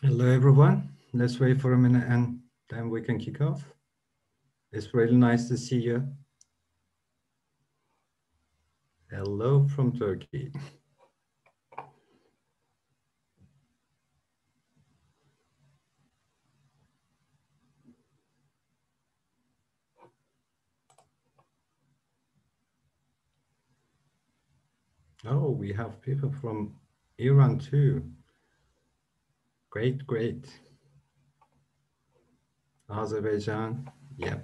Hello, everyone. Let's wait for a minute and then we can kick off. It's really nice to see you. Hello from Turkey. Oh, we have people from Iran too. Great, great. Azerbaijan, yeah.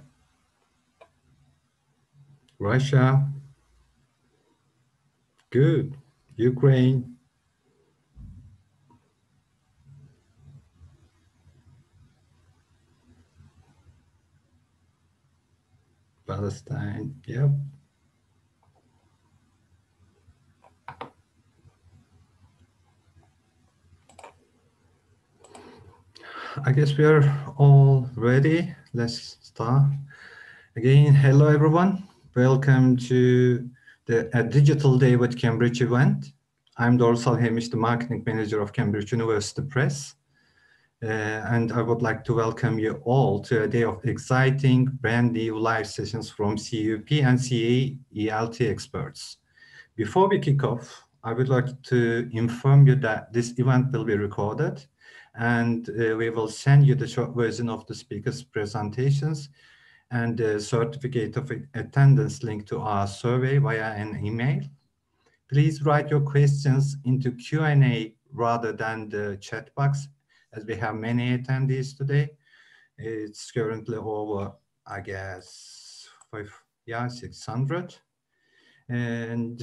Russia, good. Ukraine, Palestine, yep. I guess we are all ready. Let's start. Again, hello everyone. Welcome to the Digital Day with Cambridge event. I'm Dorsal Hamish, the marketing manager of Cambridge University Press. And I would like to welcome you all to a day of exciting, brand new live sessions from CUP and CAELT experts. Before we kick off, I would like to inform you that this event will be recorded and we will send you the short version of the speakers' presentations and the certificate of attendance link to our survey via an email. Please write your questions into Q&A rather than the chat box, as we have many attendees today. It's currently over, I guess, 600. And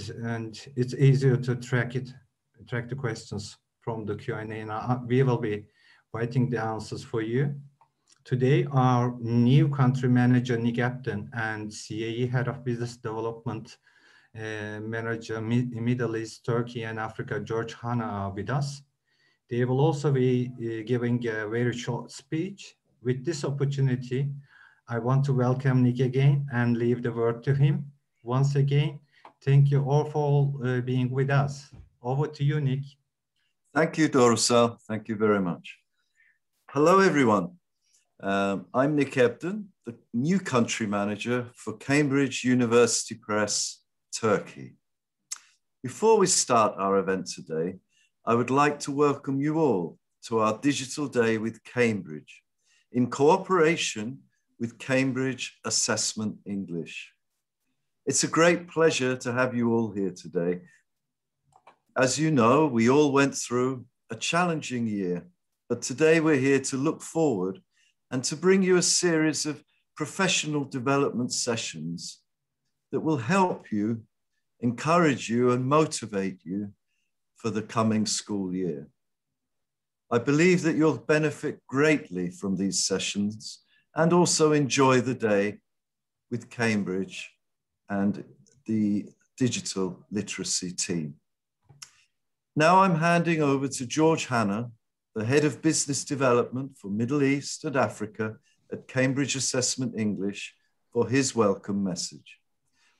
it's easier to track the questions from the Q&A, and we will be writing the answers for you. Today, our new country manager, Nick Upton, and CAE Head of Business Development Manager, Middle East, Turkey, and Africa, George Hanna, are with us. They will also be giving a very short speech. With this opportunity, I want to welcome Nick again and leave the word to him. Once again, thank you all for being with us. Over to you, Nick. Thank you, Dorsal. Thank you very much. Hello, everyone. I'm Nick Ebden, the new country manager for Cambridge University Press, Turkey. Before we start our event today, I would like to welcome you all to our Digital Day with Cambridge, in cooperation with Cambridge Assessment English. It's a great pleasure to have you all here today. As you know, we all went through a challenging year, but today we're here to look forward and to bring you a series of professional development sessions that will help you, encourage you, and motivate you for the coming school year. I believe that you'll benefit greatly from these sessions and also enjoy the day with Cambridge and the digital literacy team. Now I'm handing over to George Hanna, the Head of Business Development for Middle East and Africa at Cambridge Assessment English, for his welcome message.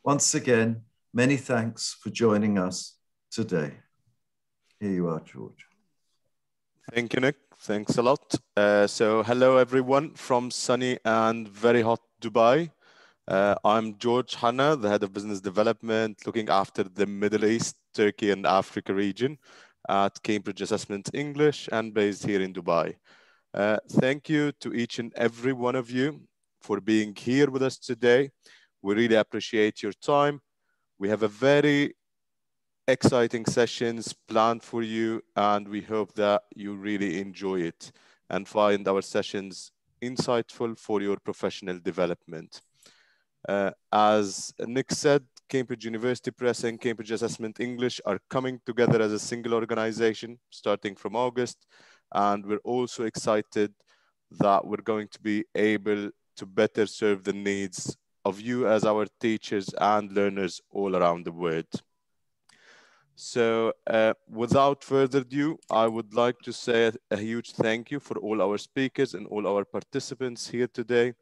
Once again, many thanks for joining us today. Here you are, George. Thank you, Nick. Thanks a lot. So hello, everyone from sunny and very hot Dubai. I'm George Hanna, the Head of Business Development, looking after the Middle East, Turkey, and Africa region at Cambridge Assessment English and based here in Dubai. Thank you to each and every one of you for being here with us today. We really appreciate your time. We have a very exciting sessions planned for you, and we hope that you really enjoy it and find our sessions insightful for your professional development. As Nick said, Cambridge University Press and Cambridge Assessment English are coming together as a single organization starting from August. And we're also excited that we're going to be able to better serve the needs of you as our teachers and learners all around the world. So without further ado, I would like to say a huge thank you for all our speakers and all our participants here today.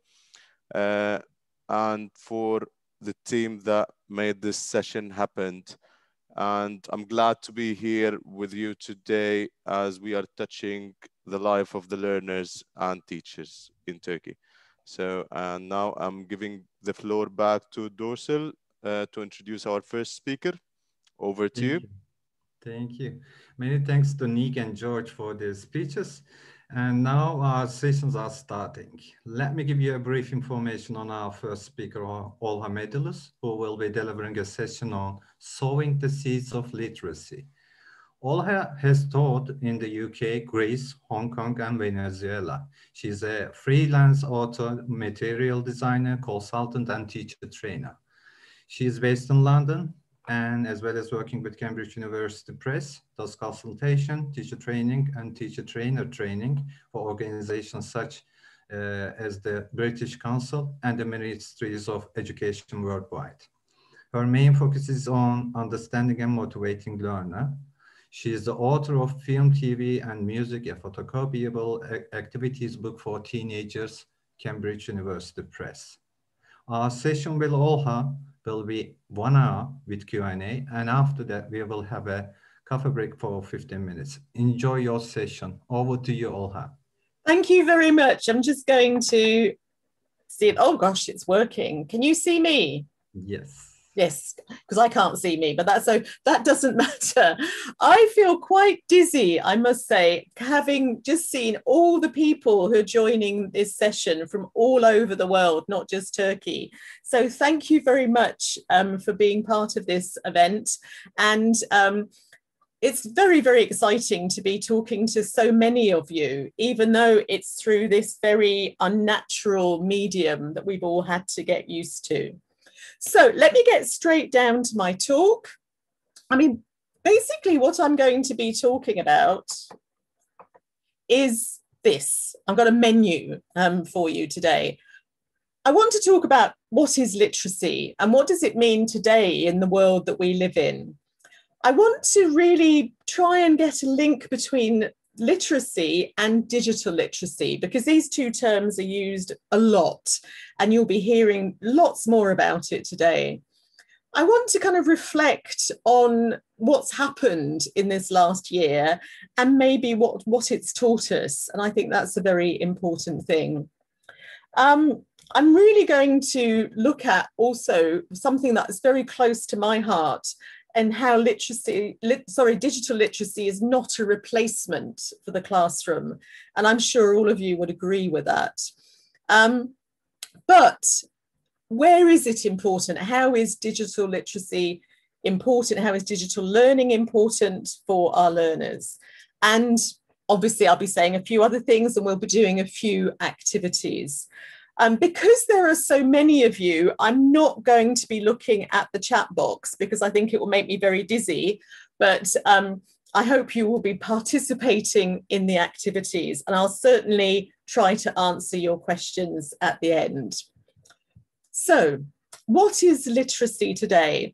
And for the team that made this session happen. and I'm glad to be here with you today as we are touching the life of the learners and teachers in Turkey. So, and now I'm giving the floor back to Dorsal to introduce our first speaker. Over to you. Thank you. Many thanks to Nick and George for their speeches. And now our sessions are starting. Let me give you a brief information on our first speaker, Olha Madylus, who will be delivering a session on Sowing the Seeds of Literacy. Olha has taught in the UK, Greece, Hong Kong, and Venezuela. She's a freelance author, material designer, consultant, and teacher trainer. She is based in London, and as well as working with Cambridge University Press, does consultation, teacher training, and teacher trainer training for organizations such as the British Council and the Ministries of Education worldwide. Her main focus is on understanding and motivating learner. She is the author of Film, TV, and Music, a photocopiable activities book for teenagers, Cambridge University Press. Our session with Olha will be 1 hour with Q&A, and after that we will have a coffee break for 15 minutes. Enjoy your session. Over to you, Olha. Thank you very much. I'm just going to see it. Oh gosh, it's working. Can you see me? Yes. Yes, because I can't see me, but that doesn't matter. I feel quite dizzy, I must say, having just seen all the people who are joining this session from all over the world, not just Turkey. So thank you very much for being part of this event. And it's very, very exciting to be talking to so many of you, even though it's through this very unnatural medium that we've all had to get used to. So let me get straight down to my talk. I mean, basically what I'm going to be talking about is this. I've got a menu for you today. I want to talk about what is literacy and what does it mean today in the world that we live in. I want to really try and get a link between literacy and digital literacy, because these two terms are used a lot and you'll be hearing lots more about it today. I want to kind of reflect on what's happened in this last year and maybe what it's taught us. And I think that's a very important thing. I'm really going to look at also something that is very close to my heart, and how digital literacy is not a replacement for the classroom. And I'm sure all of you would agree with that. But where is it important? How is digital literacy important? How is digital learning important for our learners? And obviously I'll be saying a few other things, and we'll be doing a few activities. Because there are so many of you, I'm not going to be looking at the chat box because I think it will make me very dizzy, but I hope you will be participating in the activities, and I'll certainly try to answer your questions at the end. So, what is literacy today?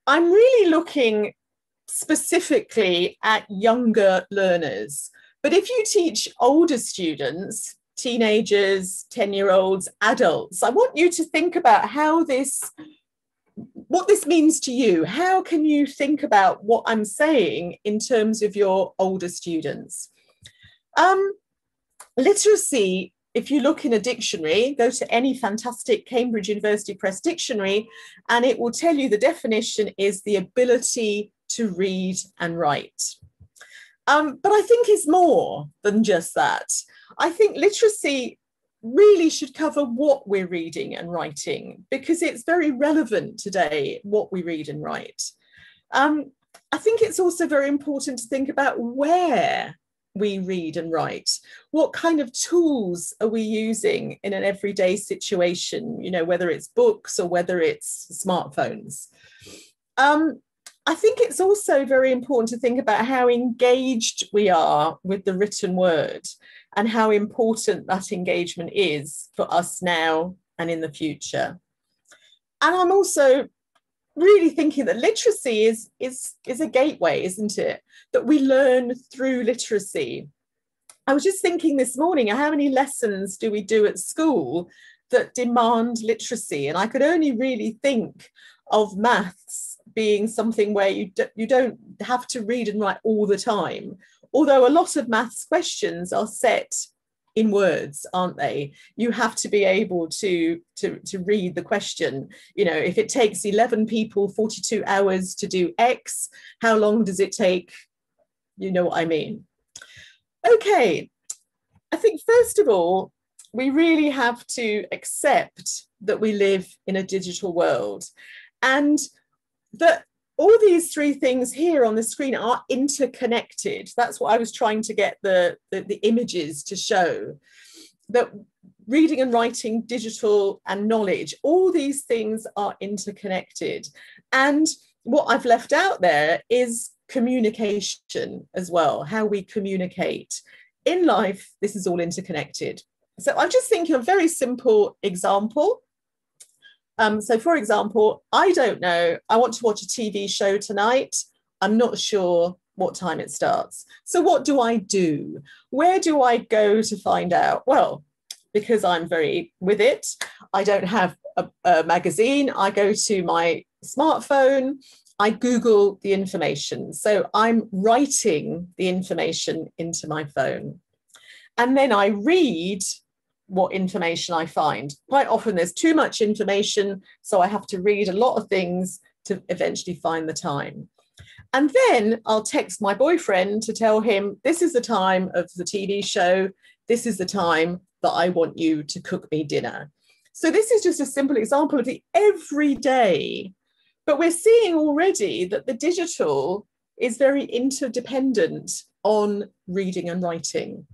I'm really looking specifically at younger learners, but if you teach older students, teenagers, 10-year-olds, adults, I want you to think about what this means to you. How can you think about what I'm saying in terms of your older students? Literacy, if you look in a dictionary, go to any fantastic Cambridge University Press dictionary, and it will tell you the definition is the ability to read and write. But I think it's more than just that. I think literacy really should cover what we're reading and writing, because it's very relevant today, what we read and write. I think it's also very important to think about where we read and write. What kind of tools are we using in an everyday situation, you know, whether it's books or whether it's smartphones. I think it's also very important to think about how engaged we are with the written word and how important that engagement is for us now and in the future. And I'm also really thinking that literacy is a gateway, isn't it? That we learn through literacy. I was just thinking this morning, how many lessons do we do at school that demand literacy? And I could only really think of maths, being something where you don't have to read and write all the time, although a lot of maths questions are set in words, aren't they? You have to be able to read the question. You know, if it takes 11 people 42 hours to do X, how long does it take? You know what I mean? Okay, I think first of all, we really have to accept that we live in a digital world, and that all these three things here on the screen are interconnected. That's what I was trying to get the images to show, that reading and writing, digital and knowledge, all these things are interconnected. And what I've left out there is communication as well, how we communicate. In life, this is all interconnected. So I'm just thinking of a very simple example. So for example, I don't know, I want to watch a TV show tonight. I'm not sure what time it starts. So what do I do? Where do I go to find out? Well, because I'm very with it, I don't have a magazine. I go to my smartphone, I Google the information. So I'm writing the information into my phone. And then I read what information I find. Quite often there's too much information, so I have to read a lot of things to eventually find the time. And then I'll text my boyfriend to tell him, this is the time of the TV show, this is the time that I want you to cook me dinner. So this is just a simple example of the everyday, but we're seeing already that the digital is very interdependent on reading and writing.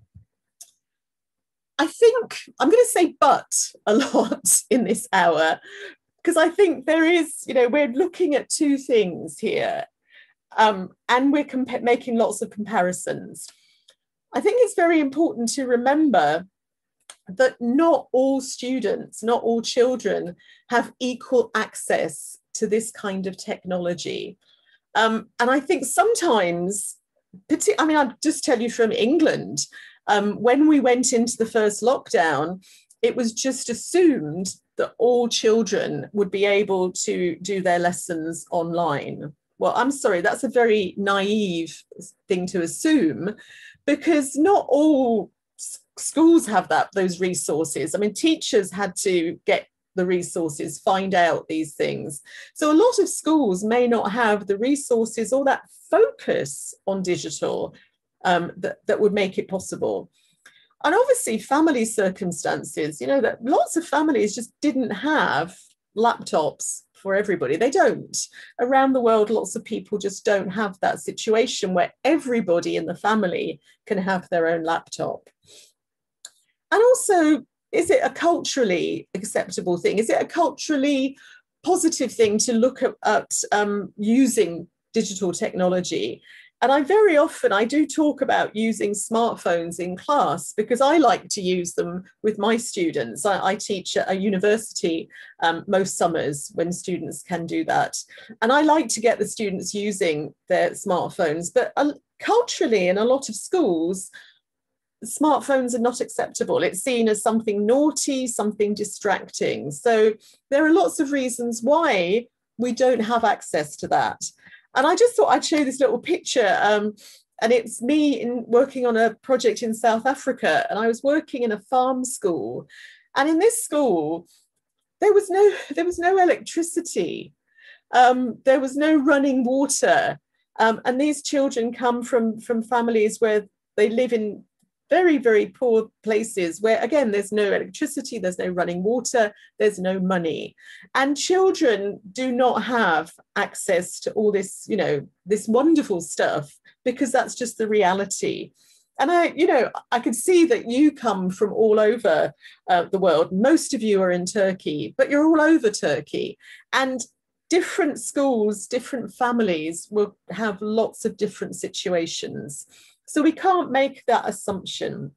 I think I'm going to say but a lot in this hour, because I think there is, you know, we're looking at two things here, and we're making lots of comparisons. I think it's very important to remember that not all students, not all children have equal access to this kind of technology. And I think sometimes, I mean, I'll just tell you from England, when we went into the first lockdown, it was just assumed that all children would be able to do their lessons online. Well, I'm sorry, that's a very naive thing to assume, because not all schools have those resources. I mean, teachers had to get the resources, find out these things. So a lot of schools may not have the resources or that focus on digital that would make it possible. And obviously family circumstances, you know, that lots of families just didn't have laptops for everybody. They don't. Around the world, lots of people just don't have that situation where everybody in the family can have their own laptop. And also, is it a culturally acceptable thing? Is it a culturally positive thing to look at using digital technology? And I do talk about using smartphones in class, because I like to use them with my students. I teach at a university most summers when students can do that. And I like to get the students using their smartphones. But culturally, in a lot of schools, smartphones are not acceptable. It's seen as something naughty, something distracting. So there are lots of reasons why we don't have access to that. And I just thought I'd show this little picture. And it's me working on a project in South Africa. And I was working in a farm school. And in this school, there was no electricity. There was no running water. And these children come from families where they live in very, very poor places where, again, there's no electricity, there's no running water, there's no money. And children do not have access to all this, you know, this wonderful stuff, because that's just the reality. And I could see that you come from all over the world. Most of you are in Turkey, but you're all over Turkey. And different schools, different families will have lots of different situations. So we can't make that assumption.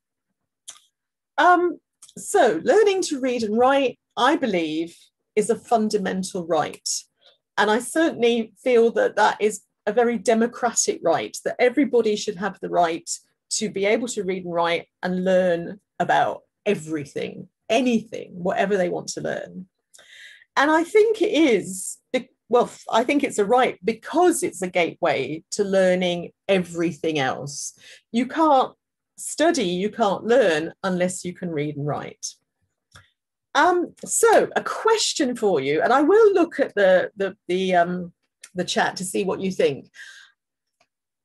So learning to read and write, I believe, is a fundamental right. And I certainly feel that that is a very democratic right, that everybody should have the right to be able to read and write and learn about everything, anything, whatever they want to learn. And I think it is well, I think it's a right because it's a gateway to learning everything else. You can't study, you can't learn unless you can read and write. So a question for you, and I will look at the chat to see what you think.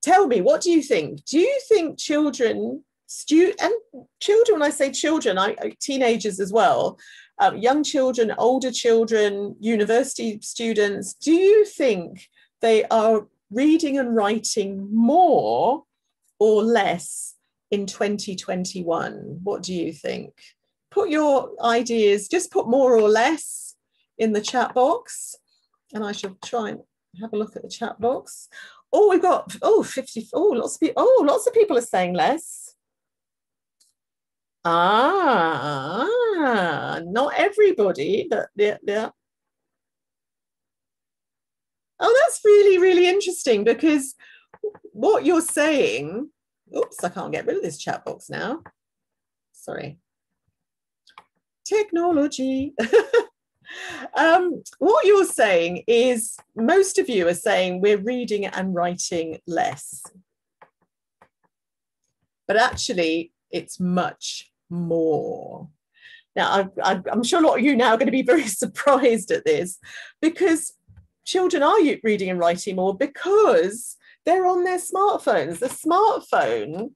Tell me, what do you think? Do you think children, when I say children, teenagers as well, young children, older children, university students, do you think they are reading and writing more or less in 2021? What do you think? Put your ideas, just put more or less in the chat box, and I shall try and have a look at the chat box. Oh, we've got 50. Oh, lots of people are saying less. Not everybody, but yeah. Oh, that's really, really interesting, because what you're saying, oops, I can't get rid of this chat box now. Sorry. Technology. What you're saying is, most of you are saying we're reading and writing less. But actually, it's much more. Now, I'm sure a lot of you now are going to be very surprised at this, because children are reading and writing more because they're on their smartphones. The smartphone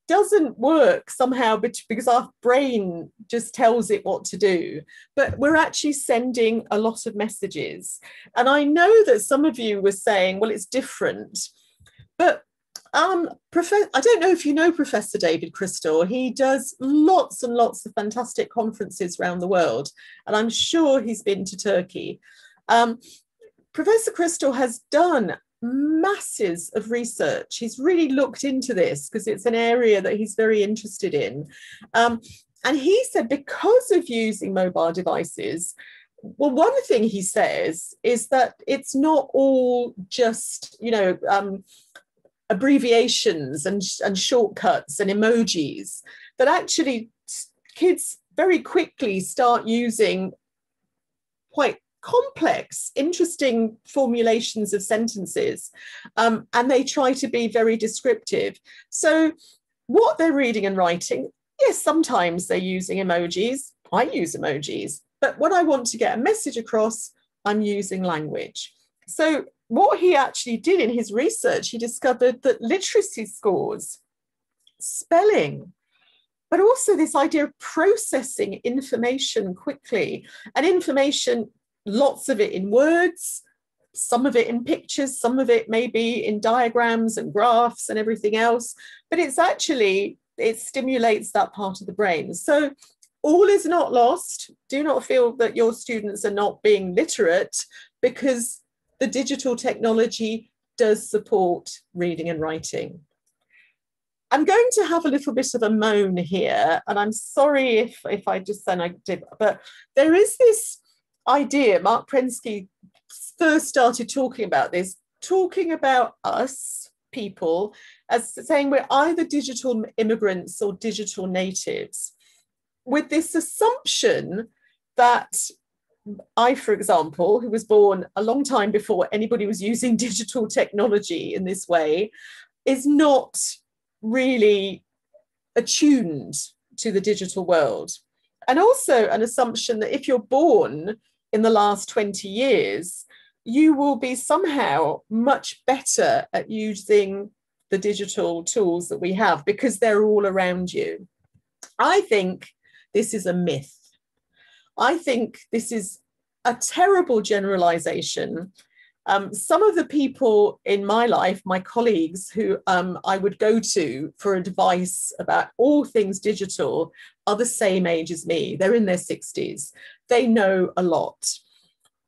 doesn't work somehow because our brain just tells it what to do, but we're actually sending a lot of messages. And I know that some of you were saying, well, it's different, but I don't know if you know Professor David Crystal. He does lots and lots of fantastic conferences around the world, and I'm sure he's been to Turkey. Professor Crystal has done masses of research. He's really looked into this because it's an area that he's very interested in. And he said, because of using mobile devices, well, one thing he says is that it's not all just, abbreviations and shortcuts and emojis, that actually kids very quickly start using quite complex, interesting formulations of sentences, and they try to be very descriptive. So what they're reading and writing, yes, sometimes they're using emojis. I use emojis, but when I want to get a message across, I'm using language. So what he actually did in his research, he discovered that literacy scores, spelling, but also this idea of processing information quickly, and information, lots of it in words, some of it in pictures, some of it maybe in diagrams and graphs and everything else, but it's actually, it stimulates that part of the brain. So all is not lost. Do not feel that your students are not being literate, because the digital technology does support reading and writing. I'm going to have a little bit of a moan here, and I'm sorry if I just then I did, but there is this idea, Mark Prensky first started talking about this, talking about us people as saying we're either digital immigrants or digital natives, with this assumption that I, for example, who was born a long time before anybody was using digital technology in this way, is not really attuned to the digital world. And also an assumption that if you're born in the last 20 years, you will be somehow much better at using the digital tools that we have because they're all around you. I think this is a myth. I think this is a terrible generalization. Some of the people in my life, my colleagues who I would go to for advice about all things digital, are the same age as me. They're in their 60s. They know a lot.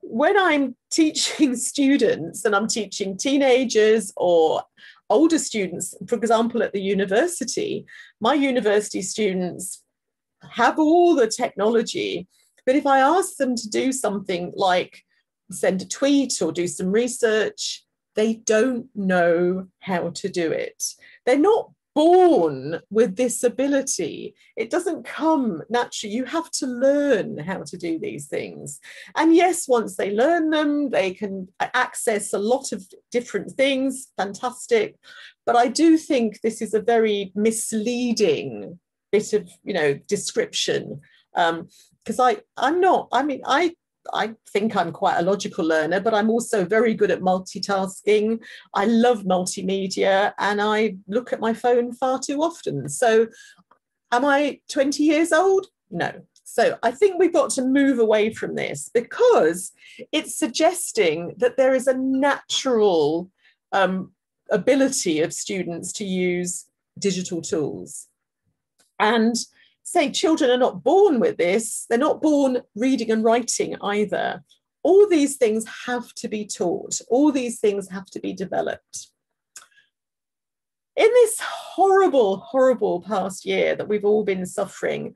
When I'm teaching students, and I'm teaching teenagers or older students, for example, at the university, my university students have all the technology, but if I ask them to do something like send a tweet or do some research, they don't know how to do it. They're not born with this ability. It doesn't come naturally. You have to learn how to do these things. And yes, once they learn them, they can access a lot of different things. Fantastic. But I do think this is a very misleading bit of, description. Because I think I'm quite a logical learner, but I'm also very good at multitasking. I love multimedia and I look at my phone far too often. So am I 20 years old? No. So I think we've got to move away from this because it's suggesting that there is a natural ability of students to use digital tools. And say children are not born with this, they're not born reading and writing either. All these things have to be taught. All these things have to be developed. In this horrible, horrible past year that we've all been suffering,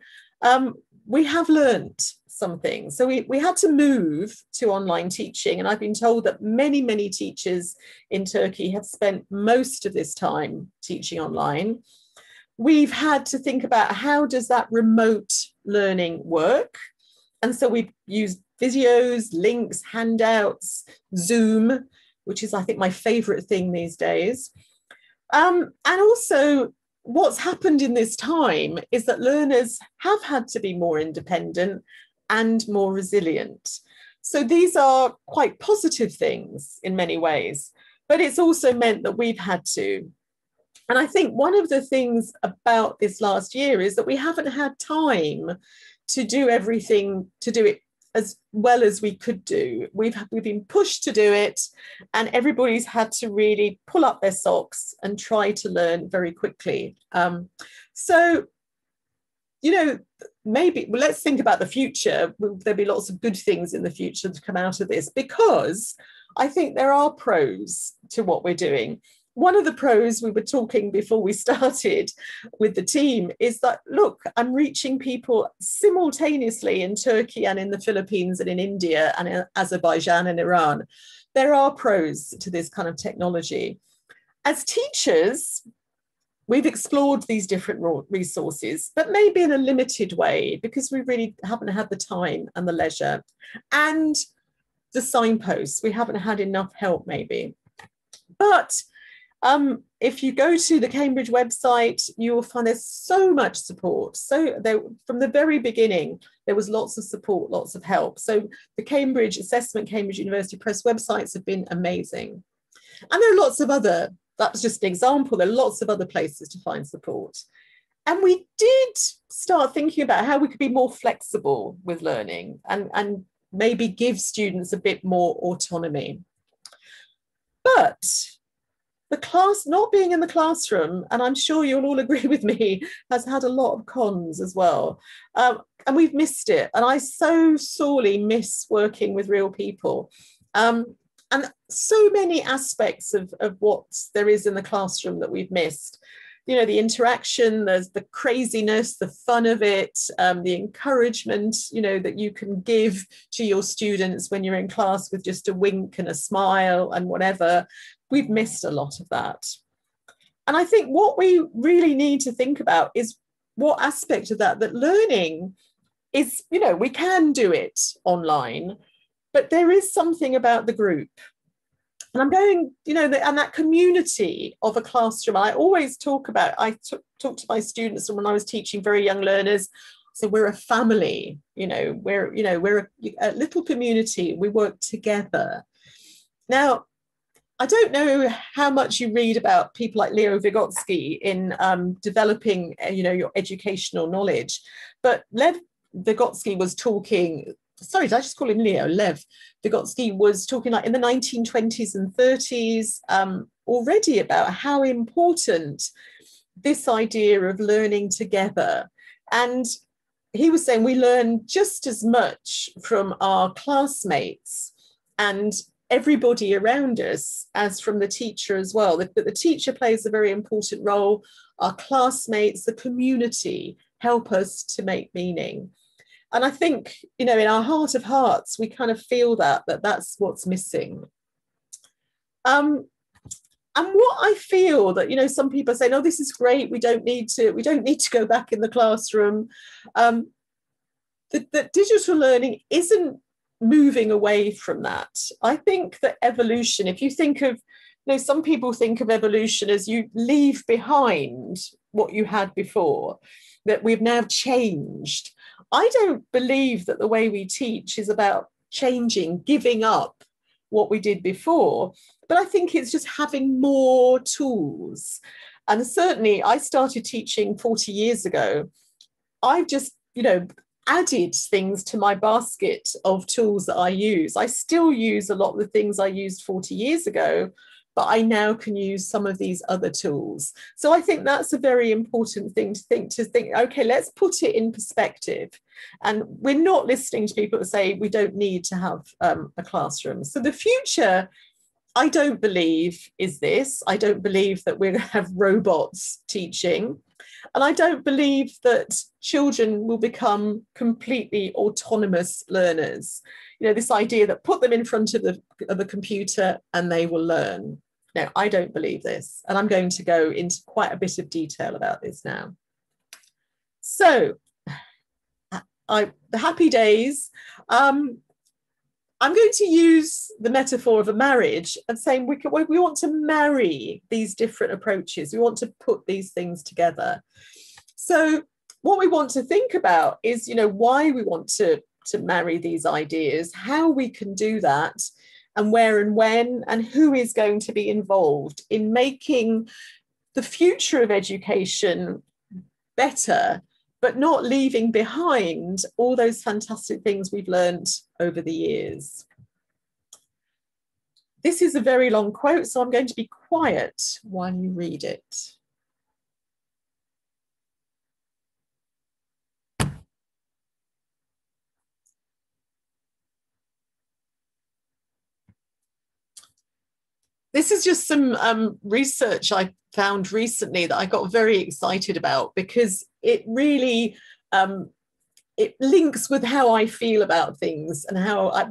we have learned something. So we had to move to online teaching. And I've been told that many, many teachers in Turkey have spent most of this time teaching online. We've had to think about how does that remote learning work? And so we've used videos, links, handouts, Zoom, which is, I think, my favorite thing these days. And also what's happened in this time is that learners have had to be more independent and more resilient. So these are quite positive things in many ways, but it's also meant that we've had to. And I think one of the things about this last year is that we haven't had time to do everything, to do it as well as we could do. We've been pushed to do it, and everybody's had to really pull up their socks and try to learn very quickly. Maybe let's think about the future. There'll be lots of good things in the future to come out of this, because I think there are pros to what we're doing. One of the pros, we were talking before we started with the team, is that, look, I'm reaching people simultaneously in Turkey and in the Philippines and in India and in Azerbaijan and Iran. There are pros to this kind of technology. As teachers, we've explored these different resources, but maybe in a limited way, because we really haven't had the time and the leisure. And the signposts, we haven't had enough help maybe. But if you go to the Cambridge website, you will find there's so much support. So from the very beginning, there was lots of support, lots of help. So the Cambridge Assessment, Cambridge University Press websites have been amazing. And there are lots of other, that's just an example, there are lots of other places to find support. And we did start thinking about how we could be more flexible with learning and maybe give students a bit more autonomy. But the class, not being in the classroom, and I'm sure you'll all agree with me, has had a lot of cons as well. And we've missed it. And I so sorely miss working with real people. And so many aspects of what there is in the classroom that we've missed. You know, the interaction, there's the craziness, the fun of it, the encouragement, that you can give to your students when you're in class with just a wink and a smile and whatever. We've missed a lot of that. And I think what we really need to think about is what aspect of that learning is, we can do it online, but there is something about the group. And I'm going, and that community of a classroom. I always talk about, I talk to my students, and when I was teaching very young learners, so we're a family, we're a little community, we work together. Now, I don't know how much you read about people like Leo Vygotsky in developing, your educational knowledge, but Lev Vygotsky was talking, sorry, did I just call him Leo? Lev Vygotsky was talking like in the 1920s and 30s already about how important this idea of learning together. And he was saying we learn just as much from our classmates and everybody around us as from the teacher as well. But the teacher plays a very important role. Our classmates, the community help us to make meaning. And I think, in our heart of hearts, we kind of feel that's what's missing. And what I feel that, you know, some people say, no, this is great, we don't need to go back in the classroom. That digital learning isn't moving away from that. I think that evolution, if you think of, you know, some people think of evolution as you leave behind what you had before, that we've now changed. I don't believe that the way we teach is about changing, giving up what we did before, but I think it's just having more tools. And certainly I started teaching 40 years ago. I've just, you know, added things to my basket of tools that I use. I still use a lot of the things I used 40 years ago, but I now can use some of these other tools. So I think that's a very important thing to think, okay, let's put it in perspective. And we're not listening to people that say we don't need to have a classroom. So the future, I don't believe, is this. I don't believe that we're going to have robots teaching. And I don't believe that children will become completely autonomous learners. You know, this idea that put them in front of a computer and they will learn. No, I don't believe this. And I'm going to go into quite a bit of detail about this now. So, the happy days. I'm going to use the metaphor of a marriage and saying we want to marry these different approaches. We want to put these things together. So what we want to think about is, you know, why we want to marry these ideas, how we can do that, and where and when, and who is going to be involved in making the future of education better, but not leaving behind all those fantastic things we've learned over the years. This is a very long quote, so I'm going to be quiet while you read it. This is just some research I found recently that I got very excited about, because it really it links with how I feel about things and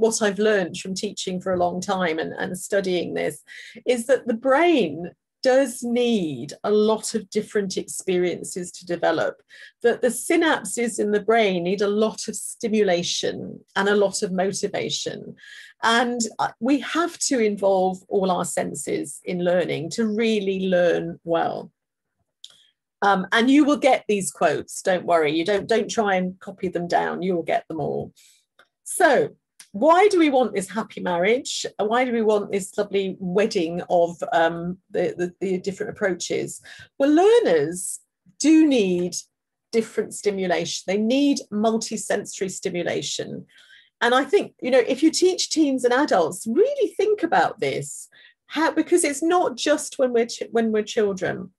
what I've learned from teaching for a long time and studying this, is that the brain does need a lot of different experiences to develop, that the synapses in the brain need a lot of stimulation and a lot of motivation. And we have to involve all our senses in learning to really learn well. And you will get these quotes, don't worry, you don't try and copy them down, you will get them all. So why do we want this happy marriage? Why do we want this lovely wedding of the different approaches? Well, learners do need different stimulation. They need multisensory stimulation. And I think, you know, if you teach teens and adults, really think about this, because it's not just when we're children.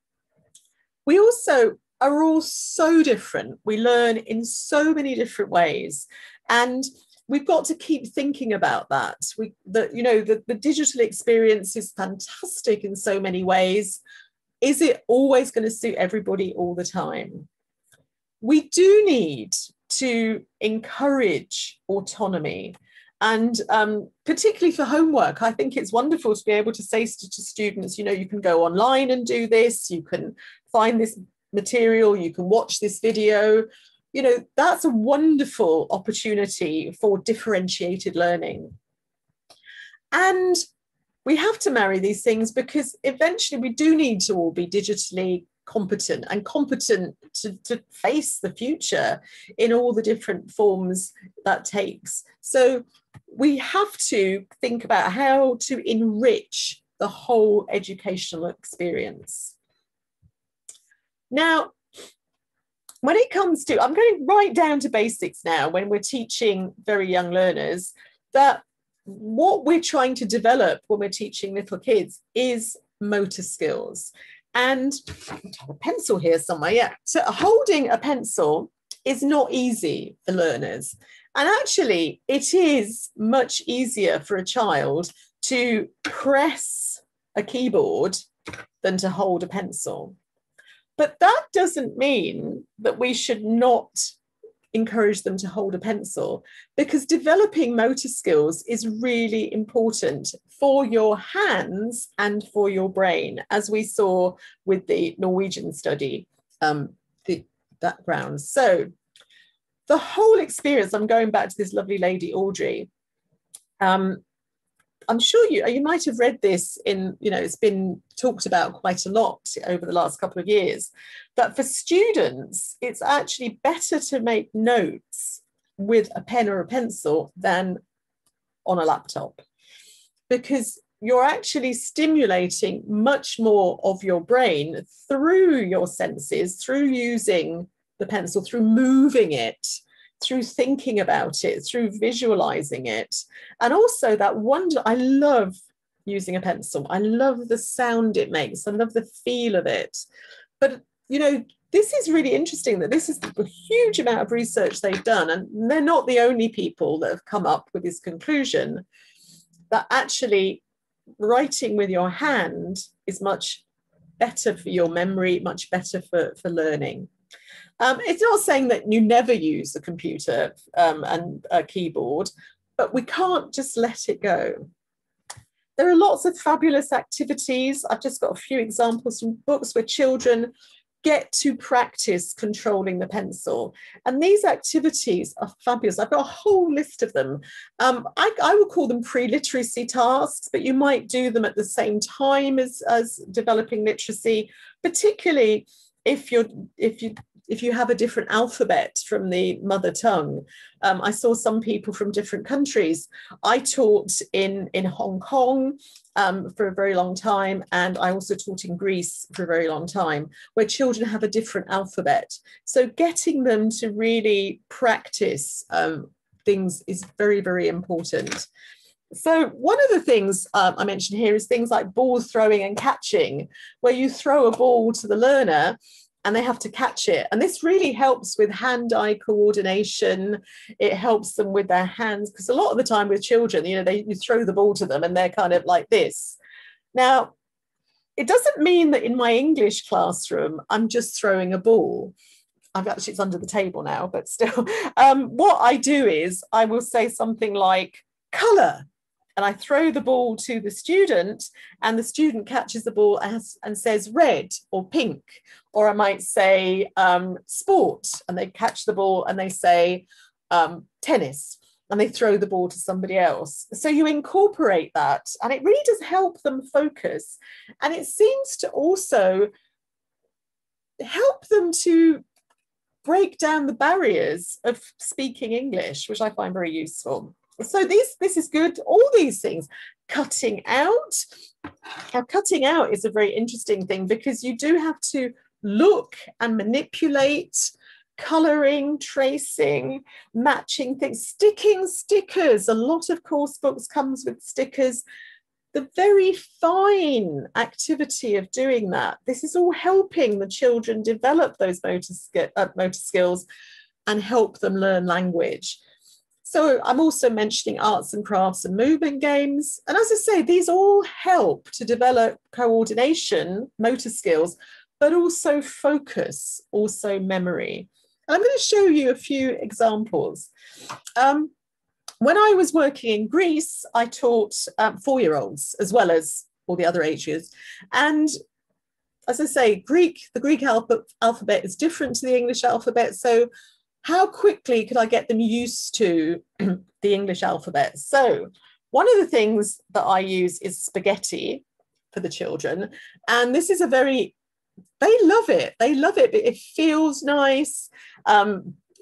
We also are all so different. We learn in so many different ways. And we've got to keep thinking about that. The digital experience is fantastic in so many ways. Is it always going to suit everybody all the time? We do need to encourage autonomy. And particularly for homework, I think it's wonderful to be able to say to students, you know, you can go online and do this, you can find this material, you can watch this video. You know, that's a wonderful opportunity for differentiated learning. And we have to marry these things because eventually we do need to all be digitally competent and competent to face the future in all the different forms that takes. So we have to think about how to enrich the whole educational experience. Now, when it comes to, I'm going right down to basics now when we're teaching very young learners, that what we're trying to develop when we're teaching little kids is motor skills. And I have a pencil here somewhere, yeah. So holding a pencil is not easy for learners. And actually, it is much easier for a child to press a keyboard than to hold a pencil. But that doesn't mean that we should not encourage them to hold a pencil, because developing motor skills is really important for your hands and for your brain, as we saw with the Norwegian study, the background. So the whole experience, I'm going back to this lovely lady, Audrey. I'm sure you might have read this in, it's been talked about quite a lot over the last couple of years, that for students, it's actually better to make notes with a pen or a pencil than on a laptop, because you're actually stimulating much more of your brain through your senses, through using the pencil, through moving it, through thinking about it, through visualizing it. And also that wonder, I love using a pencil. I love the sound it makes. I love the feel of it. But, this is really interesting, that this is a huge amount of research they've done. And they're not the only people that have come up with this conclusion, that actually writing with your hand is much better for your memory, much better for learning. It's not saying that you never use a computer and a keyboard, but we can't just let it go. There are lots of fabulous activities. I've just got a few examples from books where children get to practice controlling the pencil. And these activities are fabulous. I've got a whole list of them. I would call them pre-literacy tasks, but you might do them at the same time as developing literacy, particularly if you have a different alphabet from the mother tongue. I saw some people from different countries. I taught in Hong Kong for a very long time, and I also taught in Greece for a very long time, where children have a different alphabet. So getting them to really practice things is very, very important. So one of the things I mentioned here is things like ball throwing and catching, where you throw a ball to the learner and they have to catch it. And this really helps with hand-eye coordination. It helps them with their hands, because a lot of the time with children, you throw the ball to them and they're kind of like this. Now, it doesn't mean that in my English classroom, I'm just throwing a ball. It's under the table now, but still. What I do is I will say something like colour, and I throw the ball to the student, and the student catches the ball and says red or pink. Or I might say sport, and they catch the ball and they say tennis, and they throw the ball to somebody else. So you incorporate that, and it really does help them focus. And it seems to also help them to break down the barriers of speaking English, which I find very useful. So this is good. All these things, cutting out. Now, cutting out is a very interesting thing, because you do have to look and manipulate, colouring, tracing, matching things, sticking stickers. A lot of course books comes with stickers. The very fine activity of doing that. This is all helping the children develop those motor skills and help them learn language. So I'm also mentioning arts and crafts and movement games. And as I say, these all help to develop coordination, motor skills, but also focus, also memory. And I'm going to show you a few examples. When I was working in Greece, I taught 4-year-olds as well as all the other ages. And as I say, the Greek alphabet is different to the English alphabet. So how quickly could I get them used to the English alphabet? So one of the things that I use is spaghetti for the children. And this is they love it. They love it. It feels nice.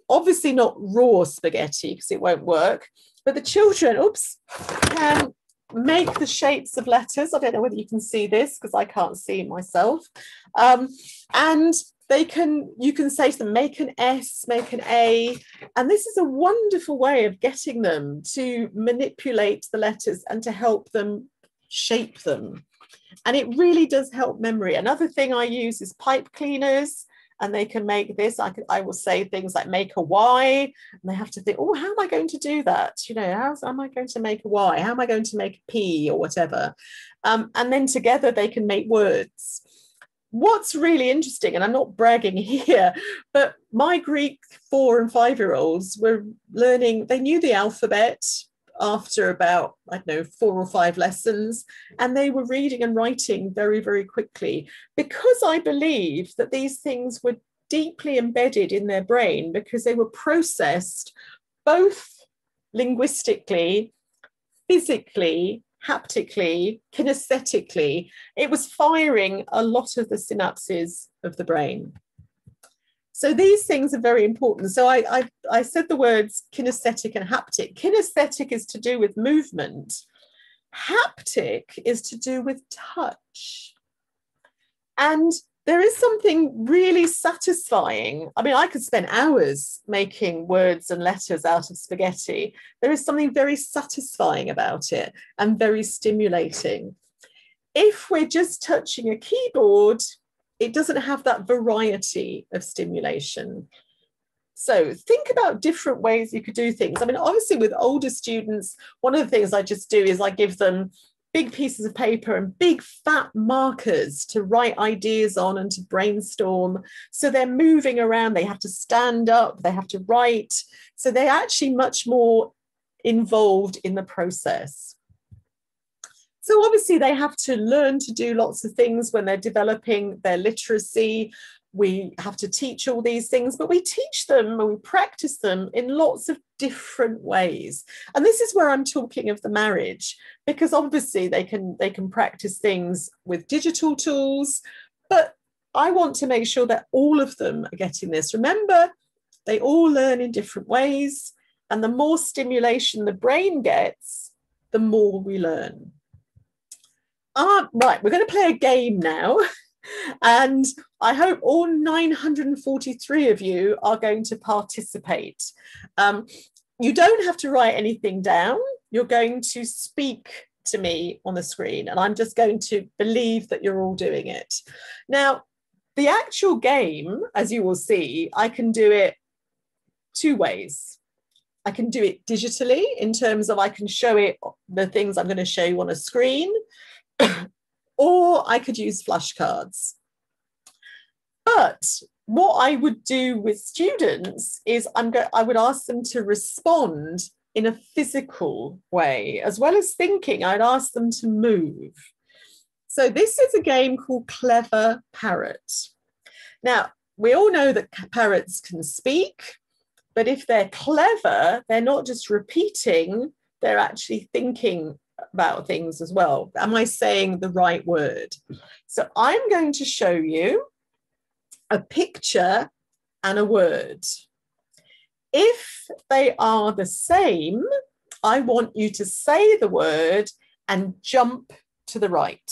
Obviously not raw spaghetti, because it won't work. But the children, can make the shapes of letters. I don't know whether you can see this, because I can't see myself. And you can say to them, make an S, make an A. And this is a wonderful way of getting them to manipulate the letters and to help them shape them. And it really does help memory. Another thing I use is pipe cleaners, and they can make this. I will say things like make a Y, and they have to think, oh, how am I going to do that? How am I going to make a Y? How am I going to make a P or whatever? And then together they can make words. what's really interesting, and I'm not bragging here, but my Greek 4 and 5-year-olds were learning, they knew the alphabet after about, I don't know, 4 or 5 lessons, and they were reading and writing very, very quickly, because I believe that these things were deeply embedded in their brain, because they were processed both linguistically, physically, haptically, kinesthetically. It was firing a lot of the synapses of the brain. So these things are very important. So I said the words kinesthetic and haptic. Kinesthetic is to do with movement. Haptic is to do with touch. And there is something really satisfying. I mean, I could spend hours making words and letters out of spaghetti. There is something very satisfying about it and very stimulating. If we're just touching a keyboard, it doesn't have that variety of stimulation. So think about different ways you could do things. I mean, obviously with older students, one of the things I just do is I give them big pieces of paper and big fat markers to write ideas on and to brainstorm. So they're moving around, they have to stand up, they have to write. So they're actually much more involved in the process. So obviously they have to learn to do lots of things when they're developing their literacy. We have to teach all these things, but we teach them and we practice them in lots of different ways. And this is where I'm talking of the marriage, because obviously they can practice things with digital tools, but I want to make sure that all of them are getting this. Remember, they all learn in different ways, and the more stimulation the brain gets, the more we learn. Right, we're going to play a game now. And I hope all 943 of you are going to participate. You don't have to write anything down. You're going to speak to me on the screen, and I'm just going to believe that you're all doing it. Now, the actual game, as you will see, I can do it 2 ways. I can do it digitally in terms of I can show it the things I'm going to show you on a screen, or I could use flashcards. But what I would do with students is I would ask them to respond in a physical way. As well as thinking, I'd ask them to move. So this is a game called Clever Parrot. Now, we all know that parrots can speak, but if they're clever, they're not just repeating, they're actually thinking about things as well. Am I saying the right word? So I'm going to show you a picture and a word. If they are the same, I want you to say the word and jump to the right.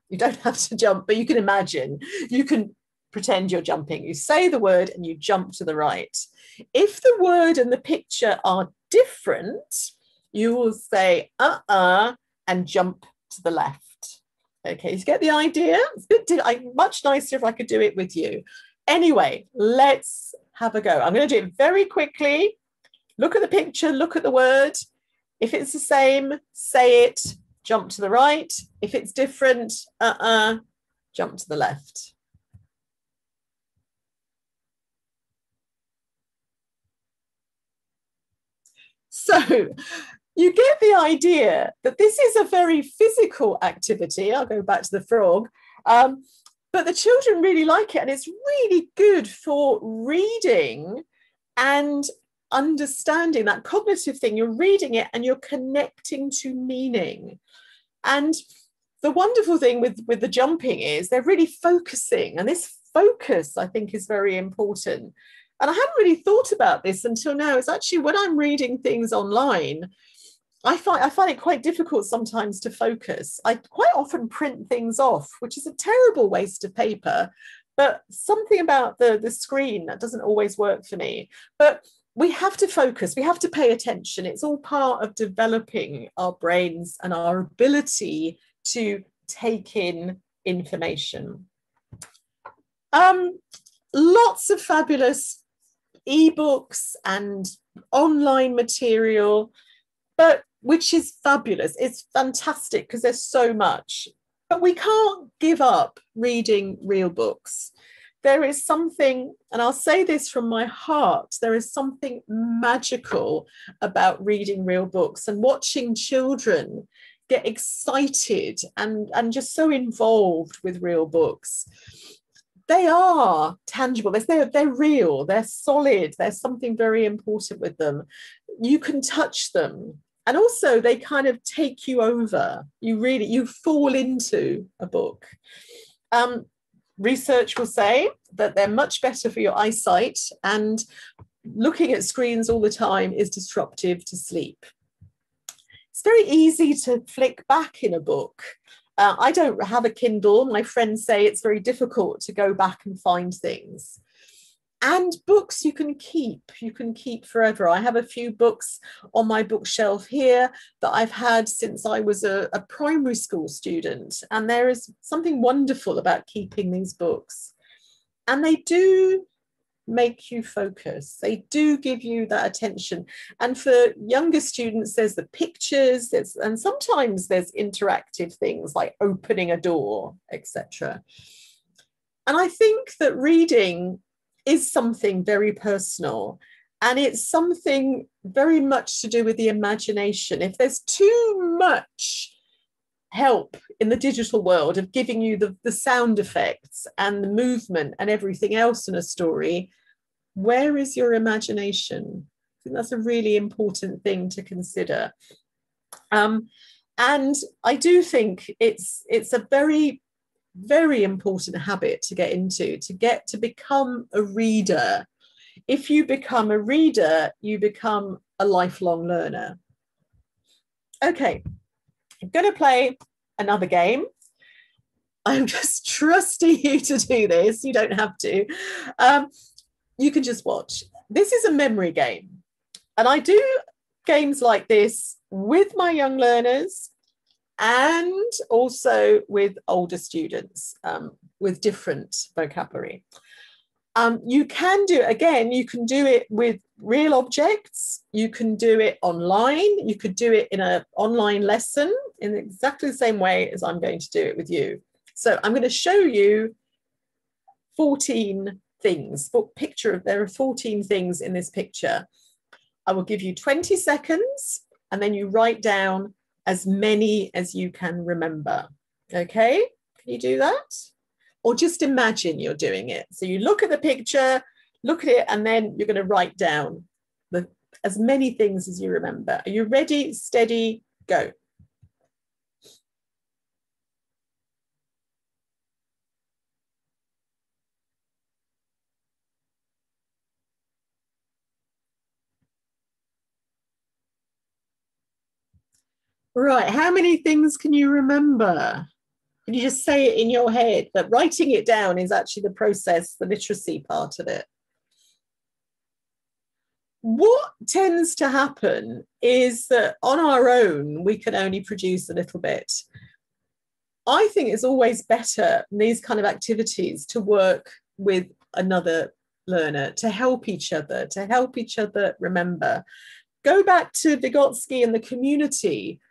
You don't have to jump, but you can imagine. You can pretend you're jumping. You say the word and you jump to the right. If the word and the picture are different, you will say and jump to the left. Okay, you get the idea? It's much nicer if I could do it with you. Anyway, let's have a go. I'm going to do it very quickly. Look at the picture, look at the word. If it's the same, say it, jump to the right. If it's different, jump to the left. So you get the idea that this is a very physical activity. I'll go back to the frog. But the children really like it, and it's really good for reading and understanding that cognitive thing. You're reading it and you're connecting to meaning. And the wonderful thing with the jumping is they're really focusing, and this focus, I think, is very important. And I hadn't really thought about this until now. It's actually when I'm reading things online, I find it quite difficult sometimes to focus. I quite often print things off, which is a terrible waste of paper, but something about the screen that doesn't always work for me. But we have to focus, we have to pay attention. It's all part of developing our brains and our ability to take in information. Lots of fabulous ebooks and online material, but which is fabulous. It's fantastic because there's so much. But we can't give up reading real books. There is something, and I'll say this from my heart, there is something magical about reading real books and watching children get excited and just so involved with real books. They are tangible, they're real, they're solid, there's something very important with them. You can touch them. And also they kind of take you over. You fall into a book. Research will say that they're much better for your eyesight, and looking at screens all the time is disruptive to sleep. It's very easy to flick back in a book. I don't have a Kindle. My friends say it's very difficult to go back and find things. And books you can keep forever. I have a few books on my bookshelf here that I've had since I was a primary school student. And there is something wonderful about keeping these books. And they do make you focus. They do give you that attention. And for younger students, there's the pictures, and sometimes there's interactive things like opening a door, etc. And I think that reading is something very personal, and it's something very much to do with the imagination. If there's too much help in the digital world of giving you the sound effects and the movement and everything else in a story, where is your imagination? I think that's a really important thing to consider. And I do think it's a very, very important habit to get into, to become a reader. If you become a reader, you become a lifelong learner. Okay, I'm going to play another game. I'm just trusting you to do this. You don't have to. You can just watch. This is a memory game. And I do games like this with my young learners and also with older students with different vocabulary. You can do it, again, you can do it with real objects. You can do it online. You could do it in an online lesson in exactly the same way as I'm going to do it with you. So I'm going to show you 14 things. There are 14 things in this picture. I will give you 20 seconds and then you write down as many as you can remember. Okay, can you do that? Or just imagine you're doing it. So you look at the picture, look at it, and then you're going to write down as many things as you remember. Are you ready? Steady, go. Right, how many things can you remember? Can you just say it in your head? But writing it down is actually the process, the literacy part of it. What tends to happen is that on our own, we can only produce a little bit. I think it's always better in these kind of activities to work with another learner, to help each other remember. Go back to Vygotsky and the community.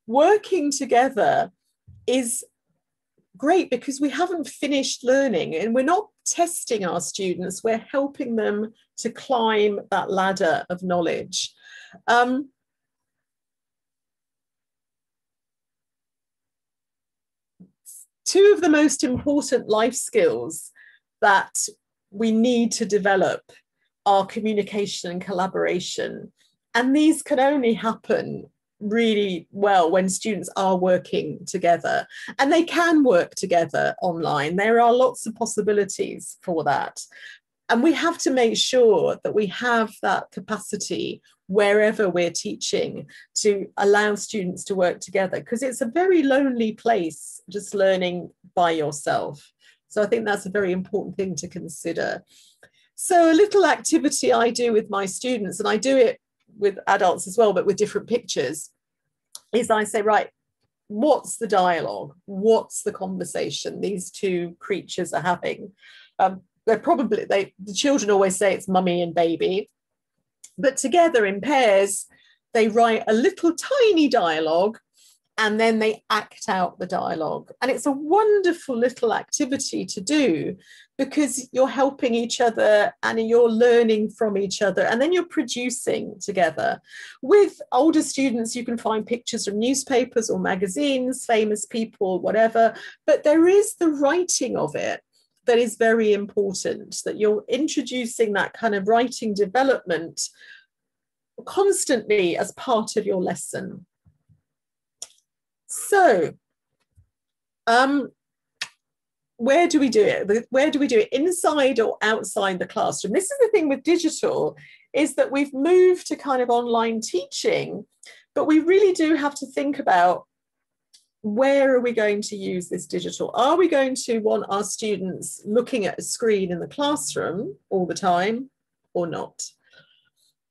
Working together is great because we haven't finished learning and we're not testing our students, we're helping them to climb that ladder of knowledge. Two of the most important life skills that we need to develop are communication and collaboration. And these can only happen really well when students are working together, and they can work together online. There are lots of possibilities for that, and we have to make sure that we have that capacity wherever we're teaching to allow students to work together, because it's a very lonely place just learning by yourself. So I think that's a very important thing to consider. So a little activity I do with my students, and I do it with adults as well, but with different pictures, is I say, right, what's the dialogue? What's the conversation these two creatures are having? The children always say it's mummy and baby, but together in pairs, they write a little tiny dialogue and then they act out the dialogue. And it's a wonderful little activity to do because you're helping each other and you're learning from each other, and then you're producing together. With older students, you can find pictures from newspapers or magazines, famous people, whatever, but there is the writing of it that is very important, that you're introducing that kind of writing development constantly as part of your lesson. So, where do we do it? Where do we do it? Inside or outside the classroom? This is the thing with digital, is that we've moved to kind of online teaching, but we really do have to think about, where are we going to use this digital? Are we going to want our students looking at a screen in the classroom all the time or not?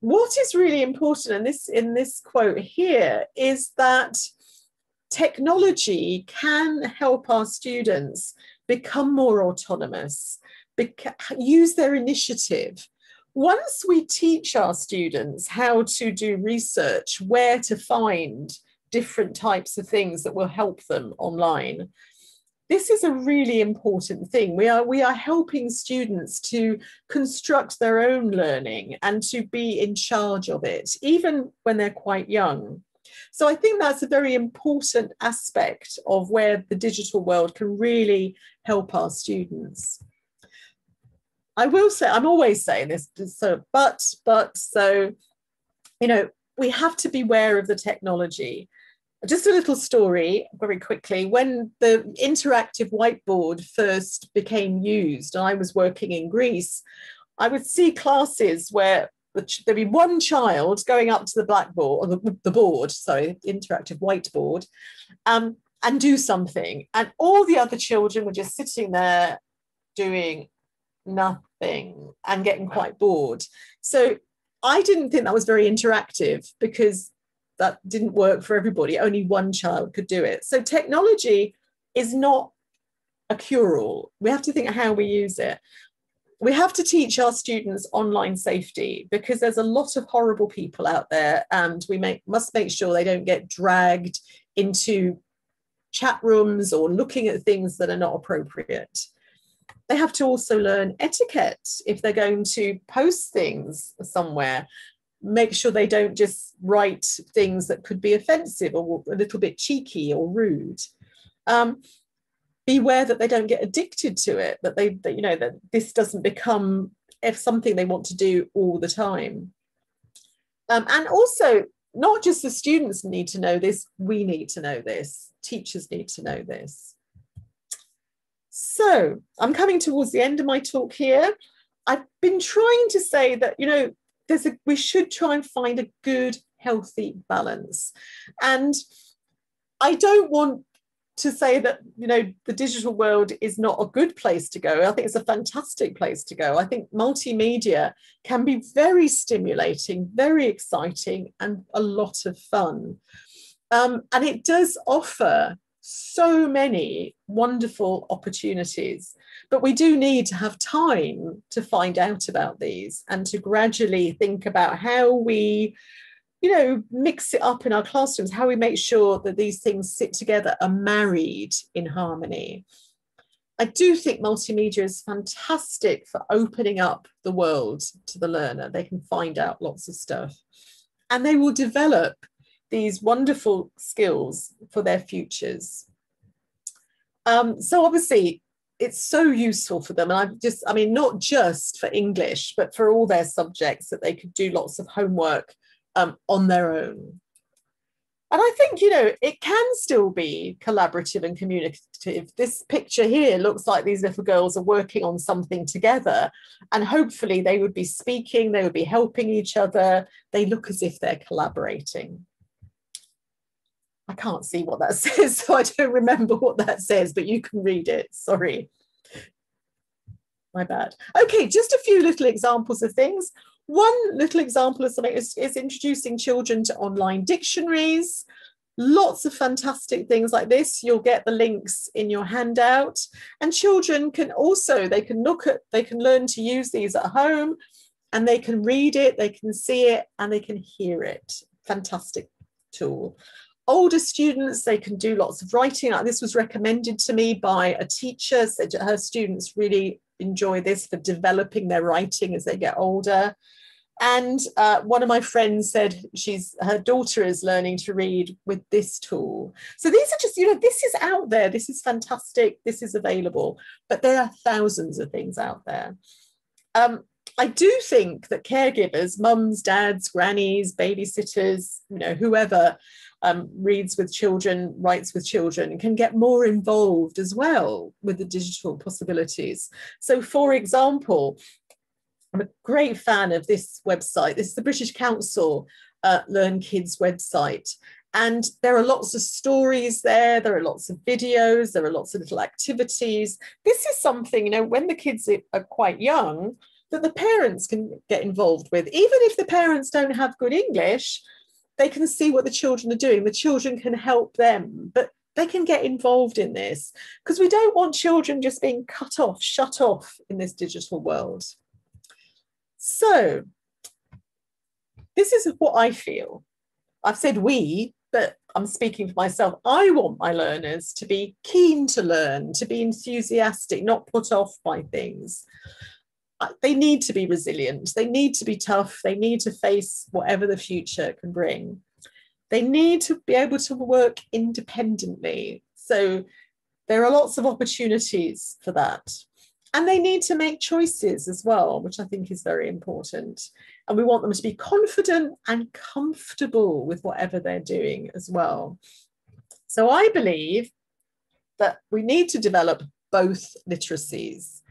What is really important in this quote here is that technology can help our students become more autonomous, use their initiative. Once we teach our students how to do research, where to find different types of things that will help them online, this is a really important thing. We are helping students to construct their own learning and to be in charge of it, even when they're quite young. So I think that's a very important aspect of where the digital world can really help our students. I will say, I'm always saying this, so, you know, we have to be aware of the technology. Just a little story very quickly. When the interactive whiteboard first became used, and I was working in Greece, I would see classes where there'd be one child going up to the blackboard, or the board, sorry, interactive whiteboard, and do something. And all the other children were just sitting there doing nothing and getting quite bored. So I didn't think that was very interactive, because that didn't work for everybody. Only one child could do it. So technology is not a cure-all. We have to think how we use it. We have to teach our students online safety, because there's a lot of horrible people out there, and we must make sure they don't get dragged into chat rooms or looking at things that are not appropriate. They have to also learn etiquette. If they're going to post things somewhere, make sure they don't just write things that could be offensive or a little bit cheeky or rude. Beware that they don't get addicted to it, that you know, that this doesn't become something they want to do all the time. And also, not just the students need to know this, we need to know this. Teachers need to know this. So I'm coming towards the end of my talk here. I've been trying to say that, you know, we should try and find a good, healthy balance. And I don't want to say that, you know, the digital world is not a good place to go. I think it's a fantastic place to go. I think multimedia can be very stimulating, very exciting, and a lot of fun. And it does offer so many wonderful opportunities, but we do need to have time to find out about these and to gradually think about how we, you know, mix it up in our classrooms, how we make sure that these things sit together, are married in harmony. I do think multimedia is fantastic for opening up the world to the learner. They can find out lots of stuff, and they will develop these wonderful skills for their futures. So obviously it's so useful for them. And I mean, not just for English, but for all their subjects, that they could do lots of homework on their own. And I think, you know, it can still be collaborative and communicative. This picture here looks like these little girls are working on something together, and hopefully they would be speaking, they would be helping each other. They look as if they're collaborating. I can't see what that says, so I don't remember what that says, but you can read it. Sorry. My bad. Okay, just a few little examples of things. One little example of something is introducing children to online dictionaries. Lots of fantastic things like this. You'll get the links in your handout. And children can also, they can learn to use these at home, and they can read it, they can see it, and they can hear it. Fantastic tool. Older students, they can do lots of writing. This was recommended to me by a teacher, said her students really enjoy this for developing their writing as they get older. And one of my friends said her daughter is learning to read with this tool. So these are just, this is out there. This is fantastic. This is available. But there are thousands of things out there. I do think that caregivers, mums, dads, grannies, babysitters, whoever reads with children, writes with children, can get more involved as well with the digital possibilities. So, for example, I'm a great fan of this website. This is the British Council Learn Kids website. And there are lots of stories there. There are lots of videos. There are lots of little activities. This is something, when the kids are quite young, that the parents can get involved with. Even if the parents don't have good English, they can see what the children are doing. The children can help them, but they can get involved in this, because we don't want children just being cut off, shut off in this digital world. So this is what I feel. I've said we, but I'm speaking for myself. I want my learners to be keen to learn, to be enthusiastic, not put off by things. They need to be resilient. They need to be tough. They need to face whatever the future can bring. They need to be able to work independently. So there are lots of opportunities for that. And they need to make choices as well, which I think is very important. And we want them to be confident and comfortable with whatever they're doing as well. So I believe that we need to develop both literacies.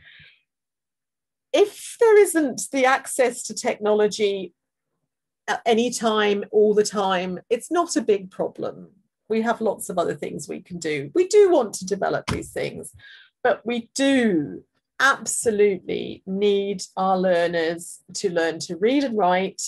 If there isn't the access to technology at any time, all the time, it's not a big problem. We have lots of other things we can do. We do want to develop these things, but we do absolutely need our learners to learn to read and write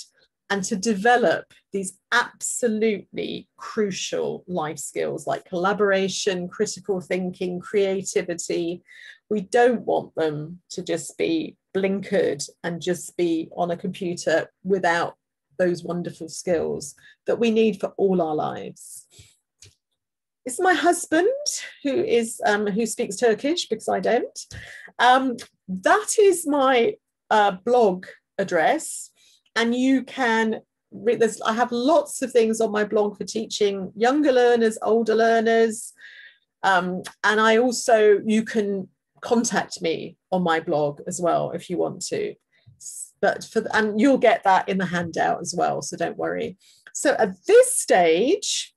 and to develop these absolutely crucial life skills like collaboration, critical thinking, creativity. We don't want them to just be blinkered and just be on a computer without those wonderful skills that we need for all our lives. It's my husband who speaks Turkish, because I don't. That is my blog address, and you can read this. I have lots of things on my blog for teaching younger learners, older learners, and you can contact me on my blog as well if you want to. And you'll get that in the handout as well, so don't worry. So at this stage,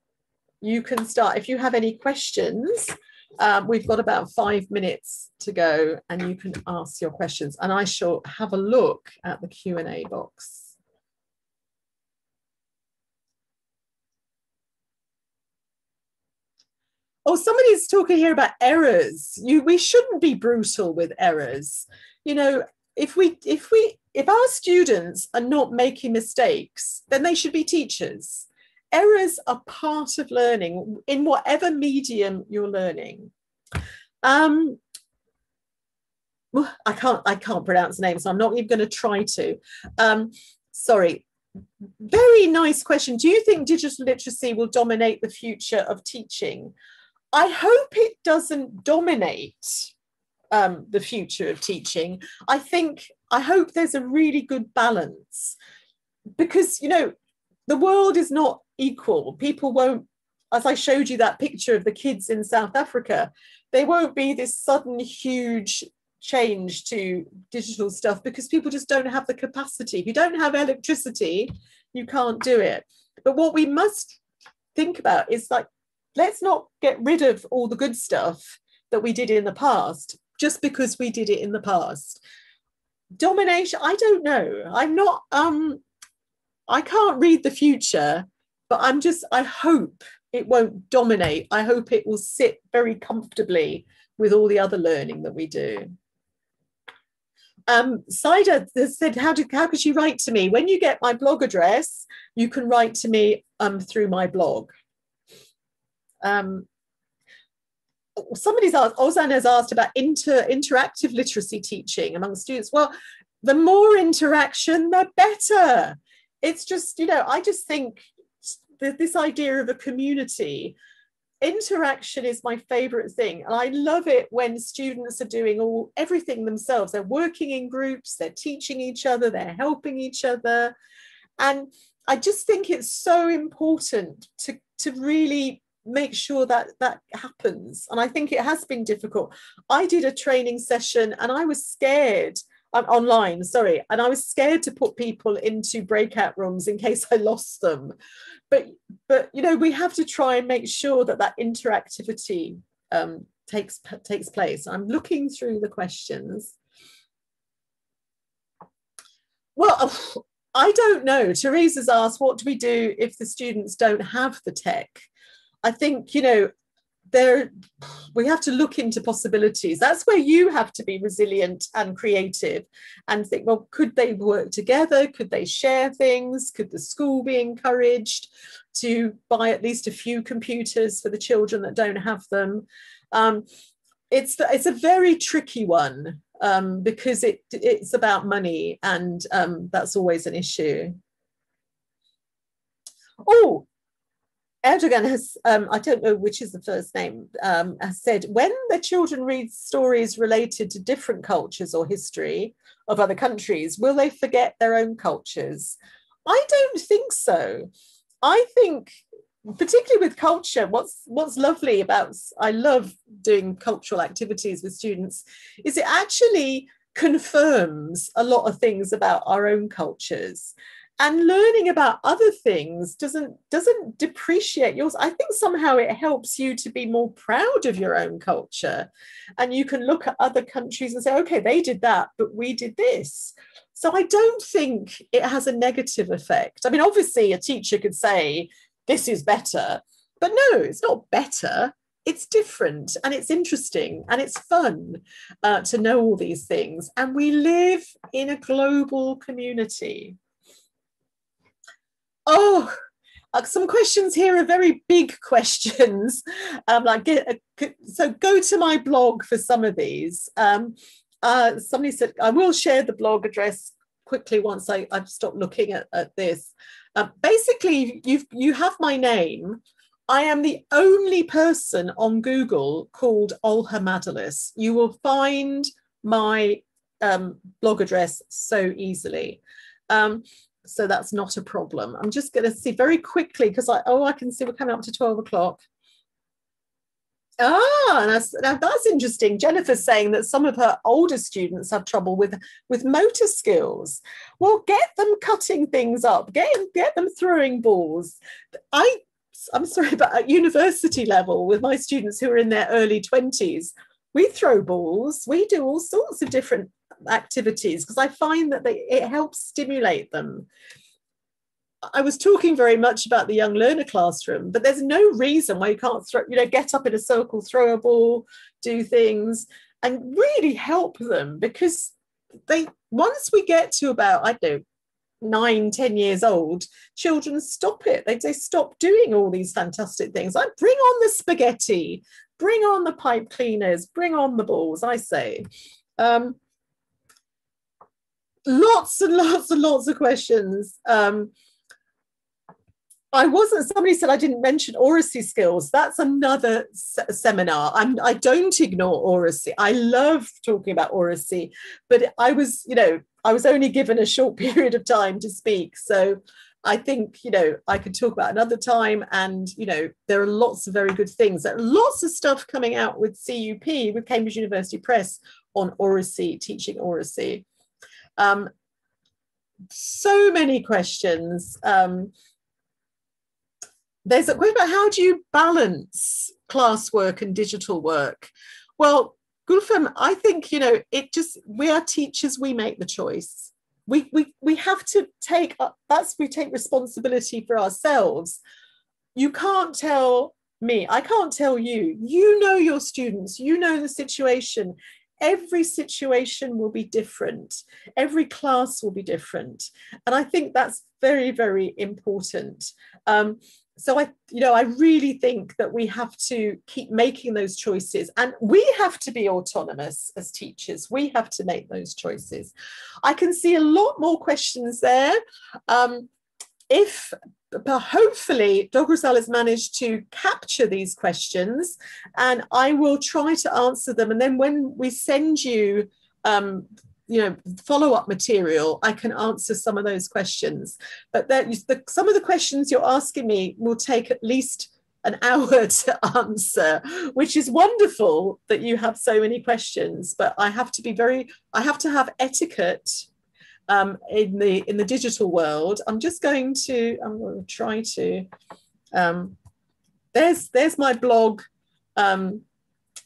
you can start. If you have any questions, we've got about 5 minutes to go, and you can ask your questions, and I shall have a look at the Q&A box. Oh, somebody's talking here about errors. We shouldn't be brutal with errors. If our students are not making mistakes, then they should be teachers. Errors are part of learning in whatever medium you're learning. I can't pronounce the name, so I'm not even going to try to. Sorry. Very nice question. Do you think digital literacy will dominate the future of teaching? I hope it doesn't dominate the future of teaching. I hope there's a really good balance, because, the world is not equal. People won't, as I showed you that picture of the kids in South Africa, there won't be this sudden huge change to digital stuff because people just don't have the capacity. If you don't have electricity, you can't do it. But what we must think about is, like, let's not get rid of all the good stuff that we did in the past just because we did it in the past. Domination, I don't know. I'm not, I can't read the future, but I hope it won't dominate. I hope it will sit very comfortably with all the other learning that we do. Saida said, how could you write to me? When you get my blog address, you can write to me through my blog. Somebody's asked, Ozan has asked about interactive literacy teaching among students. Well, the more interaction, the better. It's just, I just think this idea of a community. Interaction is my favorite thing, and I love it when students are doing everything themselves. They're working in groups, they're teaching each other, they're helping each other, and I just think it's so important to really make sure that that happens. And I think it has been difficult. I did a training session and I was scared. Online, sorry, and I was scared to put people into breakout rooms in case I lost them. But you know, we have to try and make sure that that interactivity takes place. I'm looking through the questions. Well, I don't know. Teresa's asked, what do we do if the students don't have the tech? I think, you know, we have to look into possibilities. That's where you have to be resilient and creative and think, well, could they work together? Could they share things? Could the school be encouraged to buy at least a few computers for the children that don't have them? It's a very tricky one because it's about money, and that's always an issue. Oh, Erdogan has, I don't know which is the first name, has said, when the children read stories related to different cultures or history of other countries, will they forget their own cultures? I don't think so. I think, particularly with culture, what's lovely about, I love doing cultural activities with students, is it actually confirms a lot of things about our own cultures. And learning about other things doesn't depreciate yours. I think somehow it helps you to be more proud of your own culture. And you can look at other countries and say, okay, they did that, but we did this. So I don't think it has a negative effect. I mean, obviously a teacher could say, this is better, but no, it's not better. It's different, and it's interesting, and it's fun to know all these things. And we live in a global community. Oh, some questions here are very big questions. So go to my blog for some of these. Somebody said, I will share the blog address quickly once I've stopped looking at this. Basically, you have my name. I am the only person on Google called Olha Madylus. You will find my blog address so easily. So that's not a problem. I'm just going to see very quickly because I can see we're coming up to 12 o'clock. Now that's interesting. Jennifer's saying that some of her older students have trouble with motor skills. Well, get them cutting things up, get them throwing balls. I'm sorry, but at university level with my students who are in their early 20s, we throw balls, we do all sorts of different activities because I find that it helps stimulate them. I was talking very much about the young learner classroom, but there's no reason why you can't get up in a circle, throw a ball, do things, and really help them, because once we get to about, I don't know, 9-10 years old, children stop it. They stop doing all these fantastic things. Like, bring on the spaghetti, bring on the pipe cleaners, bring on the balls, I say. Lots and lots and lots of questions. Somebody said I didn't mention Oracy Skills. That's another seminar. I don't ignore Oracy. I love talking about Oracy, but I was only given a short period of time to speak. So I think, I could talk about another time, and, there are lots of very good things. There are lots of stuff coming out with CUP, with Cambridge University Press, on Oracy, teaching Oracy. So many questions. There's a question about how do you balance classwork and digital work? Well, Gulfem, I think, we are teachers, we make the choice. We have to take responsibility for ourselves. You can't tell me, I can't tell you, you know your students, you know the situation. Every situation will be different. Every class will be different. And I think that's very, very important. So I really think that we have to keep making those choices, and we have to be autonomous as teachers. We have to make those choices. I can see a lot more questions there. but hopefully Dogrosal has managed to capture these questions, and I will try to answer them. And then when we send you, follow-up material, I can answer some of those questions. But some of the questions you're asking me will take at least an hour to answer, which is wonderful that you have so many questions. But I have to have etiquette in the digital world. I'm going to try to. There's my blog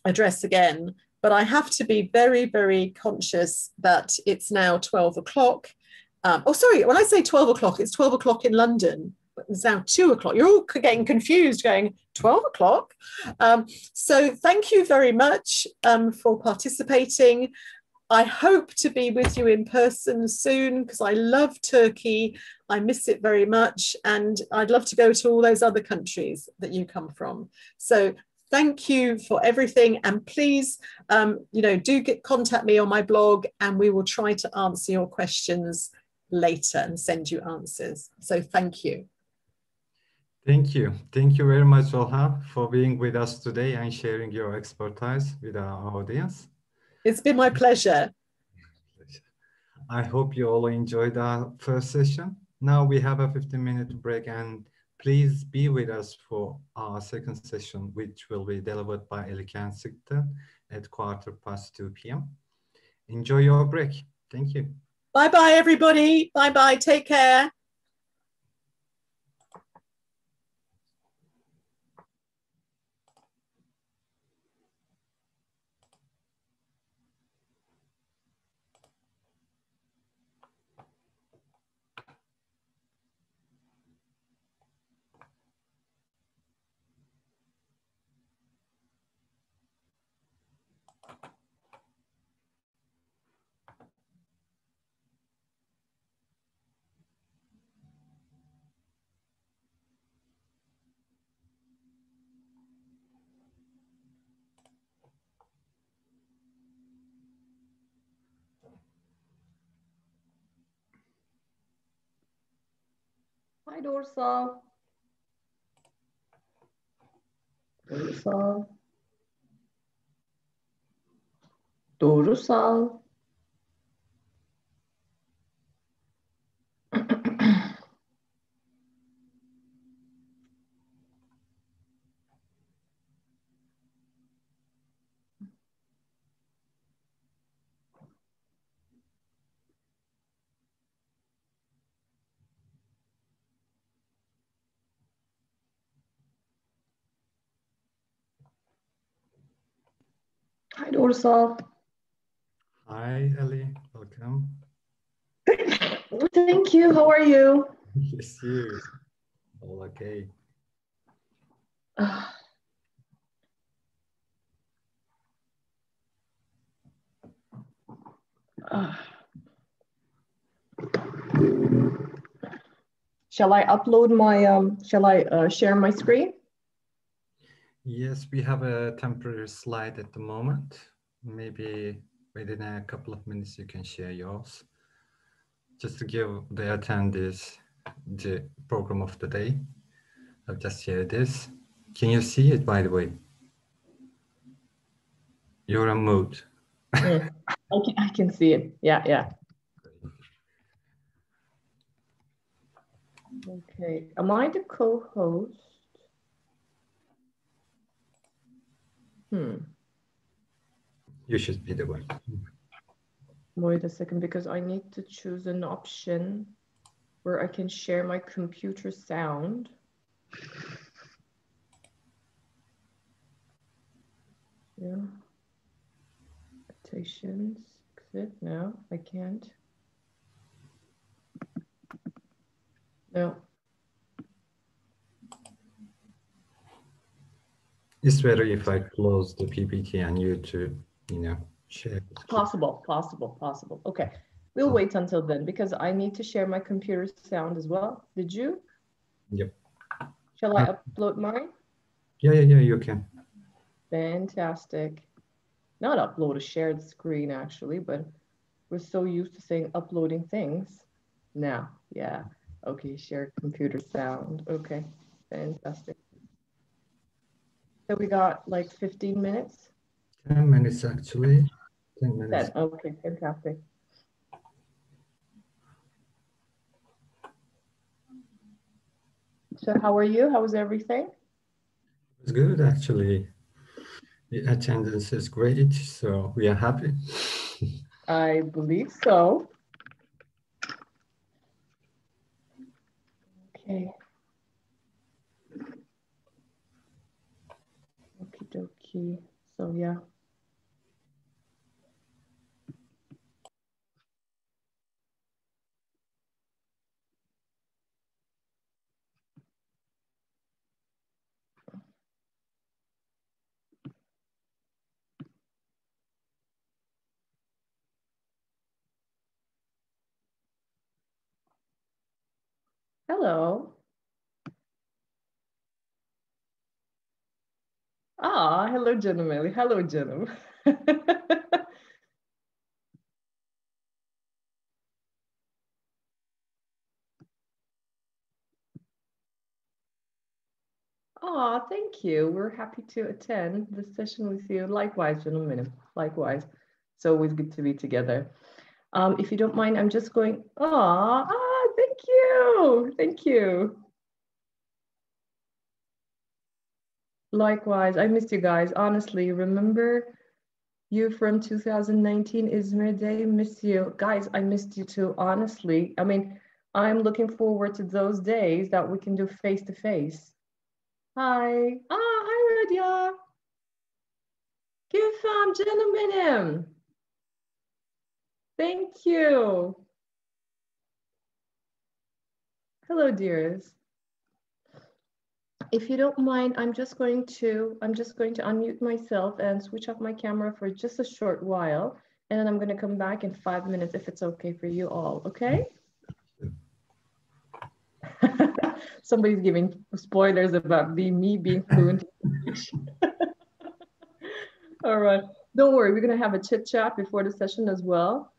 address again. But I have to be very, very conscious that it's now 12 o'clock. Sorry, when I say 12 o'clock, it's 12 o'clock in London. It's now 2 o'clock. You're all getting confused, going 12 o'clock. So thank you very much for participating. I hope to be with you in person soon because I love Turkey. I miss it very much. And I'd love to go to all those other countries that you come from. So thank you for everything. And please, contact me on my blog and we will try to answer your questions later and send you answers. So thank you. Thank you. Thank you very much, Olha, for being with us today and sharing your expertise with our audience. It's been my pleasure. I hope you all enjoyed our first session. Now we have a 15-minute break, and please be with us for our second session, which will be delivered by Ellie Kensington at 2:15 p.m. Enjoy your break. Thank you. Bye-bye, everybody. Bye-bye. Take care. Hi, Dorsal. Dorsal. Dorsal. Hi, Dorsal. Hi, Ellie. Welcome. Thank you. How are you? Yes, you. All okay. Shall I upload my, shall I share my screen? Yes, we have a temporary slide at the moment. Maybe within a couple of minutes you can share yours. Just to give the attendees the program of the day. I'll just share this. Can you see it, by the way? You're on mute. I can see it. Yeah. Okay. Am I the co-host? You should be the one. Wait a second, because I need to choose an option where I can share my computer sound. Yeah. Citations. Exit. No, I can't. No. It's better if I close the PPT and you to, share. Possible. Okay. We'll wait until then because I need to share my computer sound as well. Did you? Yep. Shall I upload mine? Yeah, you can. Fantastic. Not upload a shared screen actually, but we're so used to saying uploading things. Now, yeah. Okay, share computer sound. Okay, fantastic. So we got like 15 minutes? 10 minutes actually. 10 minutes. 10, okay, fantastic. So how are you? How was everything? It's good actually. The attendance is great, so we are happy. I believe so. Okay. Okie dokie. So yeah. Hello. Ah, hello, gentlemen. Hello, gentlemen. Oh, thank you. We're happy to attend this session with you. Likewise, gentlemen. Likewise. It's always good to be together. If you don't mind, I'm just going, thank you. Thank you. Likewise, I missed you guys. Honestly, remember you from 2019, Izmir Day, miss you. Guys, I missed you too, honestly. I mean, I'm looking forward to those days that we can do face to face. Hi. Hi, Radia. Kifam gentlemen. Thank you. Hello, dearest. If you don't mind, I'm just going to unmute myself and switch off my camera for just a short while. And then I'm going to come back in 5 minutes if it's okay for you all, okay? Somebody's giving spoilers about me being fluent in English. All right. Don't worry, we're going to have a chit chat before the session as well.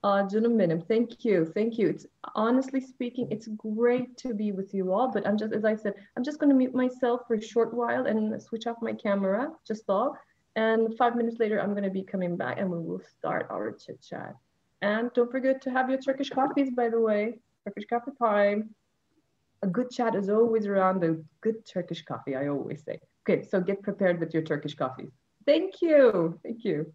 Gentlemen, thank you. Thank you. It's honestly speaking, it's great to be with you all, but I'm just, as I said, I'm just going to mute myself for a short while and switch off my camera, just all. And 5 minutes later, I'm going to be coming back and we will start our chit chat. And don't forget to have your Turkish coffees, by the way. Turkish coffee time. A good chat is always around a good Turkish coffee, I always say. Okay, so get prepared with your Turkish coffees. Thank you. Thank you.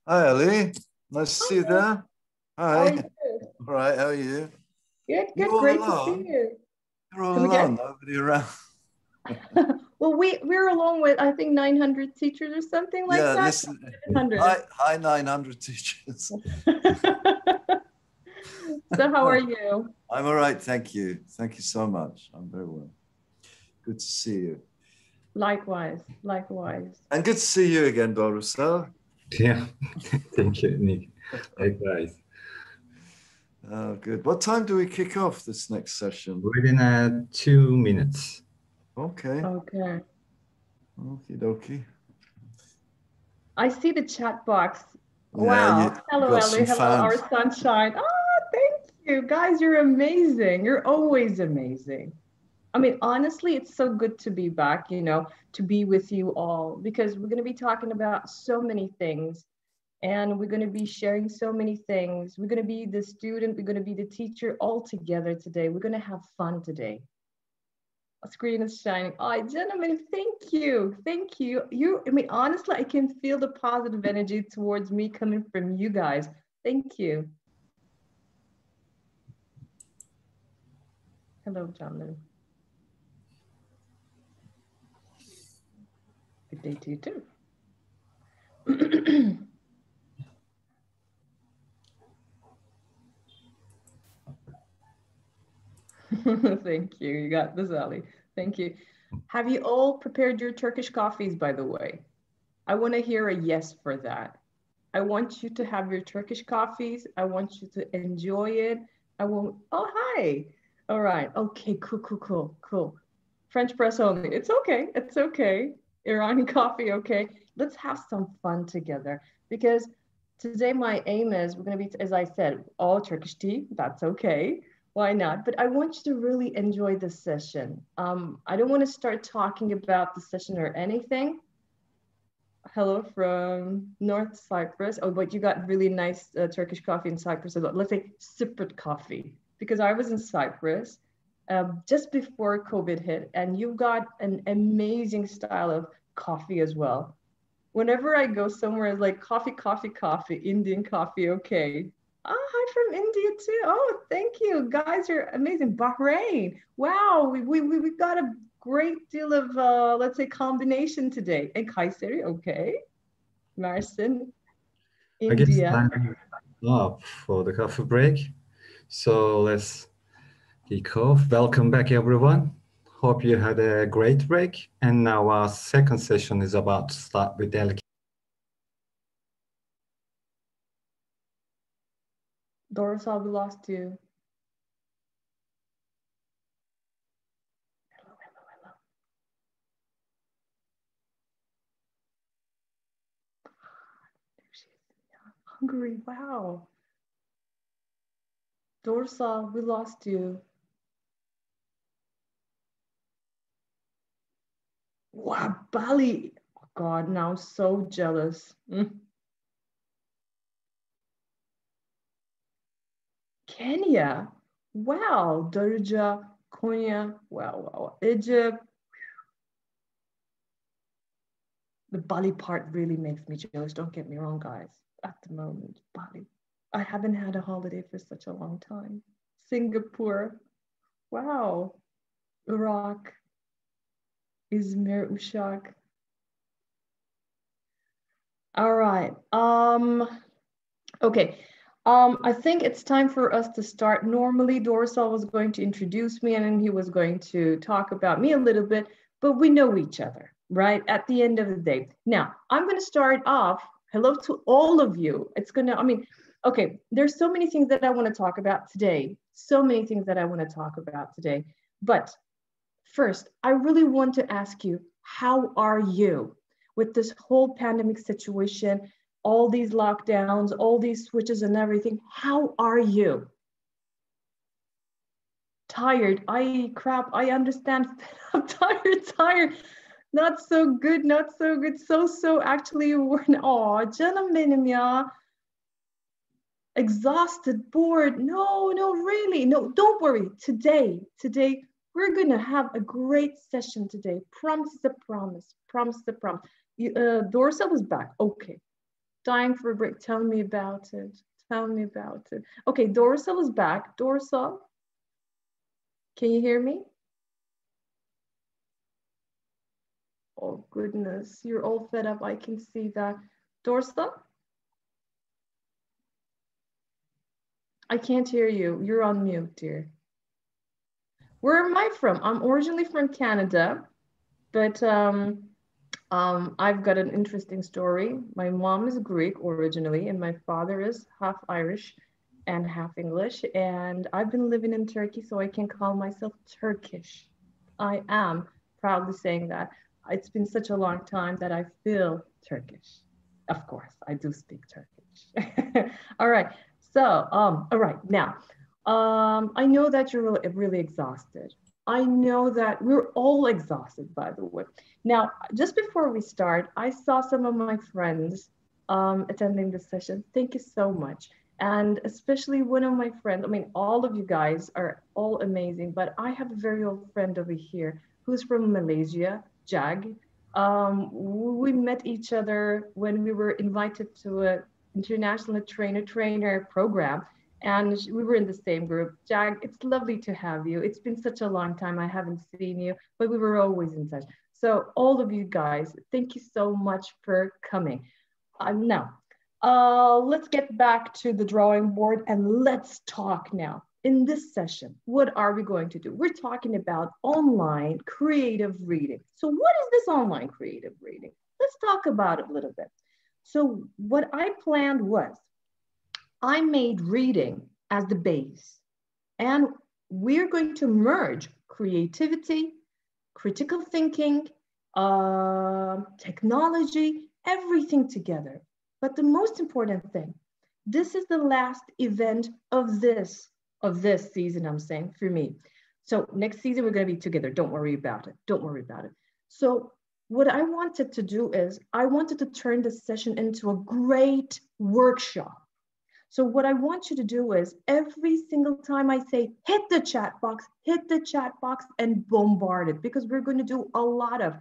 Hi, Ali. Nice to see you there. How are Hi. you? All right, how are you? Good, You good. all Great to alone? see you. You're all Come again? alone, nobody around. Well, we're along with, I think, 900 teachers or something like Yeah, that. listen. 700. Hi, 900 teachers. So how are you? I'm all right, thank you. Thank you so much. I'm very well. Good to see you. Likewise, likewise. And good to see you again, Borusa. Yeah, thank you, Nick. Likewise. Oh, good. What time do we kick off this next session? Within 2 minutes. Okay. Okay. Okie dokie. I see the chat box. Yeah, Wow. you Hello, got Ellie. some Hello, our fans. sunshine. Oh, thank you. Guys, you're amazing. You're always amazing. I mean, honestly, it's so good to be back, you know, to be with you all, because we're going to be talking about so many things, and we're going to be sharing so many things. We're going to be the student, we're going to be the teacher all together today. We're going to have fun today. A screen is shining. Oh, gentlemen, thank you. Thank you. I mean, honestly, I can feel the positive energy towards me coming from you guys. Thank you. Hello, gentlemen. Good day to you too. Thank you. You got this, Ali. Thank you. Have you all prepared your Turkish coffees, by the way? I want to hear a yes for that. I want you to have your Turkish coffees. I want you to enjoy it. Oh, hi. All right. Okay, cool. French press only. It's okay. It's okay. Iranian coffee, okay. Let's have some fun together, because today my aim is we're going to be, as I said, all Turkish tea. That's okay. Why not? But I want you to really enjoy this session. I don't want to start talking about the session or anything. Hello from North Cyprus. Oh, but you got really nice Turkish coffee in Cyprus. Let's say Cypriot coffee, because I was in Cyprus just before COVID hit, and you've got an amazing style of coffee as well. Whenever I go somewhere, it's like coffee, Indian coffee, okay. Oh, hi from India too. Oh, thank you. Guys are amazing. Bahrain. Wow, we got a great deal of, let's say, combination today. And Kayseri, okay. Marsin, I guess India. time up for the coffee break. So let's kick off. Welcome back, everyone. Hope you had a great break. And now our second session is about to start with delegate. Doris, we lost you. Hello. There she is. Hungary, wow. Dorsa, we lost you. Wow, Bali. Oh God, now I'm so jealous. Kenya. Wow, Darija, Konya. Wow. Egypt. The Bali part really makes me jealous. Don't get me wrong, guys. At the moment, Bali. I haven't had a holiday for such a long time. Singapore. Wow. Iraq. Izmir, Uşak. All right. Okay. I think it's time for us to start. Normally, Dorsal was going to introduce me, and then he was going to talk about me a little bit, but we know each other, right? At the end of the day. Now, I'm going to start off. Hello to all of you. Okay, there's so many things that I want to talk about today. But first, I really want to ask you, how are you with this whole pandemic situation? All these lockdowns, all these switches and everything. How are you? Tired. Crap, I understand. I'm tired. Not so good. So actually, gentlemen, yeah. Exhausted, bored. No, really. No, don't worry. Today, We're going to have a great session today. Proms is a promise. Proms is a promise. Dorsal is back. Okay. Dying for a break. Tell me about it. Tell me about it. Okay, Dorsal is back. Dorsal, can you hear me? Oh, goodness. You're all fed up. I can see that. Dorsal? I can't hear you. You're on mute, dear. Where am I from? I'm originally from Canada, but I've got an interesting story. My mom is Greek originally, and my father is half Irish and half English. And I've been living in Turkey, so I can call myself Turkish. I am proudly saying that. It's been such a long time that I feel Turkish. Of course, I do speak Turkish. All right. So, all right, now, I know that you're really exhausted. I know that we're all exhausted, by the way. Now, just before we start, I saw some of my friends attending this session. Thank you so much. And especially one of my friends, I mean, all of you guys are all amazing, but I have a very old friend over here who's from Malaysia, Jag. We met each other when we were invited to a international trainer program, and we were in the same group. Jag, it's lovely to have you. It's been such a long time I haven't seen you, but we were always in touch. So all of you guys, thank you so much for coming. Now, let's get back to the drawing board and let's talk now. In this session, what are we going to do? We're talking about online creative reading. So what is this online creative reading? Let's talk about it a little bit. So what I planned was, I made reading as the base, and we're going to merge creativity, critical thinking, technology, everything together. But the most important thing, this is the last event of this season, I'm saying, for me. So next season, we're going to be together. Don't worry about it. Don't worry about it. So what I wanted to do is I wanted to turn this session into a great workshop. So what I want you to do is every single time I say, hit the chat box and bombard it, because we're going to do a lot of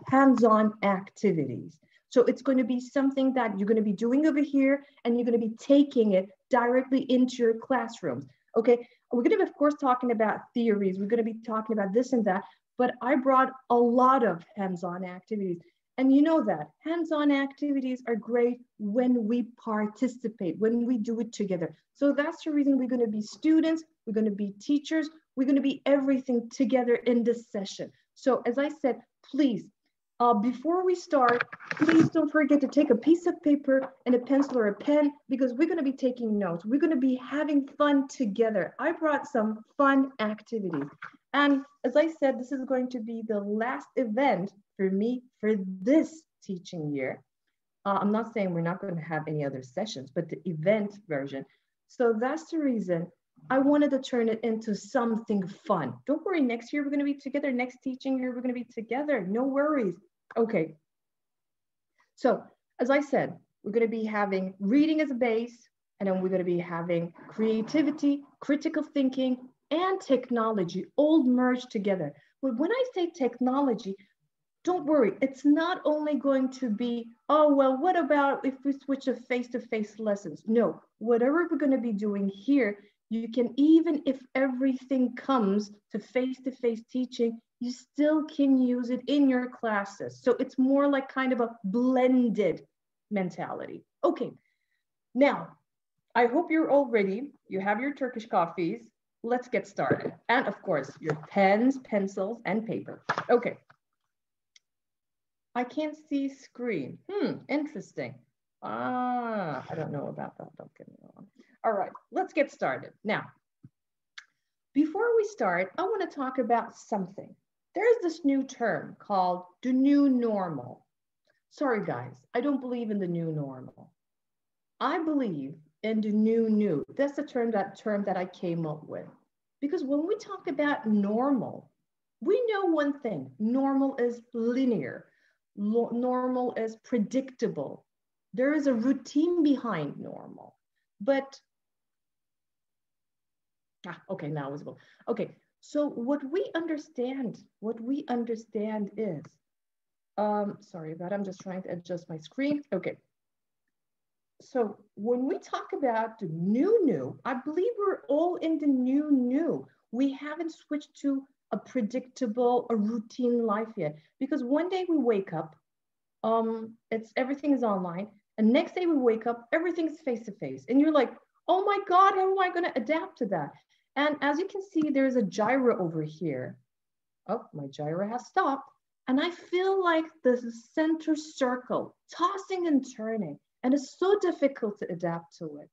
hands-on activities. So it's going to be something that you're going to be doing over here, and you're going to be taking it directly into your classrooms. Okay, we're going to be, of course, talking about theories. We're going to be talking about this and that, but I brought a lot of hands-on activities. And you know that hands-on activities are great when we participate, when we do it together. So that's the reason we're going to be students, we're going to be teachers, we're going to be everything together in this session. So as I said, please, before we start, please don't forget to take a piece of paper and a pencil or a pen, because we're going to be taking notes. We're going to be having fun together. I brought some fun activities. And as I said, this is going to be the last event for me for this teaching year. I'm not saying we're not going to have any other sessions, but the event version. So that's the reason I wanted to turn it into something fun. Don't worry, next year we're going to be together. Next teaching year, we're going to be together. No worries. Okay. So as I said, we're going to be having reading as a base, and then we're going to be having creativity, critical thinking, and technology all merged together. But when I say technology, don't worry, it's not only going to be, oh, well, what about if we switch to face-to-face lessons? No, whatever we're going to be doing here, you can, even if everything comes to face-to-face teaching, you still can use it in your classes. So it's more like kind of a blended mentality. Okay, now, I hope you're all ready. You have your Turkish coffees. Let's get started. And of course, your pens, pencils, and paper. Okay. I can't see screen. Interesting. I don't know about that. Don't get me wrong. All right, let's get started. Now, before we start, I want to talk about something. There's this new term called the new normal. Sorry, guys, I don't believe in the new normal. I believe in the new. That's the term that I came up with. Because when we talk about normal, we know one thing. Normal is linear. Normal is predictable. There is a routine behind normal. But, okay, now it's visible. Okay, So what we understand is, sorry about it, I'm just trying to adjust my screen. Okay. So when we talk about the new, I believe we're all in the new. We haven't switched to a predictable, a routine life yet, because one day we wake up, everything is online, and next day we wake up, everything's face to face, and you're like, oh my God, how am I going to adapt to that? And as you can see, there's a gyro over here. Oh, my gyro has stopped, and I feel like the center circle tossing and turning, and it's so difficult to adapt to it.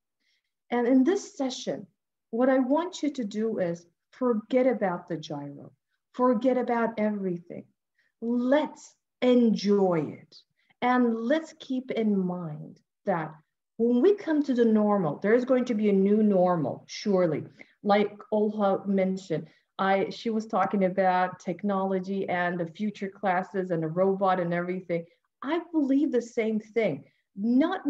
And in this session, what I want you to do is forget about the gyro, forget about everything. Let's enjoy it. And let's keep in mind that when we come to the normal, there's going to be a new normal, surely. Like Olha mentioned, she was talking about technology and the future classes and the robot and everything. I believe the same thing. Not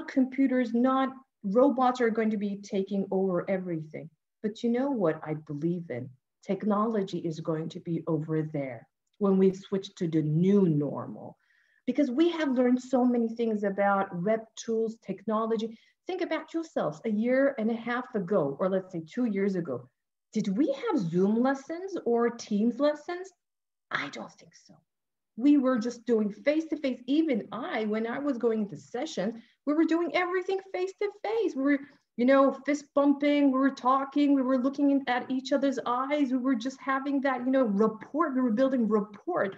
computers, not robots are going to be taking over everything. But you know what I believe in? Technology is going to be over there when we switch to the new normal. Because we have learned so many things about web tools, technology. Think about yourselves a year and a half ago, or let's say 2 years ago. Did we have Zoom lessons or Teams lessons? I don't think so. We were just doing face-to-face. Even when I was going into sessions, we were doing everything face-to-face. We were, fist bumping, we were talking, we were looking at each other's eyes. We were just having that, rapport. We were building rapport.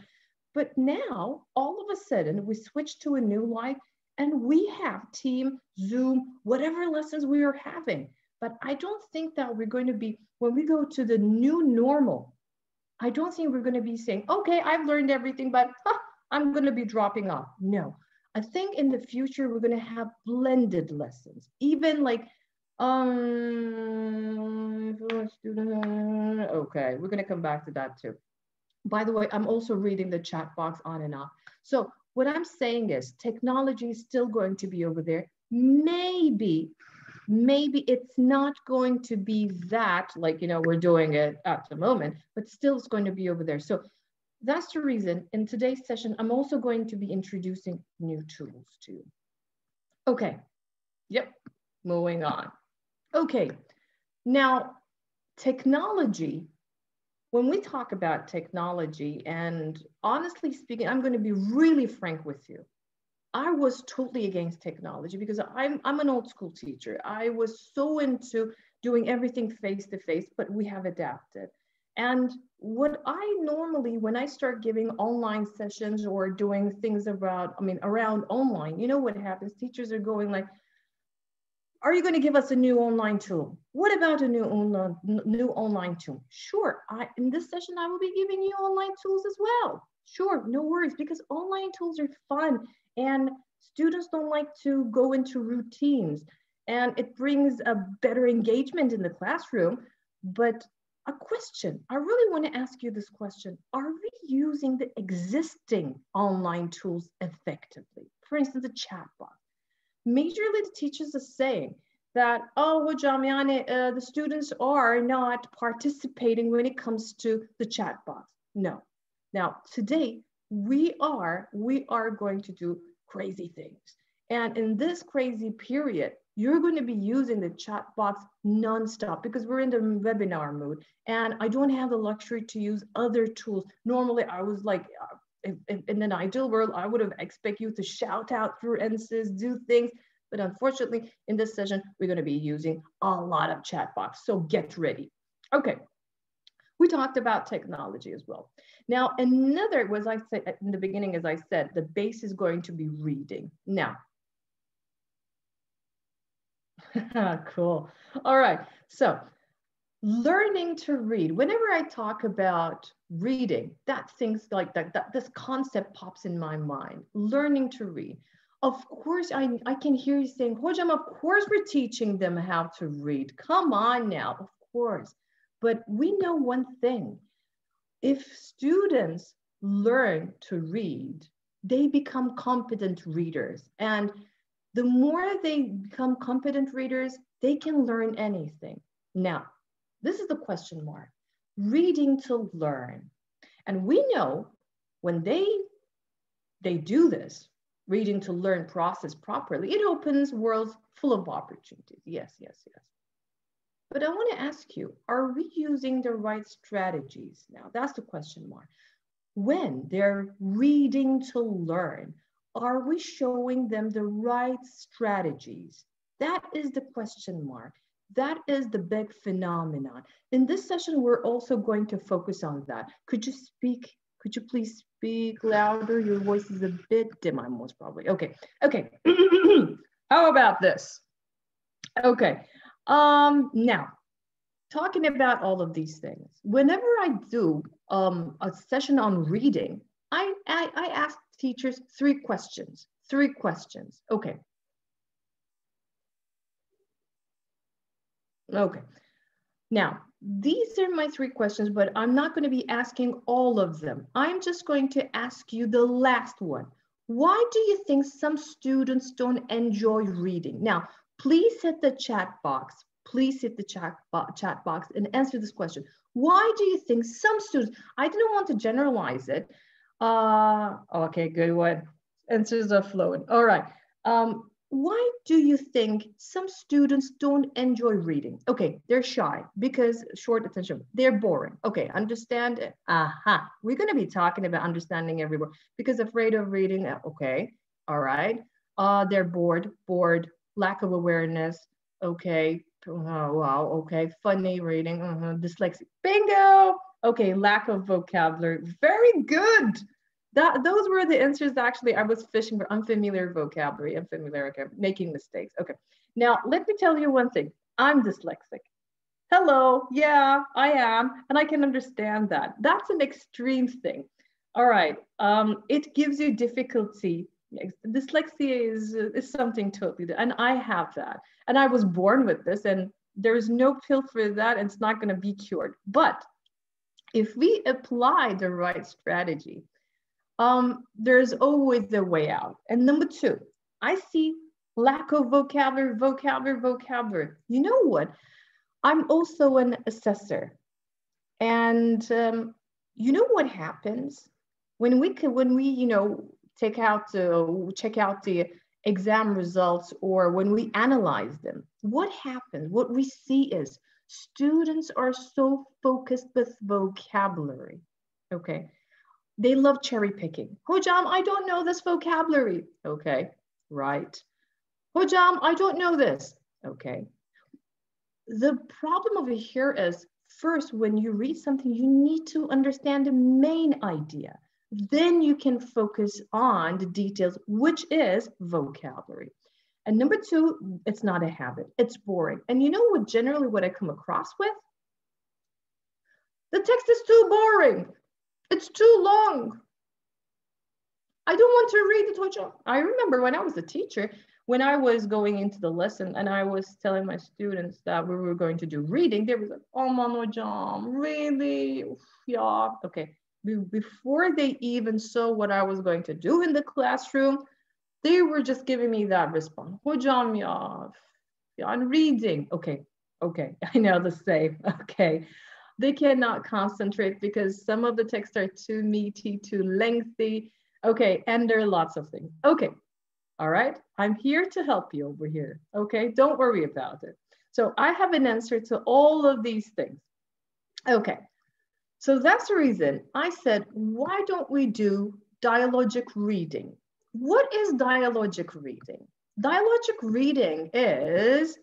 But now, all of a sudden, we switched to a new life and we have Team, Zoom, whatever lessons we are having. But I don't think that we're going to be, when we go to the new normal, I don't think we're going to be saying, okay, I've learned everything, but I'm going to be dropping off. No, I think in the future, we're going to have blended lessons, even like, okay, we're going to come back to that too. By the way, I'm also reading the chat box on and off. So what I'm saying is technology is still going to be over there. Maybe it's not going to be that, like, we're doing it at the moment, but still it's going to be over there. So that's the reason in today's session, I'm also going to be introducing new tools to you. Okay, yep, moving on. Okay, now technology, when we talk about technology, and honestly speaking, I'm going to be really frank with you. I was totally against technology because I'm an old school teacher. I was so into doing everything face to face, but we have adapted. And what I normally, when I start giving online sessions or doing things around online, you know what happens? Teachers are going like, are you going to give us a new online tool? What about a new online tool? Sure, in this session, I will be giving you online tools as well. Sure, no worries, because online tools are fun and students don't like to go into routines and it brings a better engagement in the classroom. But a question, I really want to ask you this question. Are we using the existing online tools effectively? For instance, the chat box. Majorly, the teachers are saying that, oh, hocam, the students are not participating when it comes to the chat box. No. Now, today, we are going to do crazy things. And in this crazy period, you're going to be using the chat box nonstop because we're in the webinar mood. And I don't have the luxury to use other tools. Normally, I was like, in an ideal world, I would have expected you to shout out through answers, do things. But unfortunately, in this session, we're going to be using a lot of chat box. So get ready. Okay. We talked about technology as well. Now, another was, I said in the beginning, as I said, the base is going to be reading. Now, cool. All right. So learning to read. Whenever I talk about reading, things like that, this concept pops in my mind. Learning to read. Of course, I can hear you saying, Hocam, of course we're teaching them how to read. Come on now, of course. But we know one thing. If students learn to read, they become competent readers. And the more they become competent readers, they can learn anything. Now, this is the question mark. reading to learn. And we know when they do this reading to learn process properly, it opens worlds full of opportunities. Yes, yes, yes. But I want to ask you, are we using the right strategies now? That's the question mark. When they're reading to learn, are we showing them the right strategies? That is the question mark. That is the big phenomenon. In this session, we're also going to focus on that. Could you please speak louder? Your voice is a bit dim, most probably. Okay, okay. How about this? Okay, now, talking about all of these things, whenever I do a session on reading, I ask teachers three questions. Okay. Okay. Now, these are my three questions, but I'm not going to be asking all of them. I'm just going to ask you the last one. Why do you think some students don't enjoy reading? Now, please hit the chat box. Please hit the chat box and answer this question. Why do you think some students, I didn't want to generalize it. Okay, good one. Answers are flowing. All right. Why do you think some students don't enjoy reading? Okay, they're shy because short attention. They're boring. Okay, understand it. Aha. We're going to be talking about understanding everywhere because afraid of reading. Okay, all right. They're bored, lack of awareness. Okay. Oh, wow. Okay. Funny reading. Dyslexic. Bingo. Okay. Lack of vocabulary. Very good. Those were the answers. Actually, I was fishing for unfamiliar vocabulary. Okay. Making mistakes. Okay. Now, let me tell you one thing. I'm dyslexic. Hello. Yeah, I am. And I can understand that. That's an extreme thing. All right. It gives you difficulty. Dyslexia is something totally different, and I have that, and I was born with this, and there's no pill for that, and it's not going to be cured. But if we apply the right strategy, there's always a way out. And number two, I see lack of vocabulary. You know what? I'm also an assessor, and you know what happens when we check out the exam results, or when we analyze them, what happens? What we see is students are so focused with vocabulary, okay? They love cherry picking. Hocam, I don't know this vocabulary. Okay, right. Hocam, I don't know this. Okay. The problem over here is, first, when you read something, you need to understand the main idea. Then you can focus on the details, which is vocabulary. And number two, it's not a habit. It's boring. And you know what, generally what I come across with? The text is too boring. It's too long. I don't want to read it, Hocam. I remember when I was a teacher, when I was going into the lesson and I was telling my students that we were going to do reading, they were like, oh, Mama Hocam, really? Yeah, okay. Before they even saw what I was going to do in the classroom, they were just giving me that response. Hocam, yeah, I'm reading. Okay, I know the same, okay. They cannot concentrate because some of the texts are too meaty, too lengthy. Okay, and there are lots of things. Okay, all right, I'm here to help you over here, okay? Don't worry about it. So I have an answer to all of these things. Okay. So that's the reason I said, why don't we do dialogic reading? What is dialogic reading? Dialogic reading is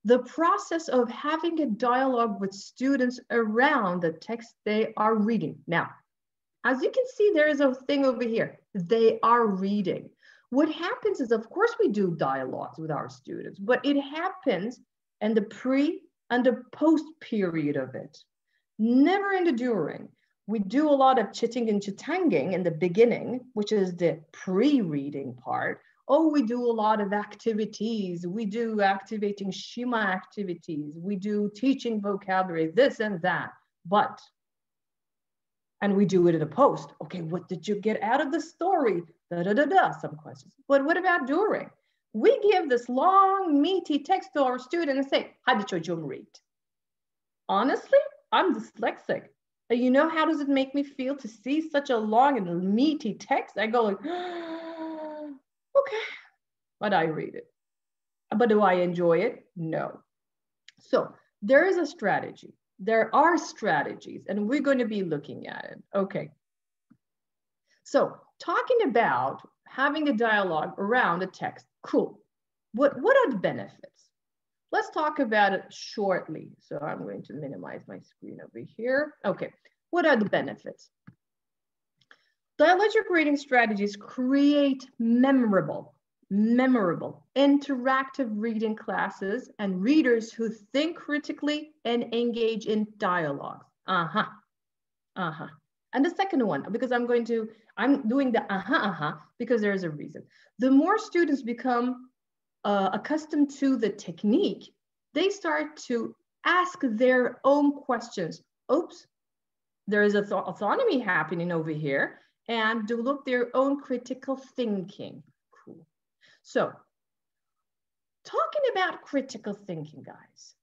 the process of having a dialogue with students around the text they are reading. Now, as you can see, there is a thing over here. They are reading. What happens is, of course, we do dialogues with our students, but it happens in the pre and the post period of it. Never in the during. We do a lot of chitting and chitanging in the beginning, which is the pre-reading part. Oh, we do a lot of activities. We do activating Shima activities. We do teaching vocabulary, this and that. And we do it in a post. Okay, what did you get out of the story? Some questions. But what about during? We give this long, meaty text to our student and say, hadi çocuğum read. Honestly, I'm dyslexic. And you know, how does it make me feel to see such a long and meaty text? I go like, okay, but I read it. But do I enjoy it? No. So there is a strategy. There are strategies, and we're going to be looking at it. Okay. So talking about having a dialogue around a text, cool. What are the benefits? Let's talk about it shortly. So I'm going to minimize my screen over here. Okay, what are the benefits? Dialogic reading strategies create memorable, interactive reading classes and readers who think critically and engage in dialogue. And the second one, because I'm doing the because there's a reason. The more students become accustomed to the technique, they start to ask their own questions. Oops, there is autonomy happening over here, and develop their own critical thinking. Cool. So, talking about critical thinking, guys.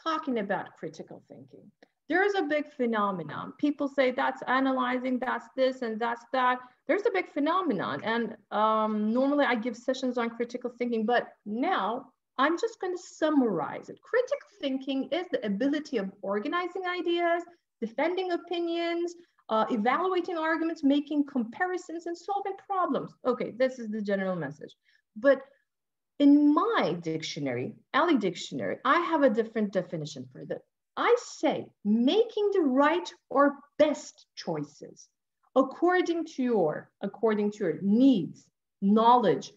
Talking about critical thinking. There's a big phenomenon. People say that's analyzing, that's this, and that's that. There's a big phenomenon. And normally I give sessions on critical thinking, but now I'm just going to summarize it. Critical thinking is the ability of organizing ideas, defending opinions, evaluating arguments, making comparisons, and solving problems. Okay, this is the general message. But in my dictionary, Alley Dictionary, I have a different definition for that. I say making the right or best choices according to your needs, knowledge,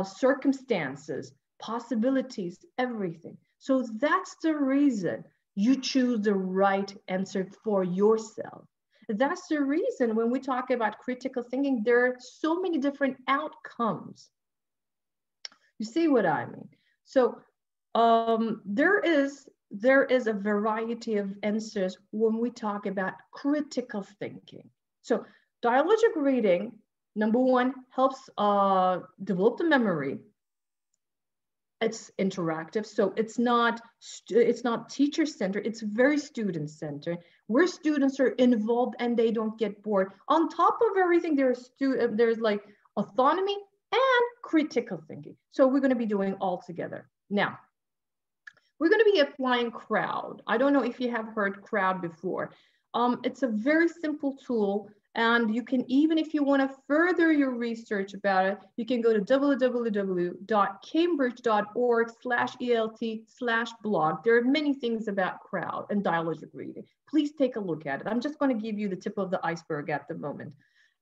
circumstances, possibilities, everything. So that's the reason you choose the right answer for yourself. That's the reason when we talk about critical thinking, there are so many different outcomes. You see what I mean? So there is a variety of answers when we talk about critical thinking. So dialogic reading, number one, helps develop the memory. It's interactive, so it's not teacher-centered, it's very student-centered, where students are involved and they don't get bored. On top of everything, there's like autonomy and critical thinking. So we're going to be doing all together. Now, we're going to be applying crowd. I don't know if you have heard crowd before. It's a very simple tool, and you can, even if you want to further your research about it, you can go to www.cambridge.org/ELT/blog. There are many things about crowd and dialogic reading. Please take a look at it. I'm just going to give you the tip of the iceberg at the moment.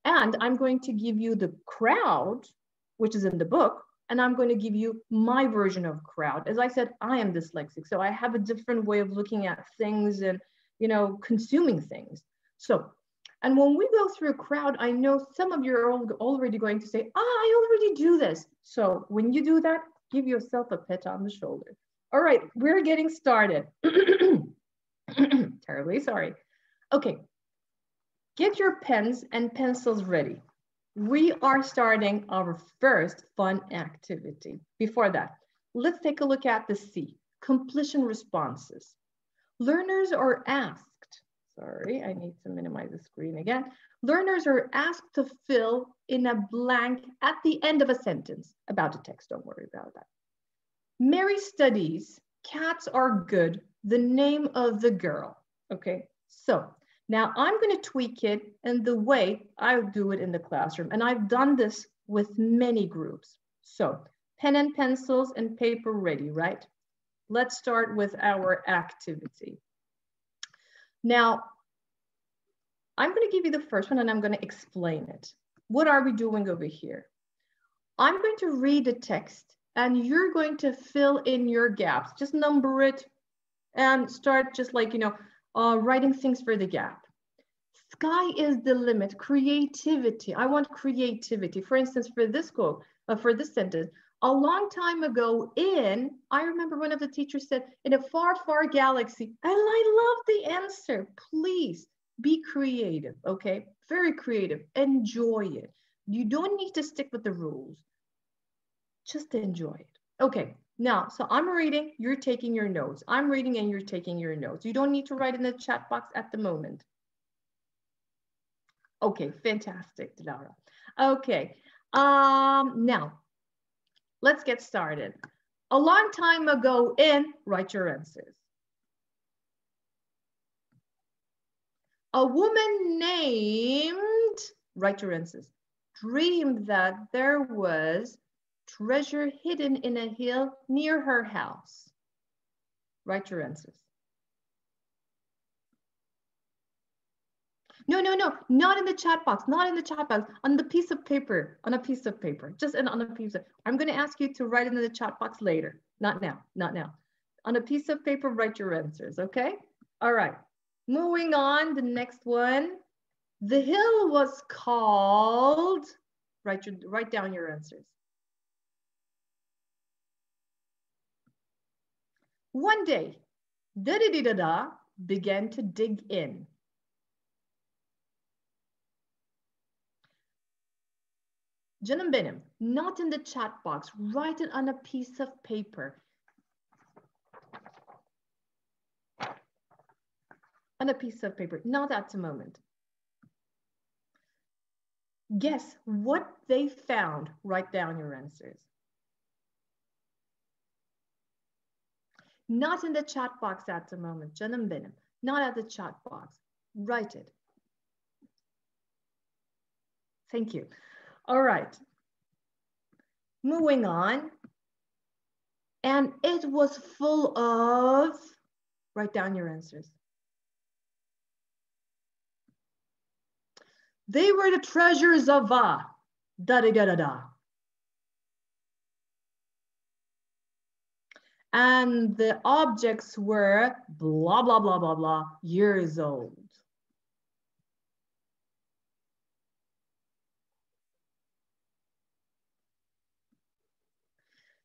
And I'm going to give you the crowd, which is in the book, and I'm going to give you my version of crowd. As I said, I am dyslexic, so I have a different way of looking at things and, you know, consuming things. So, and when we go through crowd, I know some of you are already going to say, I already do this. So when you do that, give yourself a pat on the shoulder. All right, we're getting started. Terribly sorry. Okay, get your pens and pencils ready. We are starting our first fun activity. Before that, let's take a look at the C, completion responses. Learners are asked, sorry, I need to minimize the screen again. Learners are asked to fill in a blank at the end of a sentence about the text, don't worry about that. Mary studies, cats are good, the name of the girl, okay? So now I'm going to tweak it in the way I do it in the classroom. And I've done this with many groups. So pen and pencils and paper ready, right? Let's start with our activity. Now, I'm going to give you the first one and I'm going to explain it. What are we doing over here? I'm going to read the text and you're going to fill in your gaps. Just number it and start just like, you know, writing things for the gap. Sky is the limit, creativity. I want creativity. For instance, for this quote, for this sentence, a long time ago I remember one of the teachers said, in a far, far galaxy, and I love the answer. Please be creative, okay? Very creative, enjoy it. You don't need to stick with the rules. Just enjoy it. Okay, Now, so I'm reading, you're taking your notes. I'm reading and you're taking your notes. You don't need to write in the chat box at the moment. Okay, fantastic, Laura. Okay, now let's get started. A long time ago write your answers. A woman named, write your answers, dreamed that there was treasure hidden in a hill near her house. Write your answers. No, not in the chat box, not in the chat box, on the piece of paper, on a piece of paper, just on a piece of, I'm gonna ask you to write it in the chat box later, not now, not now. On a piece of paper, write your answers, okay? All right, moving on, the next one. The hill was called, write down your answers. One day, da-da-da-da-da began to dig in. Canım benim, not in the chat box, write it on a piece of paper. On a piece of paper, not at the moment. Guess what they found, write down your answers. Not in the chat box at the moment, canım benim, not at the chat box, write it. Thank you. All right, moving on. And it was full of, write down your answers. They were the treasures of da-da-da-da-da. And the objects were blah, blah, blah, blah, blah, years old.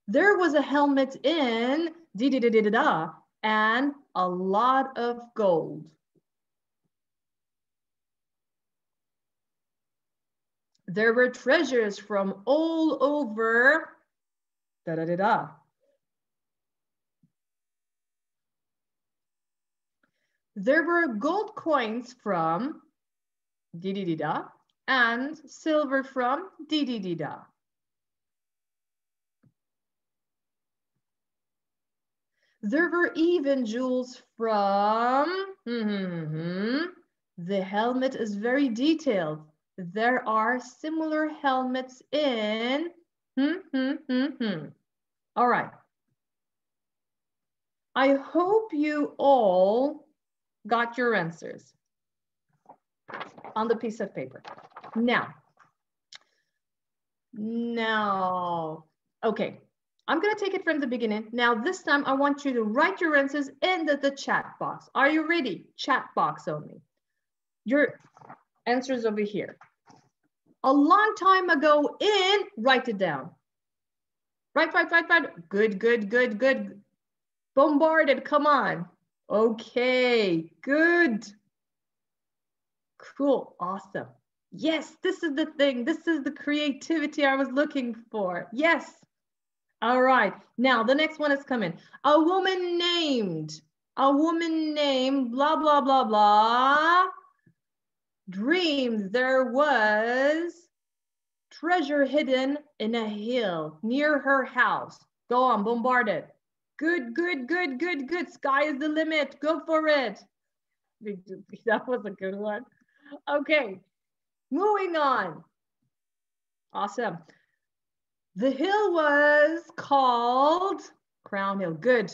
There was a helmet in da-da-da-da-da and a lot of gold. There were treasures from all over da-da-da-da. There were gold coins from da-da-da-da and silver from da-da-da-da. There were even jewels from, the helmet is very detailed. There are similar helmets in, All right. I hope you all got your answers on the piece of paper. Now, okay. I'm gonna take it from the beginning. Now this time I want you to write your answers in the chat box. Are you ready? Chat box only. Your answers over here. A long time ago write it down. Right. Good. Bombarded, come on. Okay, good. Cool, awesome. Yes, this is the thing. This is the creativity I was looking for. Yes. All right, now the next one is coming. A woman named blah, blah, blah, blah, dreamed there was treasure hidden in a hill near her house. Go on, bombard it. Good. Sky is the limit, go for it. That was a good one. Okay, moving on. Awesome. The hill was called Crown Hill. Good.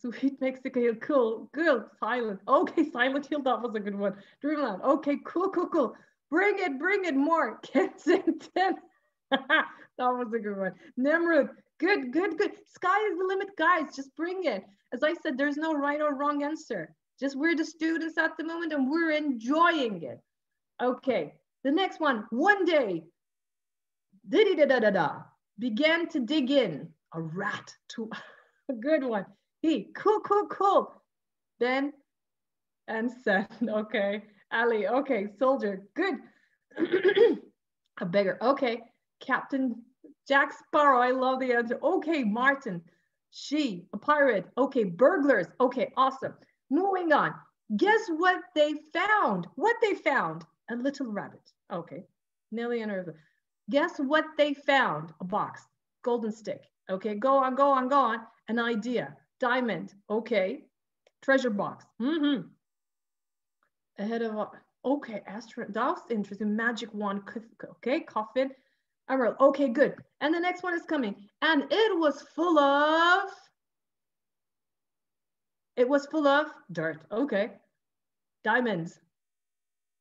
Sweet Mexico Hill. Cool. Good. Silent. Okay, Silent Hill. That was a good one. Dreamland. Okay, cool. Bring it more. Kensington. That was a good one. Nemrut. Good. Sky is the limit, guys. Just bring it. As I said, there's no right or wrong answer. Just we're the students at the moment and we're enjoying it. Okay. The next one. One day. Da-da-da-da-da, began to dig in. A rat, to a good one. Cool. Ben and Sen, okay. Ali, okay. Soldier, good. A beggar, okay. Captain Jack Sparrow, I love the answer. Okay, Martin, she, a pirate. Okay, burglars. Okay, awesome. Moving on. Guess what they found? What they found? A little rabbit. Okay, Nelly and her. Guess what they found? A box, golden stick. Okay, go on, go on, go on. An idea, diamond. Okay, treasure box. Ahead of, okay, astronaut. That's interesting. Magic wand. Okay, coffin. Emerald. Okay, good. And the next one is coming. And it was full of dirt. Okay. Diamonds.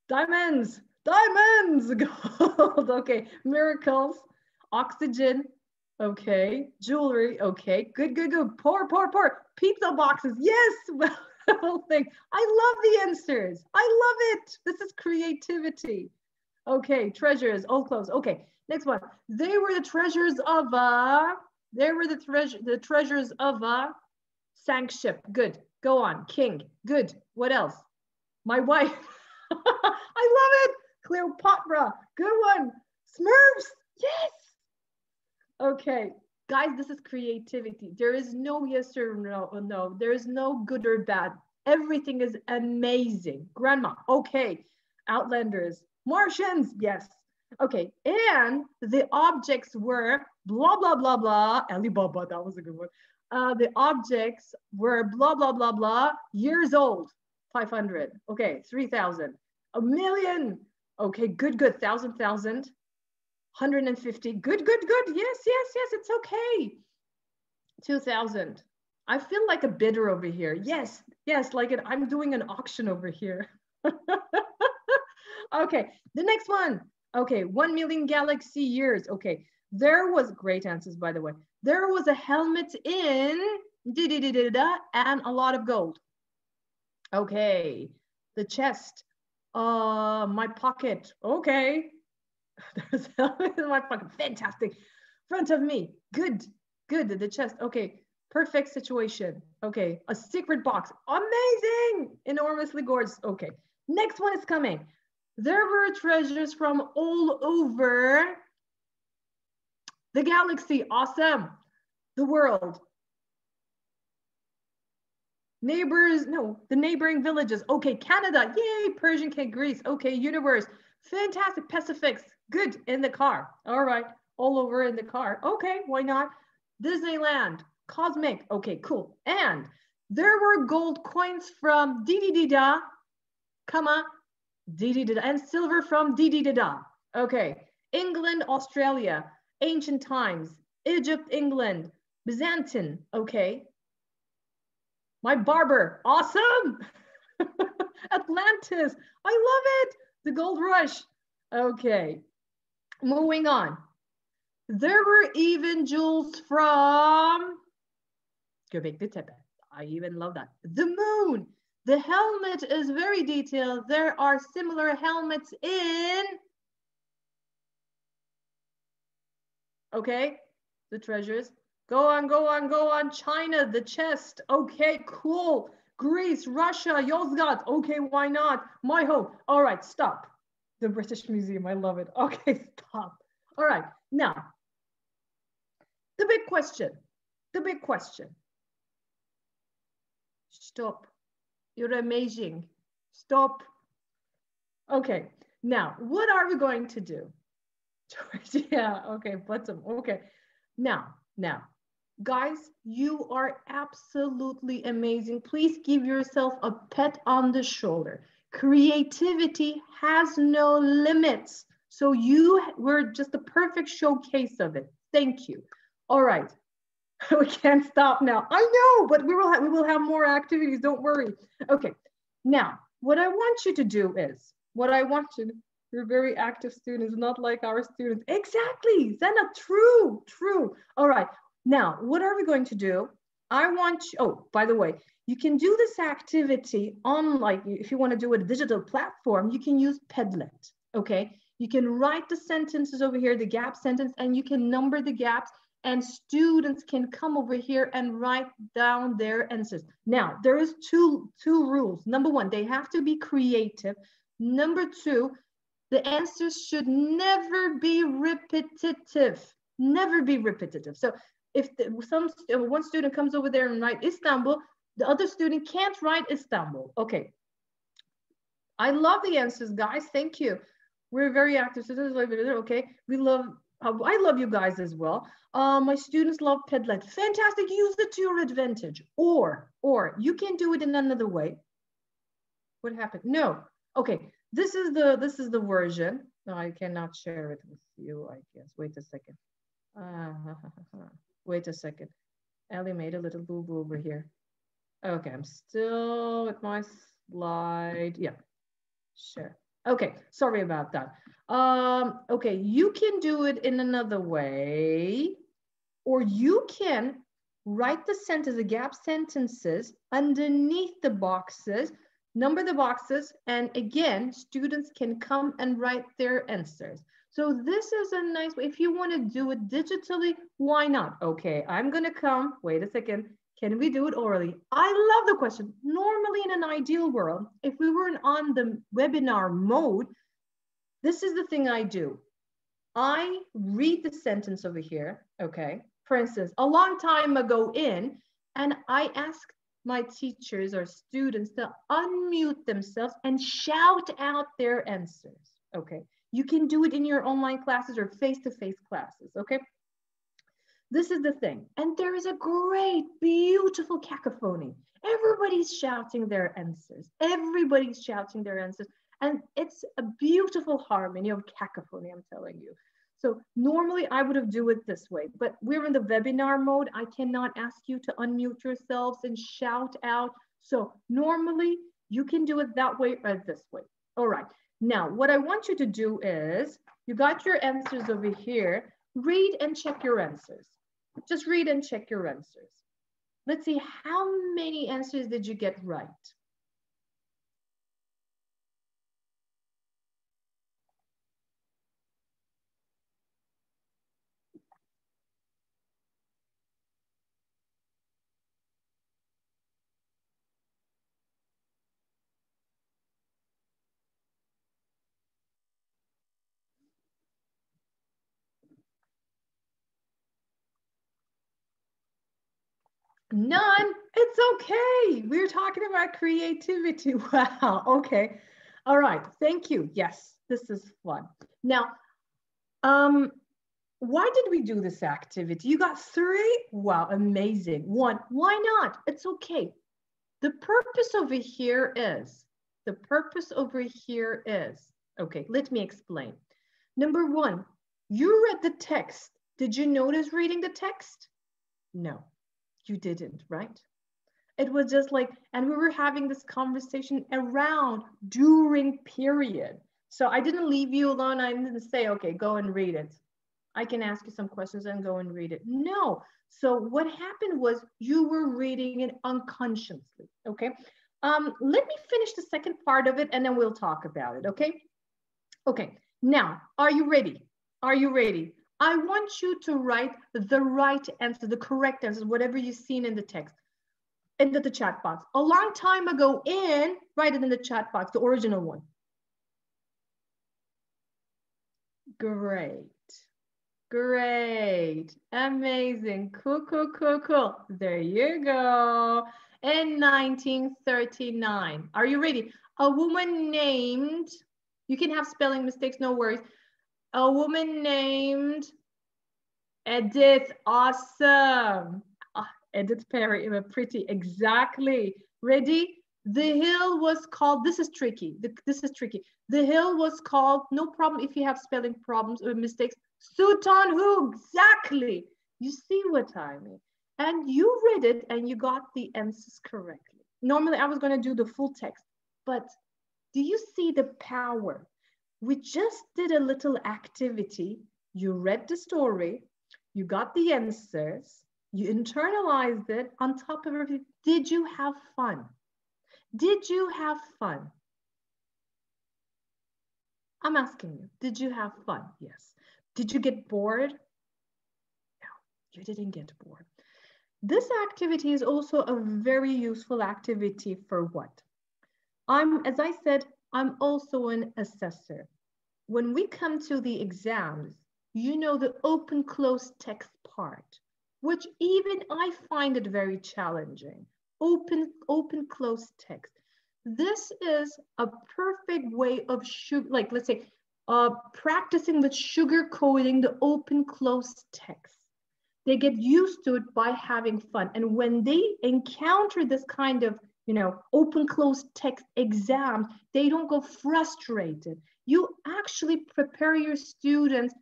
Diamonds. Diamonds. Gold. Okay. Miracles. Oxygen. Okay. Jewelry. Okay. Good, good, good. Pour, pour, pour. Pizza boxes. Yes. Well, the whole thing. I love the answers. I love it. This is creativity. Okay. Treasures. Old clothes. Okay. Next one. They were the treasures of the treasures of a sank ship. Good. Go on. King. Good. What else? My wife. I love it. Cleopatra. Good one. Smurfs. Yes. Okay. Guys, this is creativity. There is no yes or no. There is no good or bad. Everything is amazing. Grandma. Okay. Outlanders. Martians. Yes. Okay, and the objects were blah, blah, blah, blah. Alibaba, that was a good one. The objects were blah, blah, blah, blah, years old. 500. Okay, 3,000. A million. Okay, good, good. 1,000, 150. Good, good, good. Yes, yes, yes, it's okay. 2,000. I feel like a bidder over here. Yes, yes, like it. I'm doing an auction over here. Okay, the next one. Okay, 1 million galaxy years. Okay, there was great answers, by the way. There was a helmet in and a lot of gold. Okay, the chest, my pocket. Okay, there's a helmet in my pocket. Fantastic. Front of me. Good, good. The chest. Okay, perfect situation. Okay, a secret box. Amazing. Enormously gorgeous. Okay, next one is coming. There were treasures from all over the galaxy. Awesome. The world. Neighbors, no, the neighboring villages. Okay, Canada. Yay, Persian cake, Greece. Okay, universe. Fantastic. Pacifics. Good. In the car. All right. All over in the car. Okay, why not? Disneyland. Cosmic. Okay, cool. And there were gold coins from Didi-Dida, Didi-Dida, and silver from Didi-Dida. Okay, England, Australia, ancient times, Egypt, England, Byzantine. Okay, my barber, awesome. Atlantis, I love it. The gold rush. Okay, moving on. There were even jewels from Göbekli Tepe. I even love that. The moon. The helmet is very detailed. There are similar helmets in, okay, the treasures. Go on, go on, go on. China, the chest. Okay, cool. Greece, Russia, Yozgat. Okay, why not? My home. All right, stop. The British Museum, I love it. Okay, stop. All right, now, the big question. The big question. Stop. You're amazing. Stop. Okay, now, what are we going to do? Yeah, okay, bottom, okay. Now, guys, you are absolutely amazing. Please give yourself a pat on the shoulder. Creativity has no limits. So you were just the perfect showcase of it. Thank you. All right. We can't stop now. I know, but we will have more activities. Don't worry. Okay. Now, what I want you to do is, you're very active students, not like our students. Exactly, Zena, true. All right. Now, what are we going to do? I want you, oh, by the way, you can do this activity on, like, if you want to do a digital platform, you can use Padlet, okay? You can write the sentences over here, the gap sentence, and you can number the gaps, and students can come over here and write down their answers. Now, there is two rules. Number one, they have to be creative. Number two, the answers should never be repetitive. Never be repetitive. So if one student comes over there and write Istanbul, the other student can't write Istanbul. Okay. I love the answers, guys. Thank you. We're very active students. Okay. I love you guys as well. My students love Padlet. Fantastic. Use it to your advantage. Or you can do it in another way. What happened? No. Okay. This is the version. No, I cannot share it with you, I guess. Wait a second. Wait a second. Ellie made a little boo-boo over here. Okay, I'm still with my slide. Yeah, sure. Okay, sorry about that. Okay, you can do it in another way, or you can write the sentence, the gap sentences underneath the boxes, number the boxes, and again, students can come and write their answers. So this is a nice way. If you want to do it digitally, why not? Okay, I'm going to come. Wait a second. Can we do it orally? I love the question. Normally, in an ideal world, if we were on the webinar mode, this is the thing I do. I read the sentence over here, okay? For instance, a long time ago and I ask my teachers or students to unmute themselves and shout out their answers, okay? You can do it in your online classes or face-to-face classes, okay? This is the thing. And there is a great, beautiful cacophony. Everybody's shouting their answers. Everybody's shouting their answers. And it's a beautiful harmony of cacophony, I'm telling you. So normally I would have do it this way, but we're in the webinar mode. I cannot ask you to unmute yourselves and shout out. So normally you can do it that way or this way. All right. Now, what I want you to do is, you got your answers over here. Read and check your answers. Just read and check your answers. Let's see, how many answers did you get right? None. It's okay. We're talking about creativity. Wow. Okay. All right. Thank you. Yes, this is fun. Now, why did we do this activity? You got 3? Wow, amazing. 1. Why not? It's okay. The purpose over here is, okay, let me explain. Number 1, you read the text. Did you notice reading the text? No. You didn't, right? It was just like, and we were having this conversation around during period. So I didn't leave you alone. I didn't say, okay, go and read it. I can ask you some questions and go and read it. No. So what happened was you were reading it unconsciously, okay? Let me finish the second part of it and then we'll talk about it, okay? Okay, now, are you ready? Are you ready? I want you to write the right answer, the correct answer, whatever you've seen in the text, into the chat box. A long time ago write it in the chat box, the original one. Great, great, amazing, cool, cool, cool, cool. There you go. In 1939, are you ready? A woman named, you can have spelling mistakes, no worries. A woman named Edith. Awesome. Edith Perry, pretty, exactly. Ready? The hill was called, this is tricky. This is tricky. The hill was called, no problem if you have spelling problems or mistakes, Sultan Who, exactly. You see what I mean? And you read it and you got the answers correctly. Normally I was going to do the full text, but do you see the power? We just did a little activity. You read the story, you got the answers, you internalized it. On top of everything, did you have fun? Did you have fun? I'm asking you, did you have fun? Yes. Did you get bored? No, you didn't get bored. This activity is also a very useful activity for what? As I said, I'm also an assessor. When we come to the exams, you know the open close text part, which even I find it very challenging. Open close text. This is a perfect way of like, let's say, practicing with sugar coding the open close text. They get used to it by having fun. And when they encounter this kind of, you know, open close text exams, they don't go frustrated. You actually prepare your students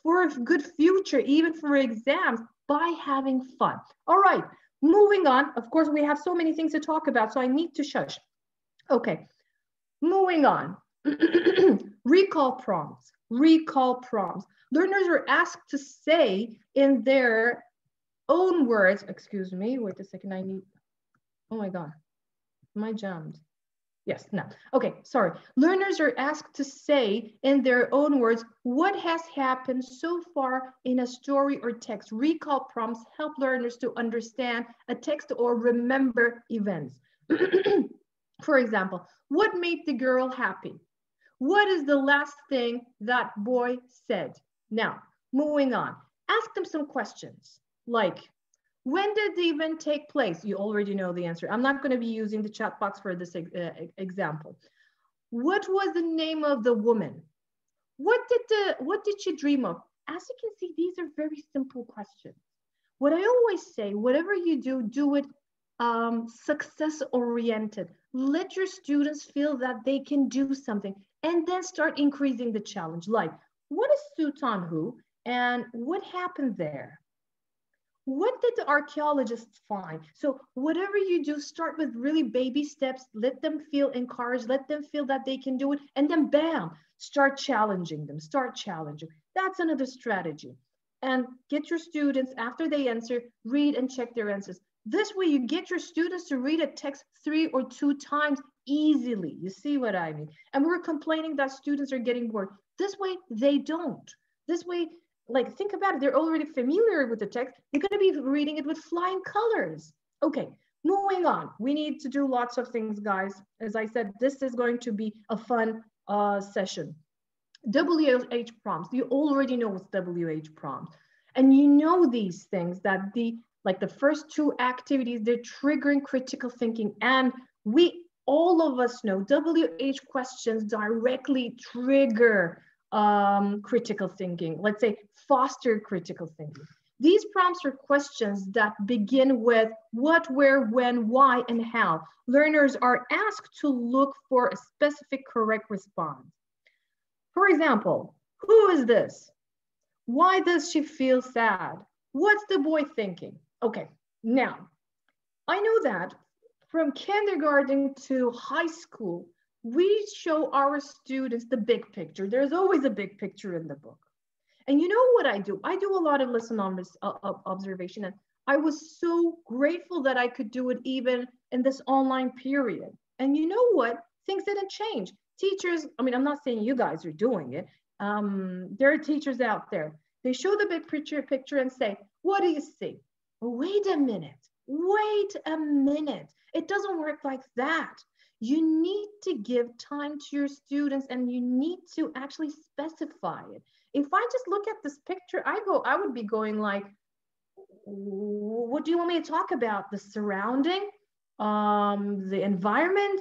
for a good future, even for exams, by having fun. All right, moving on. Of course, we have so many things to talk about, so I need to shush. Okay, moving on. Recall prompts. Recall prompts. Learners are asked to say in their own words, excuse me, wait a second, I need, oh my God, am I jammed? Yes, no. Okay, sorry. Learners are asked to say in their own words what has happened so far in a story or text. Recall prompts help learners to understand a text or remember events. For example, what made the girl happy? What is the last thing that boy said? Now, moving on. Ask them some questions like, when did the event take place? You already know the answer. I'm not going to be using the chat box for this example. What was the name of the woman? What did she dream of? As you can see, these are very simple questions. What I always say, whatever you do, do it success oriented. Let your students feel that they can do something and then start increasing the challenge. Like, what is Sutanhu and what happened there? What did the archaeologists find? So whatever you do, start with really baby steps. Let them feel encouraged. Let them feel that they can do it. And then bam, start challenging them. Start challenging. That's another strategy. And get your students, after they answer, read and check their answers. This way you get your students to read a text 3 or 2 times easily. You see what I mean? And we're complaining that students are getting bored. This way they don't. This way, like, think about it. They're already familiar with the text. You're going to be reading it with flying colors. Okay, moving on. We need to do lots of things, guys. As I said, this is going to be a fun session. WH prompts. You already know what's WH prompts. And you know these things that like the first 2 activities, they're triggering critical thinking. And all of us know WH questions directly trigger critical thinking. Let's say foster critical thinking. These prompts are questions that begin with what, where, when, why, and how. Learners are asked to look for a specific correct response. For example, who is this? Why does she feel sad? What's the boy thinking? Okay, now, I know that from kindergarten to high school, we show our students the big picture. There's always a big picture in the book. And you know what I do? I do a lot of lesson observation, and I was so grateful that I could do it even in this online period. And you know what? Things didn't change. Teachers, I mean, I'm not saying you guys are doing it. There are teachers out there. They show the big picture and say, what do you see? Wait a minute. Wait a minute. It doesn't work like that. You need to give time to your students and you need to actually specify it. If I just look at this picture, I would be going like, what do you want me to talk about? The surrounding, the environment,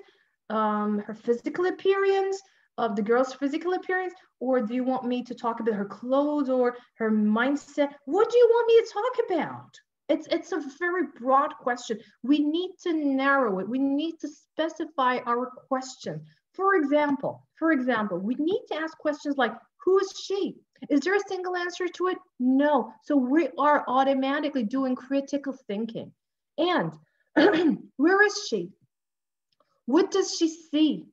her physical appearance, of the girl's physical appearance, or do you want me to talk about her clothes or her mindset? What do you want me to talk about? It's a very broad question. We need to narrow it. We need to specify our question. For example, we need to ask questions like, who is she? Is there a single answer to it? No. So we are automatically doing critical thinking. And where is she? What does she see?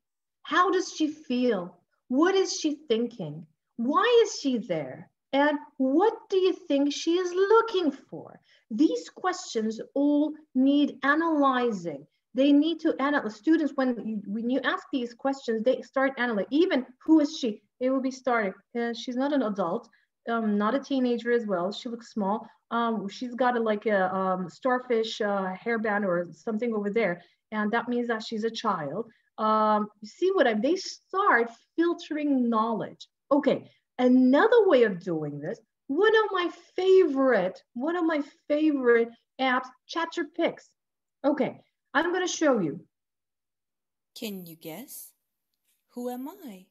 How does she feel? What is she thinking? Why is she there? And what do you think she is looking for? These questions all need analyzing. They need to analyze. Students, when you ask these questions, they start analyzing. Even who is she? It will be starting. She's not an adult, not a teenager as well. She looks small. She's got a starfish hairband or something over there. And that means that she's a child. You see what they start filtering knowledge. Okay, Another way of doing this, one of my favorite apps, Chapter Picks. Okay, I'm going to show you. Can you guess? Who am I?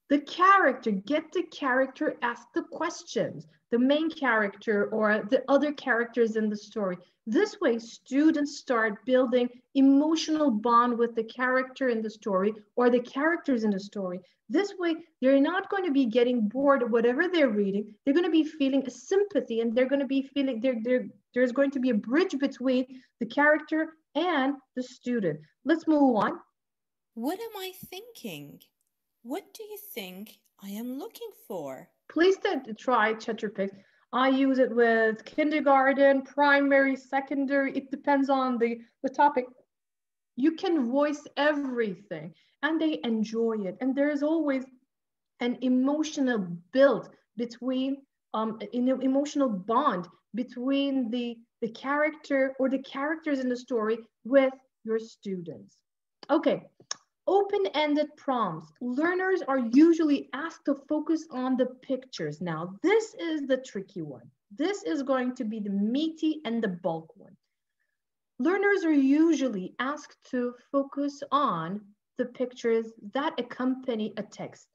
The character, get the character, ask the questions, the main character or the other characters in the story. This way, students start building emotional bond with the character in the story or the characters in the story. This way, they're not going to be getting bored of whatever they're reading. They're going to be feeling a sympathy, and they're going to be feeling there's going to be a bridge between the character and the student. Let's move on. What am I thinking? What do you think I am looking for? Please try Chapter Picks. I use it with kindergarten, primary, secondary. It depends on the topic. You can voice everything and they enjoy it. And there's always an emotional build between, an emotional bond between the character or the characters in the story with your students. Okay. Open-ended prompts. Learners are usually asked to focus on the pictures. Now, this is the tricky one. This is going to be the meaty and the bulk one. Learners are usually asked to focus on the pictures that accompany a text.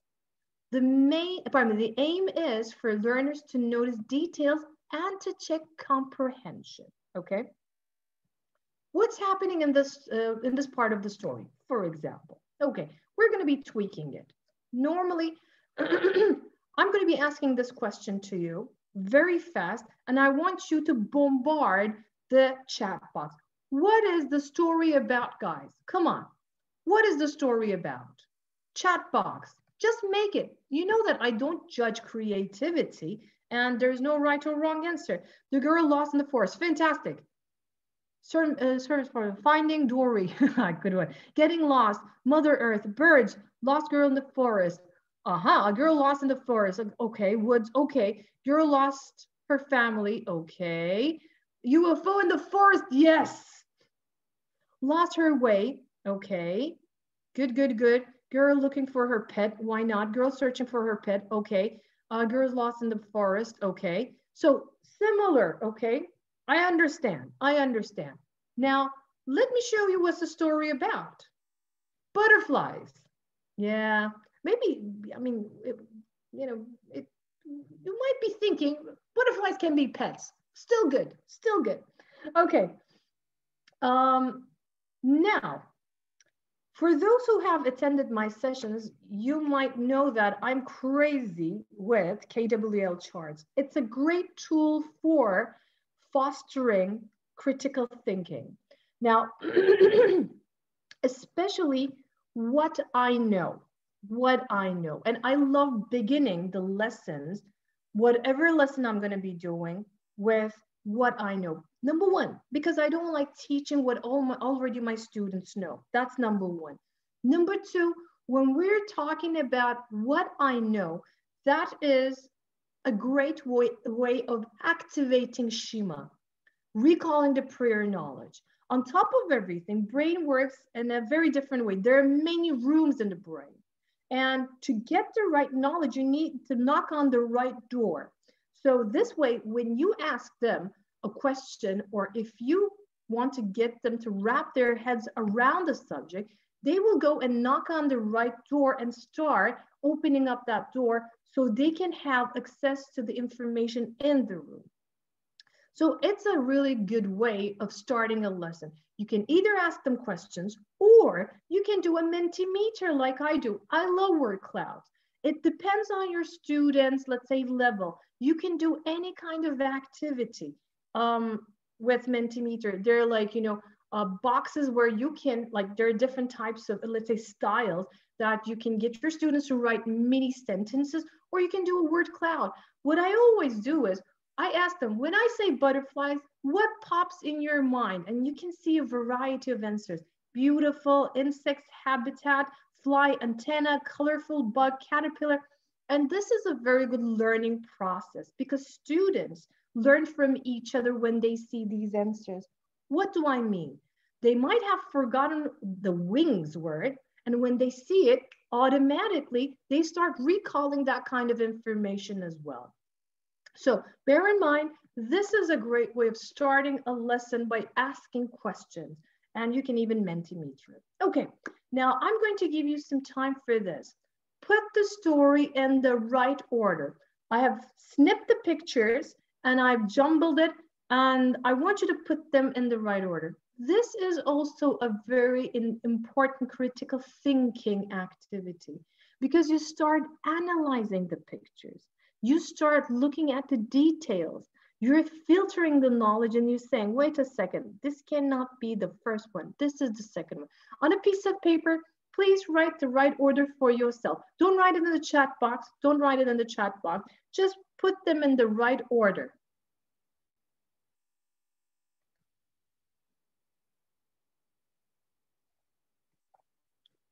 The aim is for learners to notice details and to check comprehension, okay? What's happening in this part of the story, for example? Okay, we're going to be tweaking it. Normally, I'm going to be asking this question to you very fast, and I want you to bombard the chat box. What is the story about, guys? Come on. What is the story about? Chat box. Just make it. You know that I don't judge creativity, and there's no right or wrong answer. The girl lost in the forest. Fantastic. Search for Finding Dory, good one. Getting lost, Mother Earth, birds, lost girl in the forest. A girl lost in the forest. Okay, woods. Okay, girl lost her family. Okay, UFO in the forest. Yes. Lost her way. Okay, good. Girl looking for her pet. Why not? Girl searching for her pet. Okay. Girl's lost in the forest. Okay. So similar. Okay. I understand. Now, let me show you what's the story about. Butterflies. Yeah, maybe, I mean, you might be thinking butterflies can be pets. Still good. Okay. Now, for those who have attended my sessions, you might know that I'm crazy with KWL charts. It's a great tool for fostering critical thinking. Now, especially what I know. And I love beginning the lessons, whatever lesson I'm going to be doing, with what I know. Number one, because I don't like teaching what already my students know. That's number one. Number two, when we're talking about what I know, that is a great way of activating Shima, recalling the prior knowledge. On top of everything, brain works in a very different way. There are many rooms in the brain. And to get the right knowledge, you need to knock on the right door. So this way, when you ask them a question, or if you want to get them to wrap their heads around the subject, they will go and knock on the right door and start opening up that door so they can have access to the information in the room. So it's a really good way of starting a lesson. You can either ask them questions or you can do a Mentimeter like I do. I love word clouds. It depends on your students, let's say, level. You can do any kind of activity with Mentimeter. They're like, boxes where you can, like, there are different types of, let's say, styles that you can get your students to write mini sentences, or you can do a word cloud. What I always do is I ask them, when I say butterflies, what pops in your mind? And you can see a variety of answers. Beautiful, insects, habitat, fly, antenna, colorful, bug, caterpillar. And this is a very good learning process because students learn from each other when they see these answers. What do I mean? They might have forgotten the wings word, and when they see it, automatically they start recalling that kind of information as well. So bear in mind, this is a great way of starting a lesson by asking questions, and you can even Mentimeter it. Okay, now I'm going to give you some time for this. Put the story in the right order. I have snipped the pictures and I've jumbled it, and I want you to put them in the right order. This is also a very important critical thinking activity, because you start analyzing the pictures. You start looking at the details. You're filtering the knowledge and you're saying, wait a second, this cannot be the first one. This is the second one. On a piece of paper, please write the right order for yourself. Don't write it in the chat box. Don't write it in the chat box. Just put them in the right order.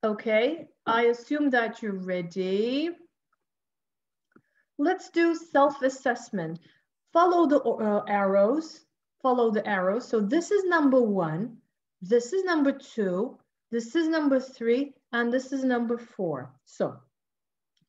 Okay, I assume that you're ready. Let's do self-assessment. Follow the arrows. Follow the arrows. So this is number 1. This is number 2. This is number 3. And this is number 4. So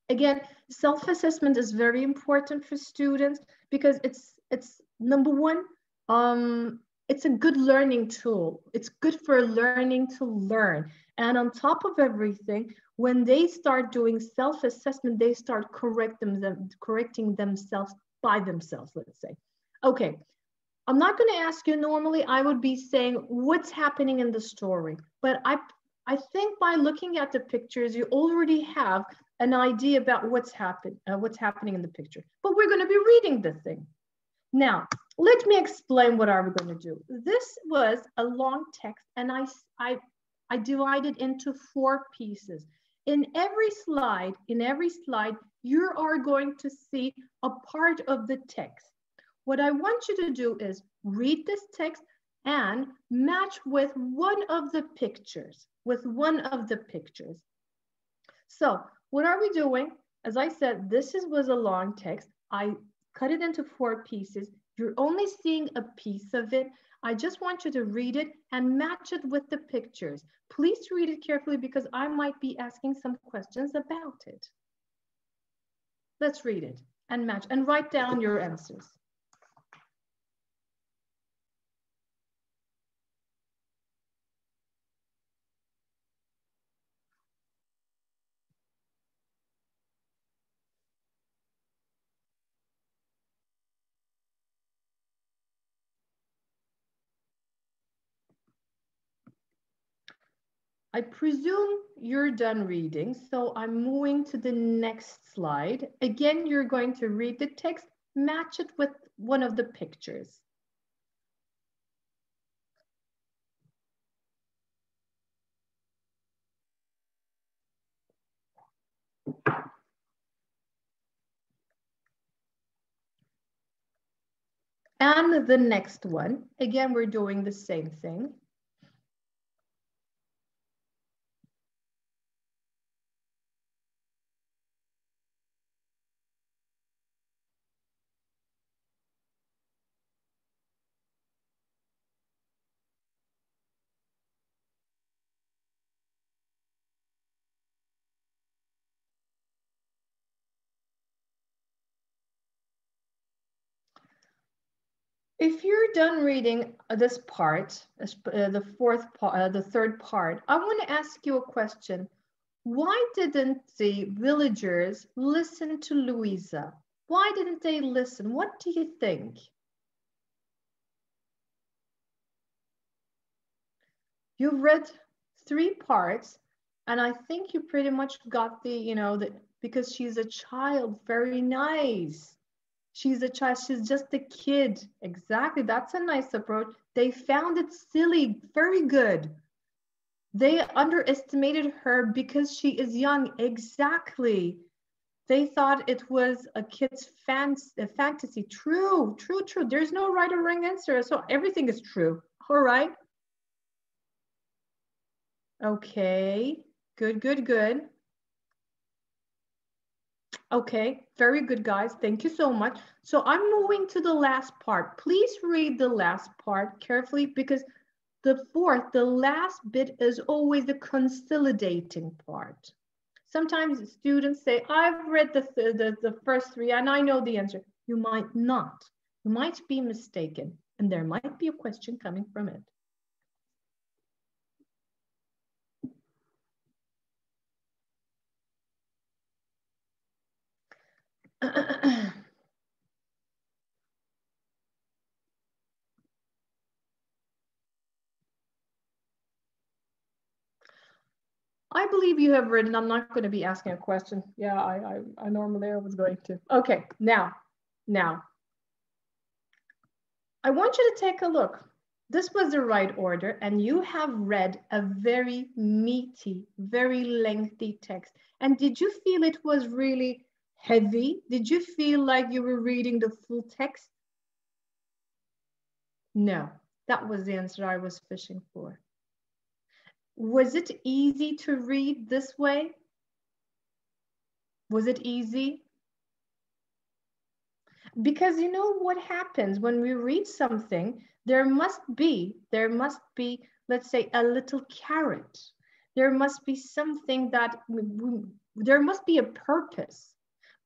again, self-assessment is very important for students because it's number 1. It's a good learning tool. It's good for learning to learn. And on top of everything, when they start doing self-assessment, they start correcting themselves by themselves, let's say. Okay, I'm not going to ask you. Normally, I would be saying what's happening in the story. But I think by looking at the pictures, you already have an idea about what's happening in the picture. But we're going to be reading the thing. Now, let me explain what are we going to do. This was a long text, and I divided into 4 pieces. In every slide, you are going to see a part of the text. What I want you to do is read this text and match with one of the pictures, So what are we doing? As I said, this was a long text. I cut it into 4 pieces. You're only seeing a piece of it. I just want you to read it and match it with the pictures. Please read it carefully because I might be asking some questions about it. Let's read it and match and write down your answers. I presume you're done reading, so I'm moving to the next slide. Again, you're going to read the text, match it with one of the pictures. And the next one, again, we're doing the same thing. If you're done reading this part, the third part, I want to ask you a question. Why didn't the villagers listen to Louisa? Why didn't they listen? What do you think? You've read 3 parts, and I think you pretty much got because she's a child, very nice. She's a child, she's just a kid. Exactly, that's a nice approach. They found it silly, very good. They underestimated her because she is young, exactly. They thought it was a kid's fantasy. True, true, true. There's no right or wrong answer, so everything is true, all right? Okay, good, good, good. Okay, very good, guys. Thank you so much. So I'm moving to the last part. Please read the last part carefully because the last bit is always the consolidating part. Sometimes students say, I've read the first three and I know the answer. You might not. You might be mistaken, and there might be a question coming from it. I believe you have written. I'm not going to be asking a question. Yeah, I normally was going to. Okay, now, I want you to take a look. This was the right order, and you have read a very meaty, very lengthy text. And did you feel it was really heavy? Did you feel like you were reading the full text? No, that was the answer I was fishing for. Was it easy to read this way? Was it easy? Because you know what happens when we read something, there must be, let's say, a little carrot. There must be something that, there must be a purpose.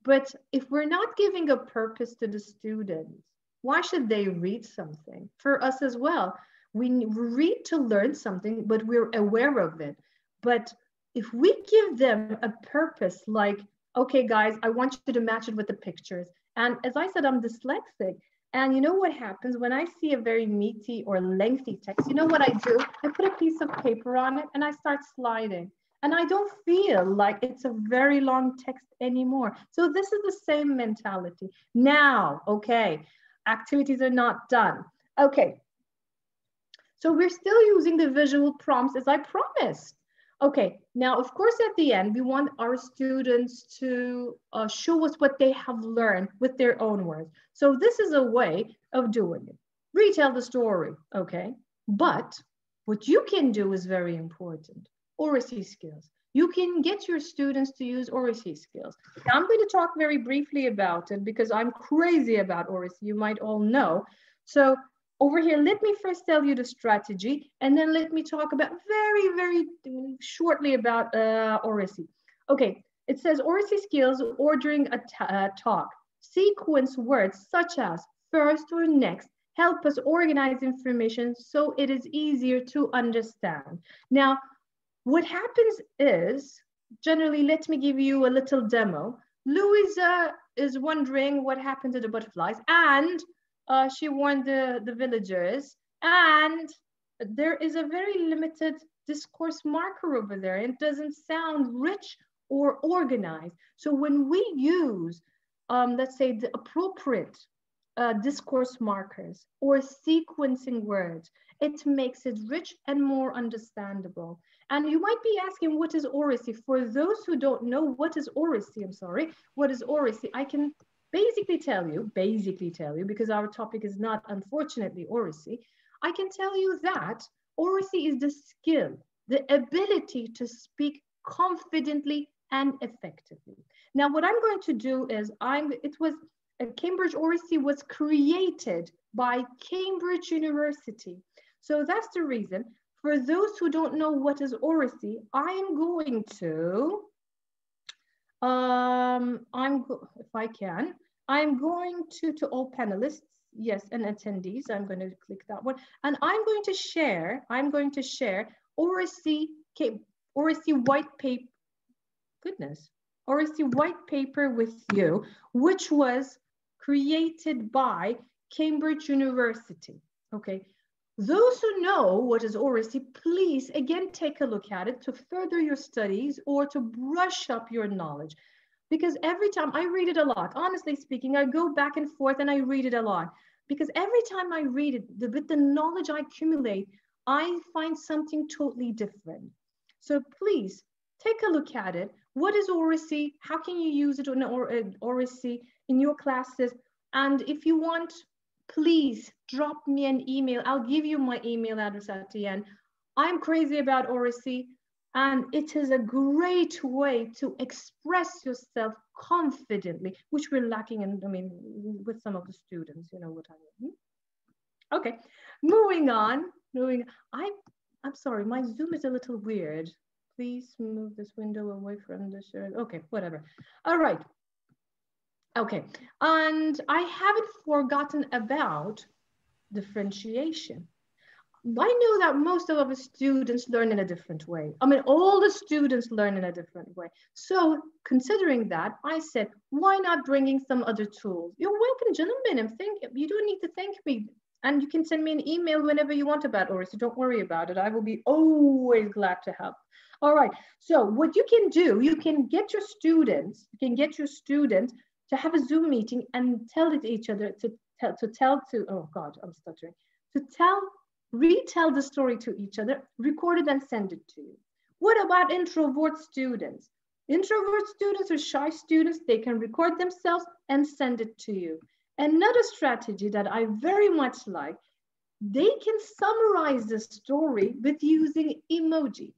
But if we're not giving a purpose to the students, why should they read something? For us as well, we read to learn something, but we're aware of it. But if we give them a purpose, like, okay, guys, I want you to match it with the pictures. And as I said, I'm dyslexic. And you know what happens when I see a very meaty or lengthy text? You know what I do? I put a piece of paper on it and I start sliding. And I don't feel like it's a very long text anymore. So this is the same mentality. Now, okay, activities are not done. Okay, so we're still using the visual prompts as I promised. Okay, now, of course, at the end, we want our students to show us what they have learned with their own words. So this is a way of doing it. Retell the story, okay? But what you can do is very important. Oracy skills. You can get your students to use Oracy skills. Now, I'm going to talk very briefly about it because I'm crazy about Oracy, you might all know. So over here, let me first tell you the strategy, and then let me talk about very shortly about Oracy. Okay, it says Oracy skills, ordering a talk. Sequence words such as first or next help us organize information so it is easier to understand. Now, what happens is, generally, let me give you a little demo. Louisa is wondering what happened to the butterflies, and she warned the villagers, and there is a very limited discourse marker over there. It doesn't sound rich or organized. So when we use, let's say, the appropriate discourse markers or sequencing words, it makes it rich and more understandable. And you might be asking, what is Oracy? For those who don't know what is Oracy, what is Oracy? I can basically tell you, because our topic is not, unfortunately, Oracy, I can tell you that Oracy is the skill, the ability to speak confidently and effectively. Now, what I'm going to do is, Cambridge Oracy was created by Cambridge University. So that's the reason. For those who don't know what is Oracy, I am going to, if I can, I'm going to all panelists, yes, and attendees. I'm going to click that one, and I'm going to share Oracy white paper. Goodness, Oracy white paper with you, which was created by Cambridge University. Okay. Those who know what is Oracy, please again take a look at it to further your studies or to brush up your knowledge. Because every time I read it a lot, honestly speaking, I go back and forth and I read it a lot. Because every time I read it, with the knowledge I accumulate, I find something totally different. So please take a look at it. What is Oracy? How can you use it on Oracy in your classes? And if you want, please drop me an email. I'll give you my email address at the end. I'm crazy about Oracy, and it is a great way to express yourself confidently, which we're lacking in, with some of the students, you know what I mean. Okay, moving on. I'm sorry, my Zoom is a little weird. Please move this window away from the shirt. Okay, whatever. All right. Okay, and I haven't forgotten about differentiation. I know that most of our students learn in a different way. I mean, all the students learn in a different way. So considering that, I said, why not bringing some other tools? You're welcome, gentlemen, and you don't need to thank me. And you can send me an email whenever you want about Oracy. Don't worry about it. I will be always glad to help. All right, so what you can do, you can get your students, to have a Zoom meeting and tell it to each other, retell the story to each other, record it and send it to you. What about introvert students? Introvert students or shy students, they can record themselves and send it to you. Another strategy that I very much like, they can summarize the story with using emojis.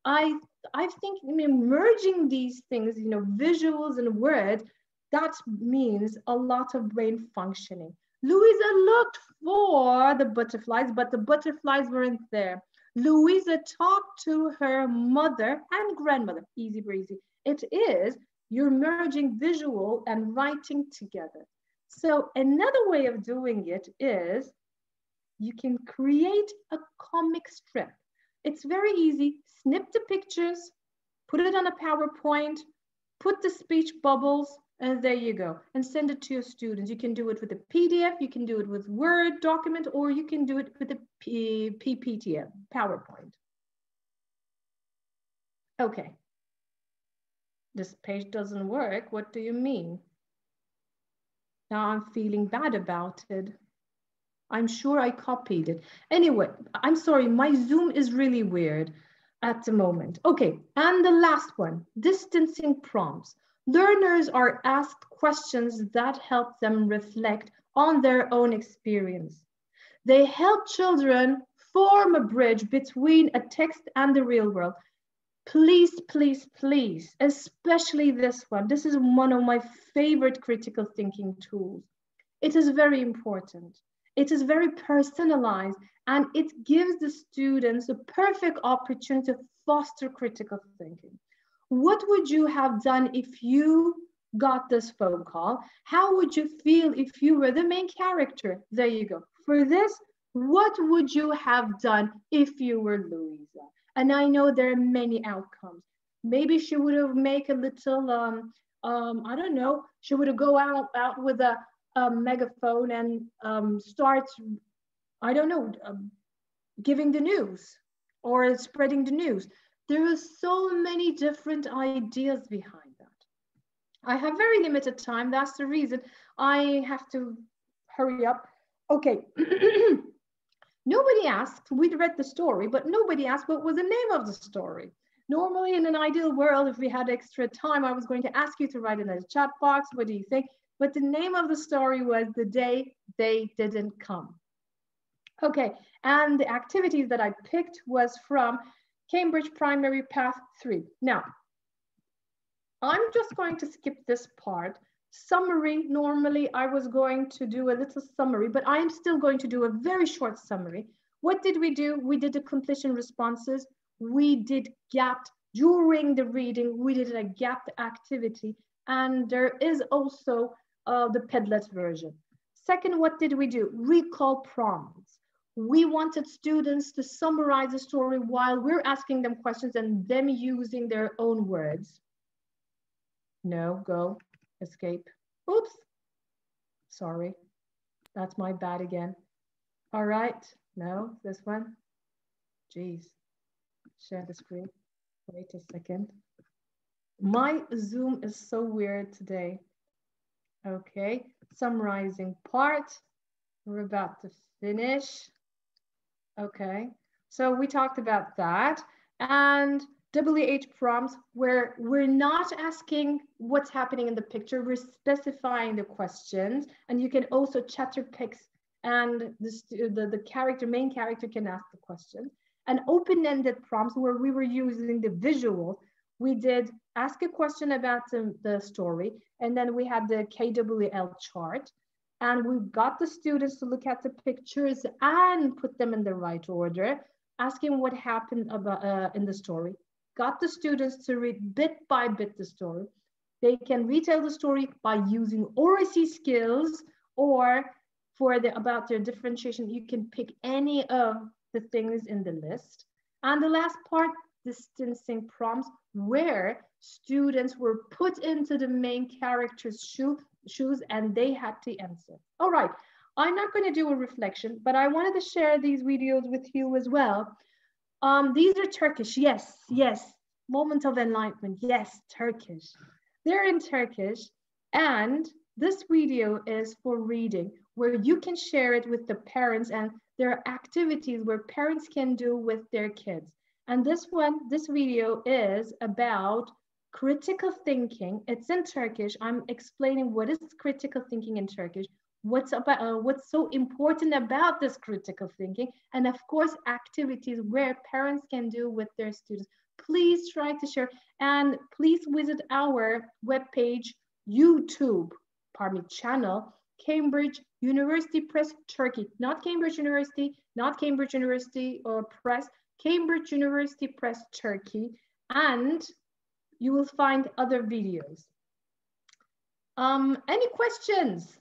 I think merging these things, visuals and words, that means a lot of brain functioning. Louisa looked for the butterflies, but the butterflies weren't there. Louisa talked to her mother and grandmother. Easy breezy. It is, you're merging visual and writing together. So another way of doing it is you can create a comic strip. It's very easy. Snip the pictures, put it on a PowerPoint, put the speech bubbles, and there you go. And send it to your students. You can do it with a PDF, you can do it with Word document, or you can do it with a PPT, PowerPoint. Okay. This page doesn't work. What do you mean? Now I'm feeling bad about it. I'm sure I copied it. Anyway, I'm sorry, my Zoom is really weird at the moment. Okay, and the last one, distancing prompts. Learners are asked questions that help them reflect on their own experience. They help children form a bridge between a text and the real world. Please, please, please, especially this one. This is one of my favorite critical thinking tools. It is very important. It is very personalized, and it gives the students a perfect opportunity to foster critical thinking. What would you have done if you got this phone call? How would you feel if you were the main character? There you go. For this, what would you have done if you were Louisa? And I know there are many outcomes. Maybe she would have made a little, I don't know, she would have go out with a megaphone and start, I don't know, giving the news or spreading the news. There are so many different ideas behind that. I have very limited time. That's the reason I have to hurry up. Okay. Nobody asked, we'd read the story, but nobody asked what was the name of the story. Normally in an ideal world, if we had extra time, I was going to ask you to write in the chat box, what do you think? But the name of the story was The Day They Didn't Come. Okay, and the activities that I picked was from Cambridge Primary Path 3. Now, I'm just going to skip this part. Summary, normally I was going to do a little summary, but I am still going to do a very short summary. What did we do? We did the completion responses. We did gapped during the reading. We did a gapped activity. And there is also the Padlet version. Second, what did we do? Recall prompts. We wanted students to summarize the story while we're asking them questions and them using their own words. No, go, escape. Oops, sorry, that's my bad again. All right, no, this one. Jeez, share the screen. Wait a second. My Zoom is so weird today. Okay, summarizing part. We're about to finish. Okay, so we talked about that. And WH prompts where we're not asking what's happening in the picture, we're specifying the questions. And you can also chatter picks and the main character can ask the question. And open-ended prompts where we were using the visual. We did ask a question about the story, and then we had the KWL chart. And we got the students to look at the pictures and put them in the right order, asking what happened about, in the story. got the students to read bit by bit the story. They can retell the story by using Oracy Skills, or about their differentiation, you can pick any of the things in the list. And the last part, distancing prompts, where students were put into the main character's shoes and they had to answer. All right, I'm not going to do a reflection, but I wanted to share these videos with you as well. These are Turkish, yes, moment of enlightenment, yes, Turkish. They're in Turkish, and this video is for reading, where you can share it with the parents, and there are activities where parents can do with their kids. And this video is about critical thinking. It's in Turkish. I'm explaining what is critical thinking in Turkish, what's so important about this critical thinking, and of course, activities where parents can do with their students. Please try to share, and please visit our webpage, YouTube, channel, Cambridge University Press Turkey, not Cambridge University, not Cambridge University or Press, Cambridge University Press Turkey, and you will find other videos. Any questions?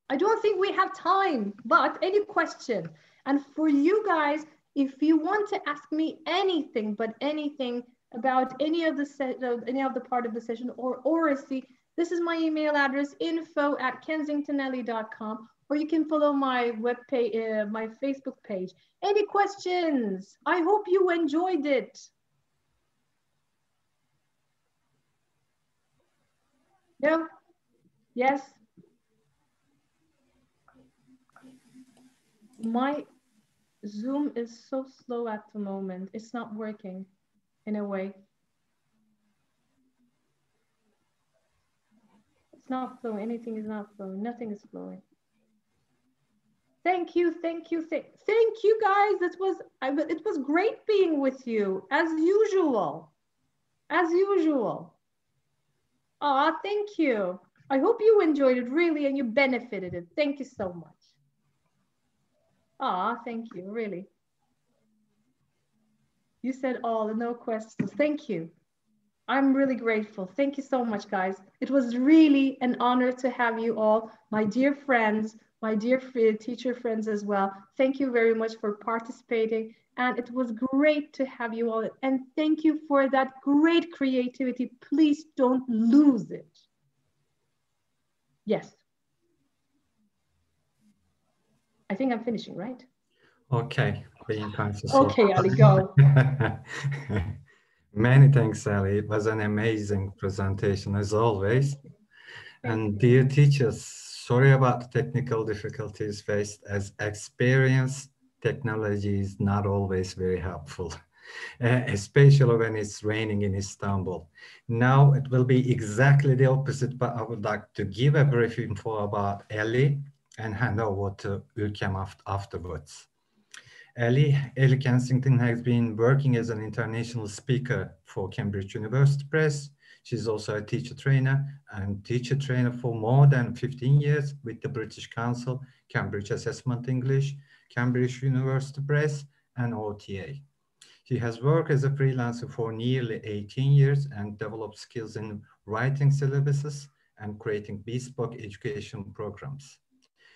I don't think we have time, but any question? And for you guys, if you want to ask me anything, but anything about any of the part of the session or Oracy, this is my email address, info@kensingtonle.com, or you can follow my webpage, my Facebook page. Any questions? I hope you enjoyed it. No? Yes? My Zoom is so slow at the moment. It's not working in a way. It's not flowing. Anything is not flowing. Nothing is flowing. Thank you, thank you, thank you guys. It was great being with you as usual. As usual. Ah, thank you. I hope you enjoyed it really and you benefited it. Thank you so much. Ah, thank you, really. You said all, no questions. Thank you. I'm really grateful. Thank you so much, guys. It was really an honor to have you all, my dear friends, my dear teacher friends as well. Thank you very much for participating. And it was great to have you all. And thank you for that great creativity. Please don't lose it. Yes. I think I'm finishing, right? Okay. Okay, Ali, go. Many thanks, Ali. It was an amazing presentation as always. And dear teachers, sorry about the technical difficulties faced, as experience technology is not always very helpful, especially when it's raining in Istanbul. Now it will be exactly the opposite, but I would like to give a brief info about Ellie and hand over to Ülkem afterwards. Ellie Kensington has been working as an international speaker for Cambridge University Press. She's also a teacher trainer for more than 15 years with the British Council, Cambridge Assessment English, Cambridge University Press, and OTA. She has worked as a freelancer for nearly 18 years and developed skills in writing syllabuses and creating bespoke education programs.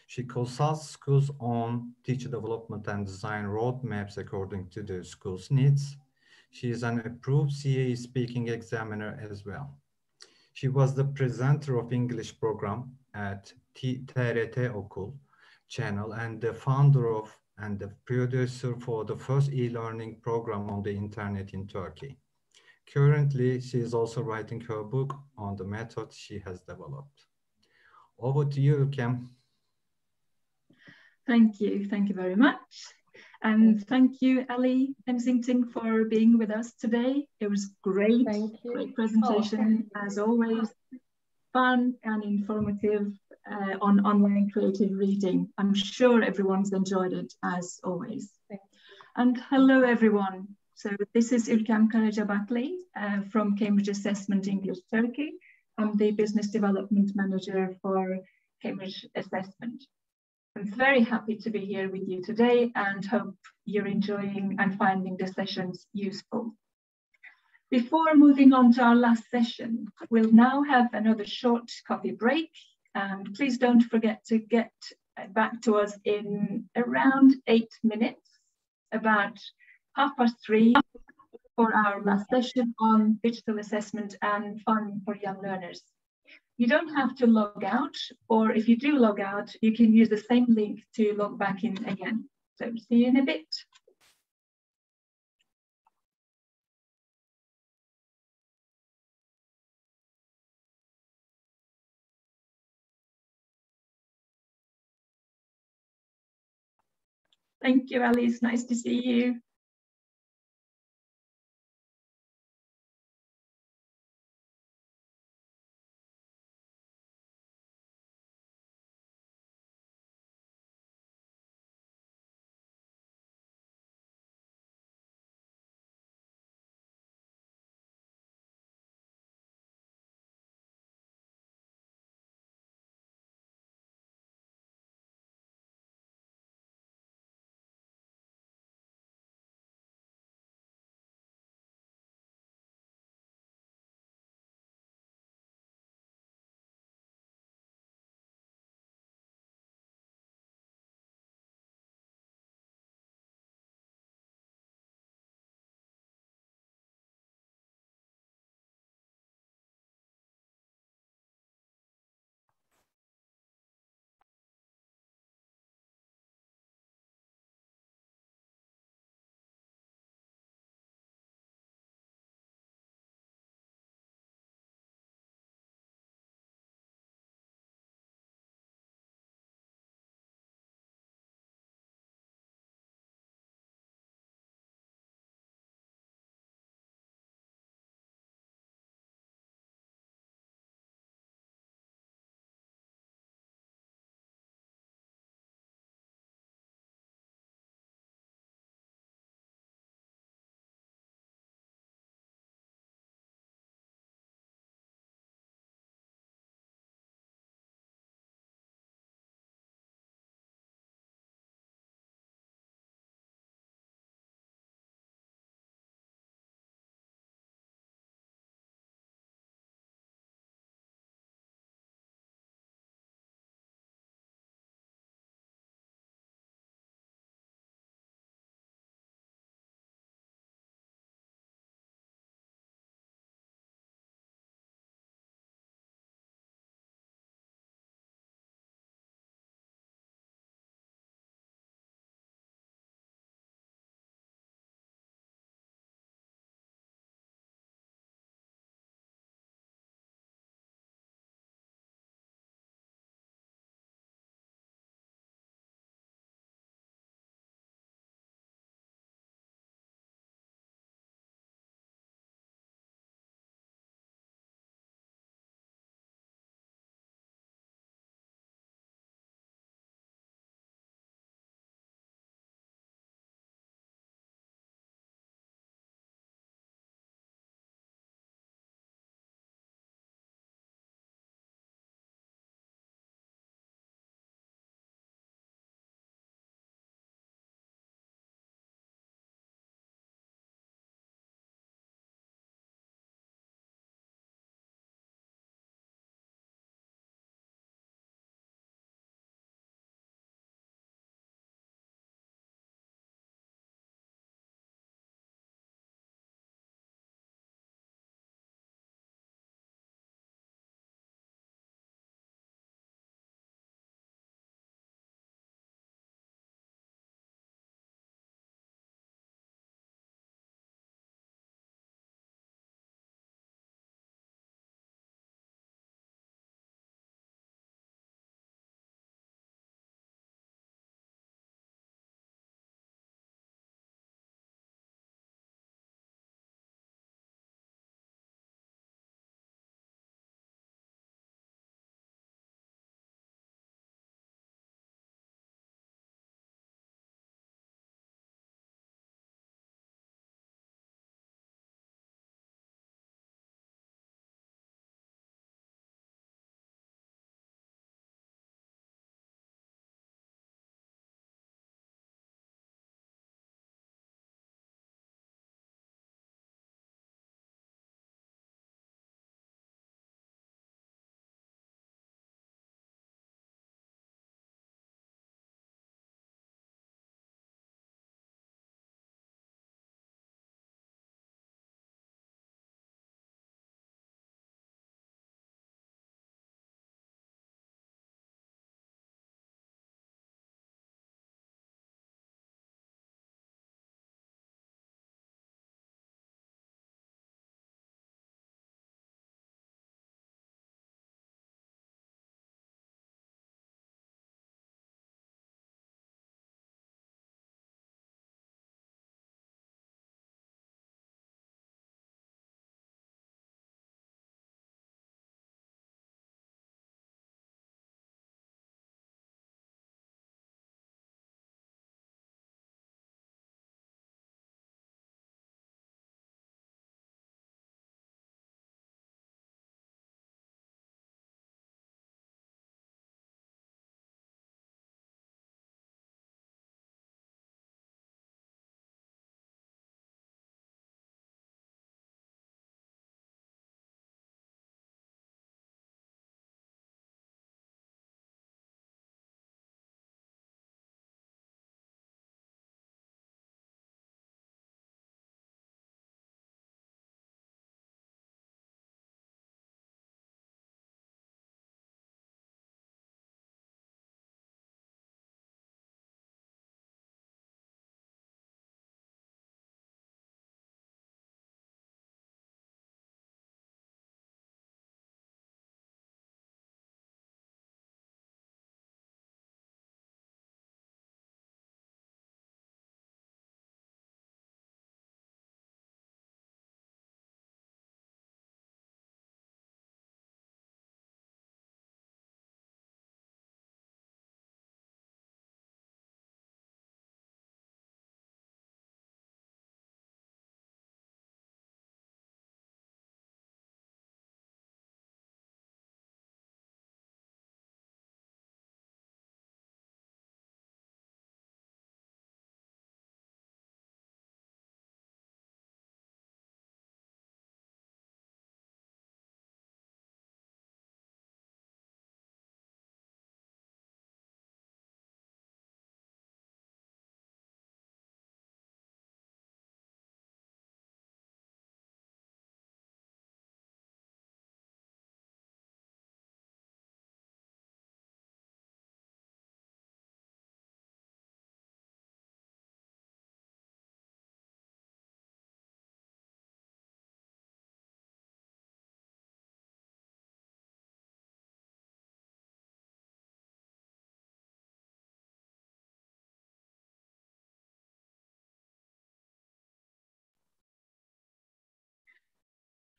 She consults schools on teacher development and design roadmaps according to the school's needs. She is an approved CAE speaking examiner as well. She was the presenter of English program at TRT Okul channel and the founder of and the producer for the first e-learning program on the internet in Turkey. Currently, she is also writing her book on the method she has developed. Over to you, Ülkem. Thank you very much. And thank you, Ali Kensington, for being with us today. It was great, great presentation as always, fun and informative on online creative reading. I'm sure everyone's enjoyed it as always. And hello everyone. So this is Ülkem Karacabakli from Cambridge Assessment English Turkey. I'm the Business Development Manager for Cambridge Assessment. I'm very happy to be here with you today and hope you're enjoying and finding the sessions useful. Before moving on to our last session, we'll now have another short coffee break. And please don't forget to get back to us in around 8 minutes, about 3:30, for our last session on digital assessment and fun for young learners. You don't have to log out, or if you do log out, you can use the same link to log back in again. So see you in a bit. Thank you, Alice. Nice to see you.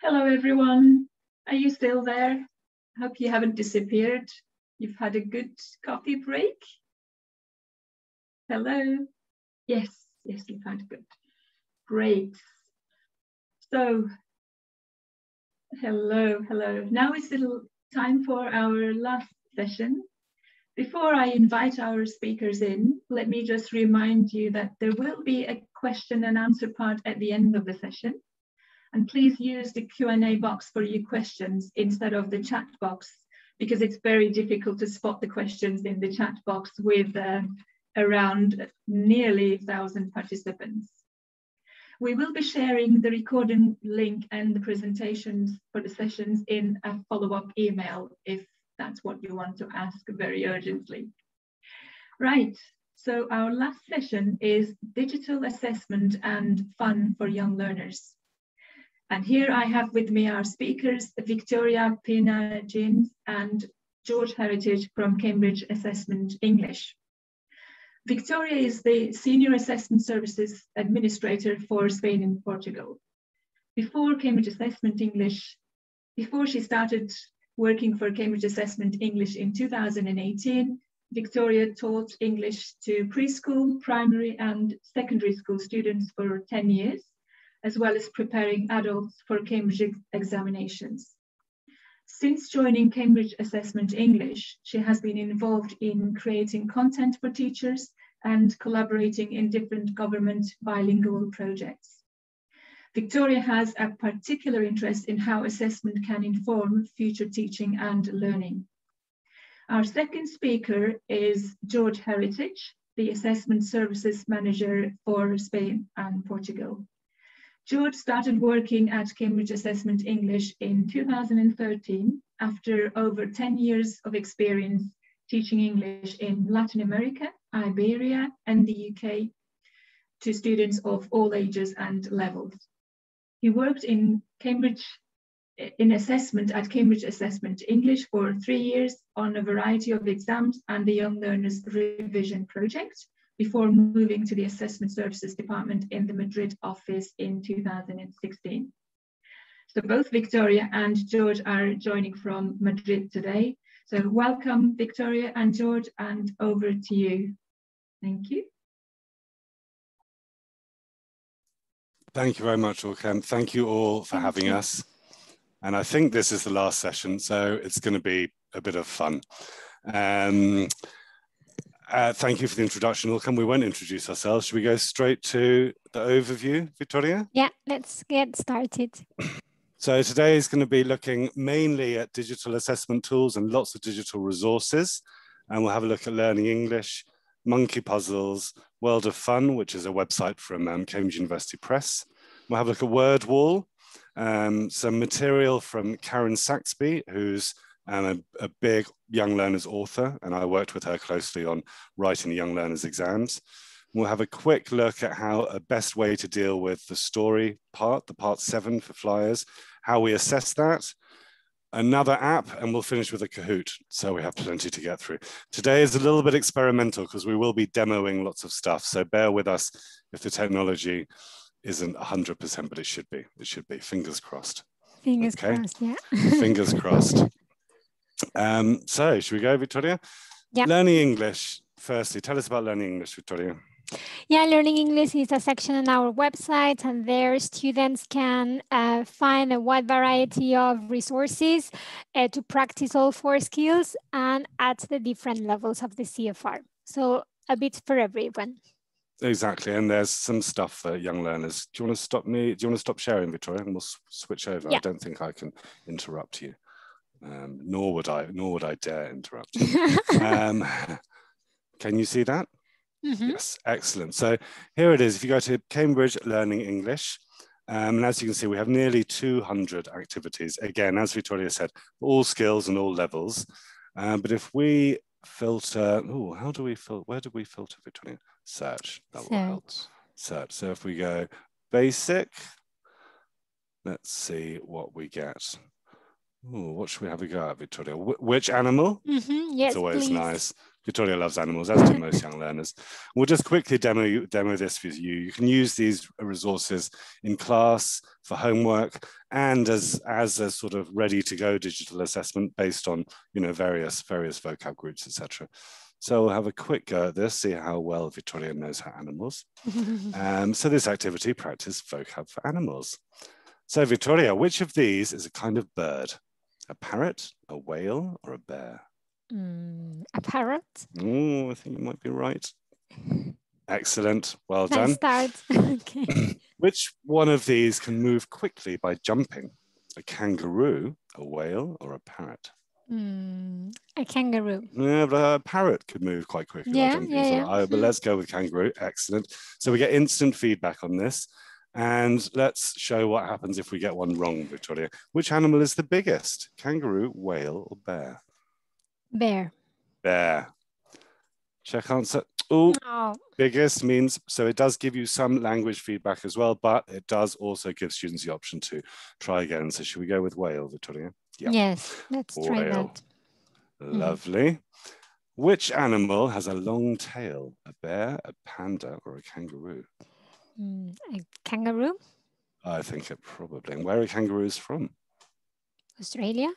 Hello, everyone. Are you still there? Hope you haven't disappeared. You've had a good coffee break. Hello. Yes, you've had good. Great. So, hello. Now is the time for our last session. Before I invite our speakers in, let me just remind you that there will be a question and answer part at the end of the session. And please use the Q&A box for your questions instead of the chat box, because it's very difficult to spot the questions in the chat box with around nearly 1,000 participants. We will be sharing the recording link and the presentations for the sessions in a follow-up email if that's what you want to ask very urgently. Right, so our last session is digital assessment and fun for young learners. And here I have with me our speakers, Victoria, Peña, Jaenes, and George Heritage from Cambridge Assessment English. Victoria is the Senior Assessment Services Administrator for Spain and Portugal. Before she started working for Cambridge Assessment English in 2018, Victoria taught English to preschool, primary, and secondary school students for 10 years. As well as preparing adults for Cambridge examinations. Since joining Cambridge Assessment English, she has been involved in creating content for teachers and collaborating in different government bilingual projects. Victoria has a particular interest in how assessment can inform future teaching and learning. Our second speaker is George Heritage, the Assessment Services Manager for Spain and Portugal. George started working at Cambridge Assessment English in 2013 after over 10 years of experience teaching English in Latin America, Iberia, and the UK to students of all ages and levels. He worked in assessment at Cambridge Assessment English for 3 years on a variety of exams and the Young Learners Revision Project, before moving to the Assessment Services Department in the Madrid office in 2016. So both Victoria and George are joining from Madrid today. So welcome, Victoria and George, and over to you. Thank you. Thank you very much, Olga. Thank you all for having us. And I think this is the last session, so it's going to be a bit of fun. Thank you for the introduction, Olga. We won't introduce ourselves. Should we go straight to the overview, Victoria? Yeah, let's get started. So today is going to be looking mainly at digital assessment tools and lots of digital resources. And we'll have a look at learning English, monkey puzzles, World of Fun, which is a website from Cambridge University Press. We'll have a look at Word Wall, some material from Karen Saxby, who's a big young learners author, and I worked with her closely on writing the young learners exams. We'll have a quick look at how a best way to deal with the story part, the part 7 for flyers, how we assess that, another app, and we'll finish with a Kahoot. So we have plenty to get through. Today is a little bit experimental because we will be demoing lots of stuff. So bear with us if the technology isn't 100%, but it should be. It should be. Fingers crossed. Fingers crossed, yeah. Fingers crossed. So should we go, Victoria? Yeah. Learning English. Firstly, tell us about learning English, Victoria. Yeah, Learning English is a section on our website, and there students can find a wide variety of resources to practice all 4 skills and at the different levels of the CFR. So a bit for everyone. Exactly, and there's some stuff for young learners. Do you want to stop me? Do you want to stop sharing, Victoria? And we'll switch over. Yeah. I don't think I can interrupt you. Nor would I dare interrupt you. Can you see that? Mm-hmm. Yes, excellent. So here it is. If you go to Cambridge Learning English, and as you can see, we have nearly 200 activities. Again, as Victoria said, all skills and all levels. But if we filter, how do we filter? Where do we filter, Victoria? Search. That will help. Search. So if we go basic, let's see what we get. Ooh, what should we have a go at, Victoria? Which animal? Yes, it's always please. nice. Victoria loves animals, as do most young learners. We'll just quickly demo this for you. You can use these resources in class, for homework, and as a sort of ready-to-go digital assessment based on various vocab groups, etc. So we'll have a quick go at this, see how well Victoria knows her animals. So this activity, practice vocab for animals. So Victoria, which of these is a kind of bird? A parrot, a whale, or a bear? A parrot. Oh, I think you might be right. Excellent. Well Nice done. start. Okay. Which one of these can move quickly by jumping? A kangaroo, a whale, or a parrot? A kangaroo. Yeah, but a parrot could move quite quickly by jumping as well. But let's go with kangaroo. Excellent. So we get instant feedback on this. And let's show what happens if we get one wrong, Victoria. Which animal is the biggest? Kangaroo, whale, or bear? Bear. Bear. Check answer. Oh, biggest means, so it does give you some language feedback as well, but it does also give students the option to try again. So should we go with whale, Victoria? Yep. Yes, let's try that. Lovely. Which animal has a long tail? A bear, a panda, or a kangaroo? A kangaroo? I think it probably. And where are kangaroos from? Australia.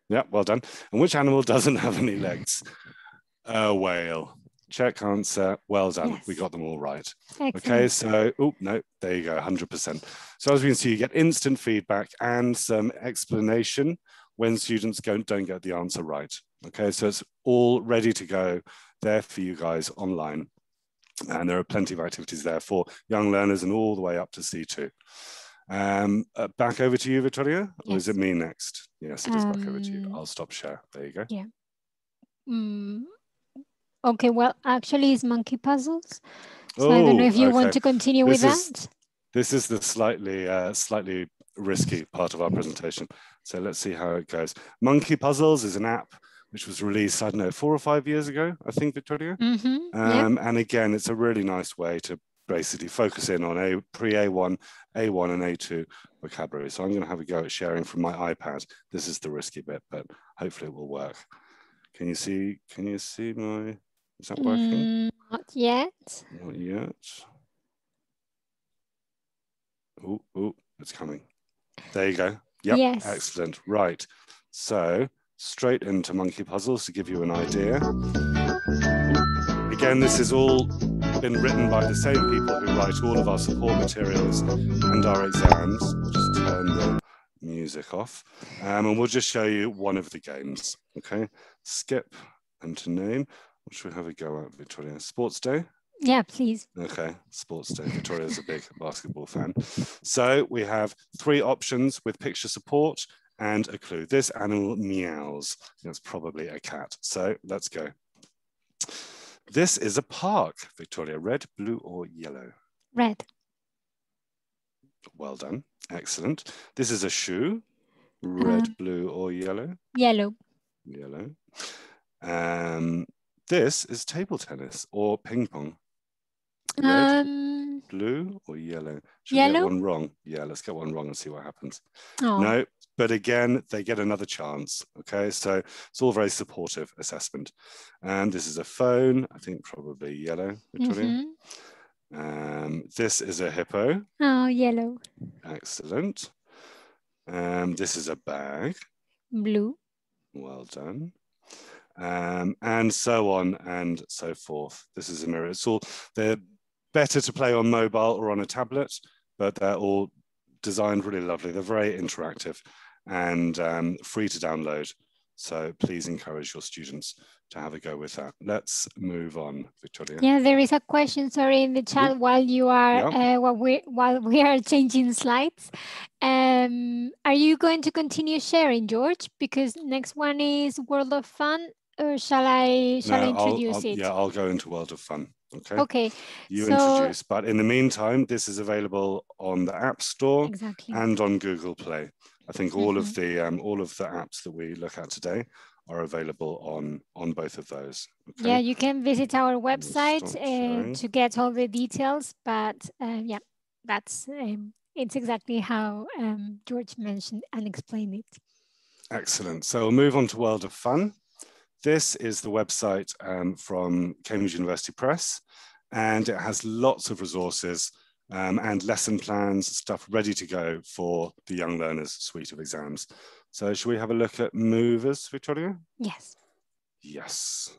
Yeah, well done. And which animal doesn't have any legs? A whale. Check answer. Well done. Yes. We got them all right. Excellent. Okay, so, oh, no, there you go, 100%. So as we can see, you get instant feedback and some explanation when students don't get the answer right. Okay, so it's all ready to go there for you guys online. And there are plenty of activities there for young learners and all the way up to C2. Back over to you, Victoria, or is it me next? Yes, it is back over to you. I'll stop share. There you go. Yeah. Okay, well, actually it's monkey puzzles. So I don't know if you want to continue with that. This is the slightly risky part of our presentation. So let's see how it goes. Monkey Puzzles is an app which was released, I don't know, 4 or 5 years ago, I think, Victoria. And again, it's a really nice way to basically focus in on pre-A1, A1 and A2 vocabulary. So I'm going to have a go at sharing from my iPad. This is the risky bit, but hopefully it will work. Can you see my, is that working? Not yet. Not yet. Oh, it's coming. There you go. Yep, yes. Excellent. Right. So straight into Monkey Puzzles to give you an idea. Again, this has all been written by the same people who write all of our support materials and our exams. Just turn the music off. And we'll just show you one of the games. Okay. Skip and to name. What should we have a go at, Victoria? Sports Day? Yeah, please. Okay, Sports Day. Victoria's a big basketball fan. So we have 3 options with picture support and a clue. This animal meows. It's probably a cat. So let's go. This is a park, Victoria. Red, blue, or yellow? Red. Well done. Excellent. This is a shoe. Red, blue, or yellow? Yellow. Yellow. This is table tennis or ping pong. Red, blue, or yellow? Should we get one wrong? Yeah, let's get one wrong and see what happens. No, but again, they get another chance. Okay, so it's all very supportive assessment. And this is a phone. I think probably yellow, Victoria. This is a hippo. Oh, yellow. Excellent. This is a bag. Blue. Well done. And so on and so forth. This is a mirror. It's all, they're better to play on mobile or on a tablet, but they're all designed really lovely. They're very interactive and free to download. So please encourage your students to have a go with that. Let's move on, Victoria. Yeah, there is a question, sorry, in the chat while you are while we are changing slides. Are you going to continue sharing, George? Because next one is World of Fun, or shall I introduce it? Yeah, I'll go into World of Fun. Okay. Okay. You introduce, but in the meantime, this is available on the App Store and on Google Play. I think all of the apps that we look at today are available on both of those. Okay? Yeah, you can visit our website to get all the details, but yeah, that's it's exactly how George mentioned and explained it. Excellent. So we'll move on to World of Fun. This is the website from Cambridge University Press, and it has lots of resources and lesson plans, stuff ready to go for the Young Learners suite of exams. So should we have a look at Movers, Victoria? Yes. Yes.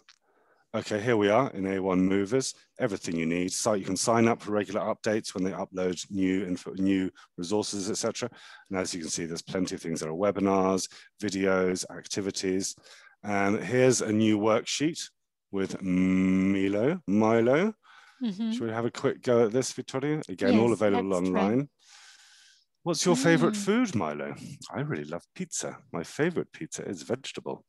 Okay, here we are in A1 Movers, everything you need. So you can sign up for regular updates when they upload new resources, etc. And as you can see, there's plenty of things. There are webinars, videos, activities. Here's a new worksheet with Milo. Mm-hmm. Should we have a quick go at this, Victoria? Again, Yes, all available online. try. What's your favorite food, Milo? I really love pizza. My favorite pizza is vegetable.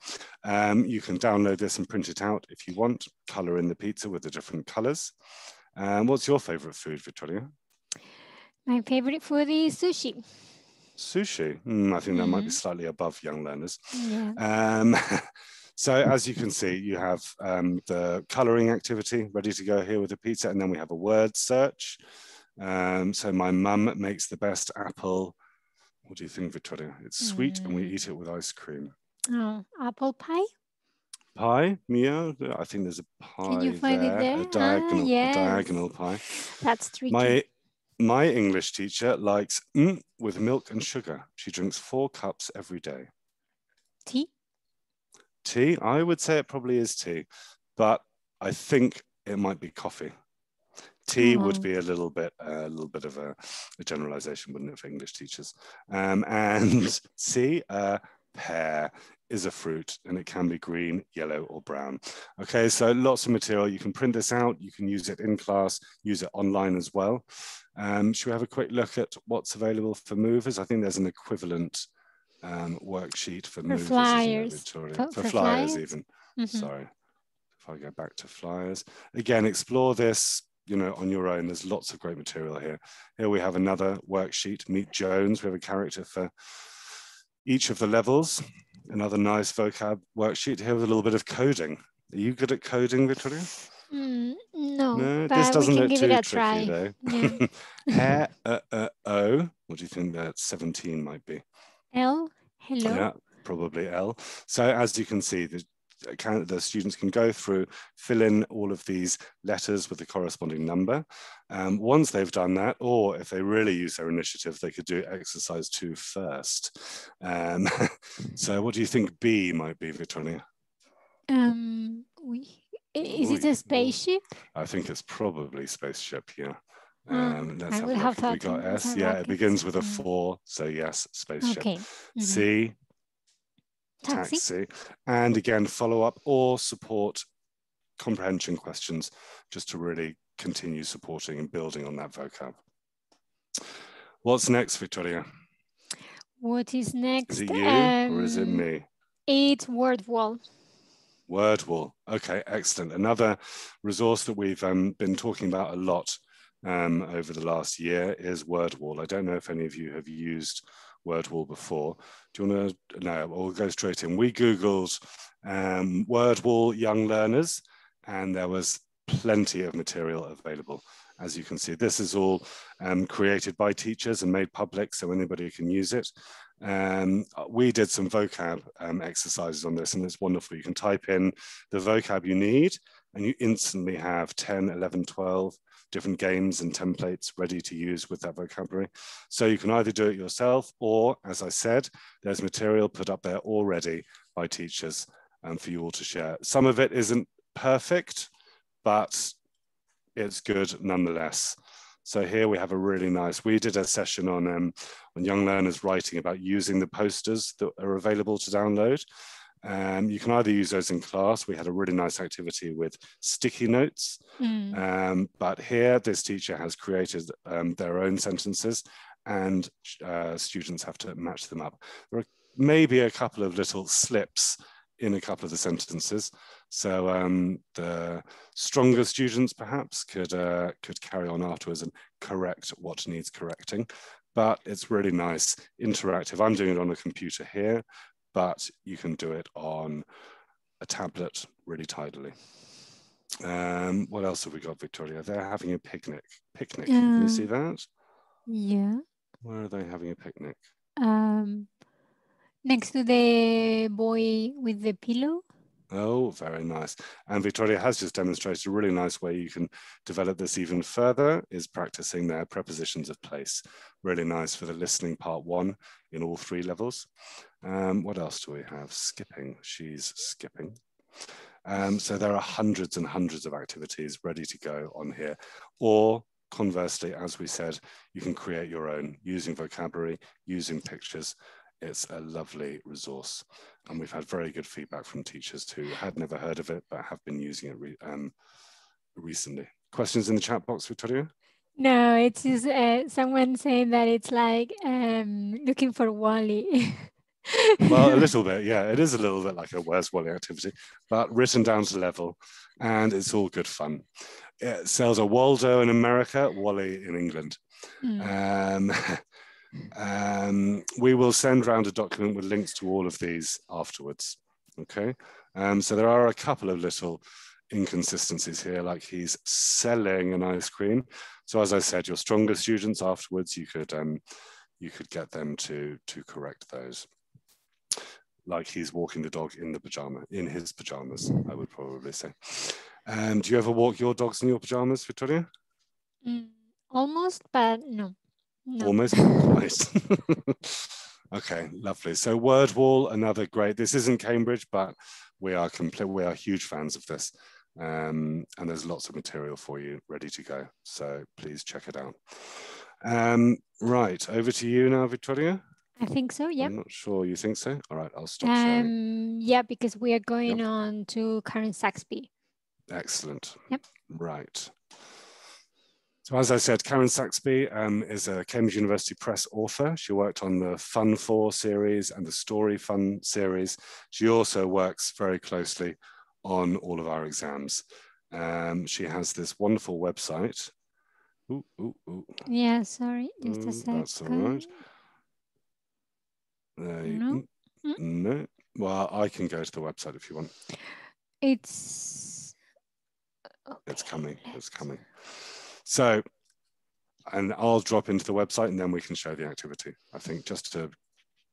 You can download this and print it out if you want, color in the pizza with the different colors. What's your favorite food, Victoria? My favorite food is sushi. Sushi? I think that might be slightly above Young Learners. Yeah. So as you can see, you have the coloring activity ready to go here with the pizza, and then we have a word search. So my mum makes the best apple. What do you think, Victoria? It's sweet and we eat it with ice cream. Oh, apple pie? Pie, Mia? I think there's a pie. Can you find it there? A diagonal, Yes. a diagonal pie. That's tricky. My English teacher likes with milk and sugar. She drinks 4 cups every day. Tea? Tea? I would say it probably is tea, but I think it might be coffee. Tea would be a little bit of a generalization, wouldn't it, for English teachers? And C, pear is a fruit, and it can be green, yellow, or brown. Okay, so lots of material. You can print this out. You can use it in class, use it online as well. Should we have a quick look at what's available for movers? I think there's an equivalent worksheet for movers, flyers. Isn't there, Victoria? For flyers even. Sorry. If I go back to flyers. Again, explore this, you know, on your own. There's lots of great material here. Here we have another worksheet, Meet Jones. We have a character for each of the levels. Another nice vocab worksheet here with a little bit of coding. Are you good at coding, Victoria? No, this doesn't look too tricky try. though. Yeah. Hair, O. What do you think that 17 might be? L, hello. Yeah, probably L. So as you can see, the students can go through, fill in all of these letters with the corresponding number. Once they've done that, or if they really use their initiative, they could do exercise 2 first. So what do you think B might be, Victoria? Is it a spaceship? I think it's probably spaceship, yeah. Let's I have a would look if we got S. Yeah, it begins with a 4, so yes, spaceship. Okay. C, taxi. And again, follow up or support comprehension questions just to really continue supporting and building on that vocab. What's next, Victoria? What is next? Is it you or is it me? It's word wall. Word wall. Okay, excellent. Another resource that we've been talking about a lot over the last year is word wall. I don't know if any of you have used word wall before. Do you want to? No, we'll go straight in. We Googled word wall young learners, and there was plenty of material available. As you can see, this is all created by teachers and made public so anybody can use it. We did some vocab exercises on this, and it's wonderful. You can type in the vocab you need and you instantly have 10, 11, 12 different games and templates ready to use with that vocabulary. So you can either do it yourself or, as I said, there's material put up there already by teachers for you all to share. Some of it isn't perfect, but it's good nonetheless. So here we have a really nice, we did a session on young learners writing about using the posters that are available to download. You can either use those in class. We had a really nice activity with sticky notes, but here this teacher has created their own sentences and students have to match them up. There are maybe a couple of little slips in a couple of the sentences. So the stronger students perhaps could carry on afterwards and correct what needs correcting, but it's really nice, interactive. I'm doing it on a computer here, but you can do it on a tablet really tidily. What else have we got, Victoria? They're having a picnic. Can you see that? Yeah. Where are they having a picnic? Next to the boy with the pillow. Oh, very nice. And Victoria has just demonstrated a really nice way you can develop this even further is practicing their prepositions of place. Really nice for the listening part 1 in all 3 levels. What else do we have? Skipping. She's skipping. So there are hundreds and hundreds of activities ready to go on here. Or conversely, as we said, you can create your own using vocabulary, using pictures. It's a lovely resource. And we've had very good feedback from teachers who had never heard of it, but have been using it recently. Questions in the chat box, Victoria? No, it's just someone saying that it's like looking for Wally. Well, a little bit, yeah. It is a little bit like a Where's Wally activity, but written down to level, and it's all good fun. It sells a Waldo in America, Wally in England. We will send round a document with links to all of these afterwards, okay? So there are a couple of little inconsistencies here, like he's selling an ice cream. So as I said, your stronger students afterwards, you could get them to correct those. Like he's walking the dog in his pajamas, I would probably say. Do you ever walk your dogs in your pajamas, Victoria? Almost, but no. Almost, not quite. Okay, lovely. So word wall, another great. This isn't Cambridge, but we are huge fans of this. And there's lots of material for you ready to go. So please check it out. Right, over to you now, Victoria. I think so, yeah. I'm not sure you think so. All right, I'll stop sharing. Yeah, because we are going on to Karen Saxby. Excellent. Yep. Right. So as I said, Karen Saxby is a Cambridge University Press author. She worked on the Fun 4 series and the Story Fun series. She also works very closely on all of our exams. She has this wonderful website. Ooh. Yeah, sorry, just a second. That's all right. No. Well, I can go to the website if you want. It's coming. It's coming. So, and I'll drop into the website and then we can show the activity, I think, just to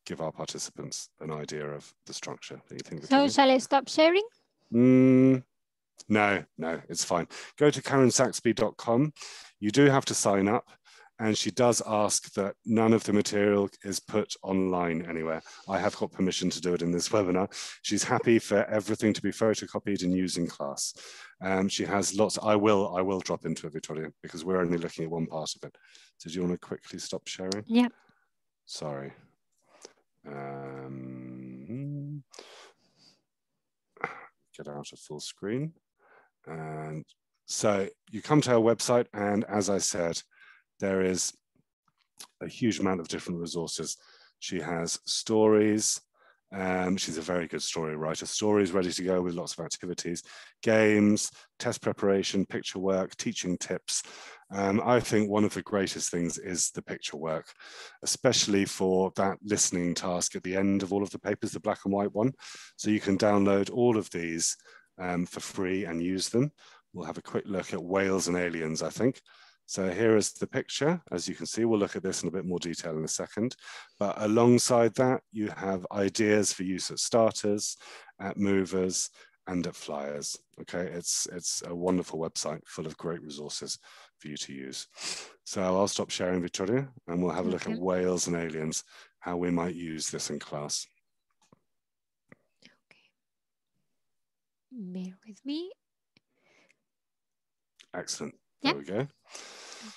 give our participants an idea of the structure that you think. So shall I stop sharing? No, it's fine. Go to karensaxby.com. You do have to sign up. And she does ask that none of the material is put online anywhere. I have got permission to do it in this webinar. She's happy for everything to be photocopied and used in class. She has lots. I will drop into it, Victoria, because we're only looking at one part of it. So do you want to quickly stop sharing? Yeah. Sorry. Get out of full screen. And so you come to her website, and as I said, there is a huge amount of different resources. She has stories. She's a very good story writer. Stories ready to go with lots of activities, games, test preparation, picture work, teaching tips. I think one of the greatest things is the picture work, especially for that listening task at the end of all of the papers, the black and white one. So you can download all of these for free and use them. We'll have a quick look at Whales and Aliens, I think. So here is the picture. As you can see, we'll look at this in a bit more detail in a second. But alongside that, you have ideas for use at starters, at movers, and at flyers. Okay, it's a wonderful website full of great resources for you to use. So I'll stop sharing, Victoria, and we'll have a look at Whales and Aliens, how we might use this in class. Okay. Bear with me. Excellent. There we go.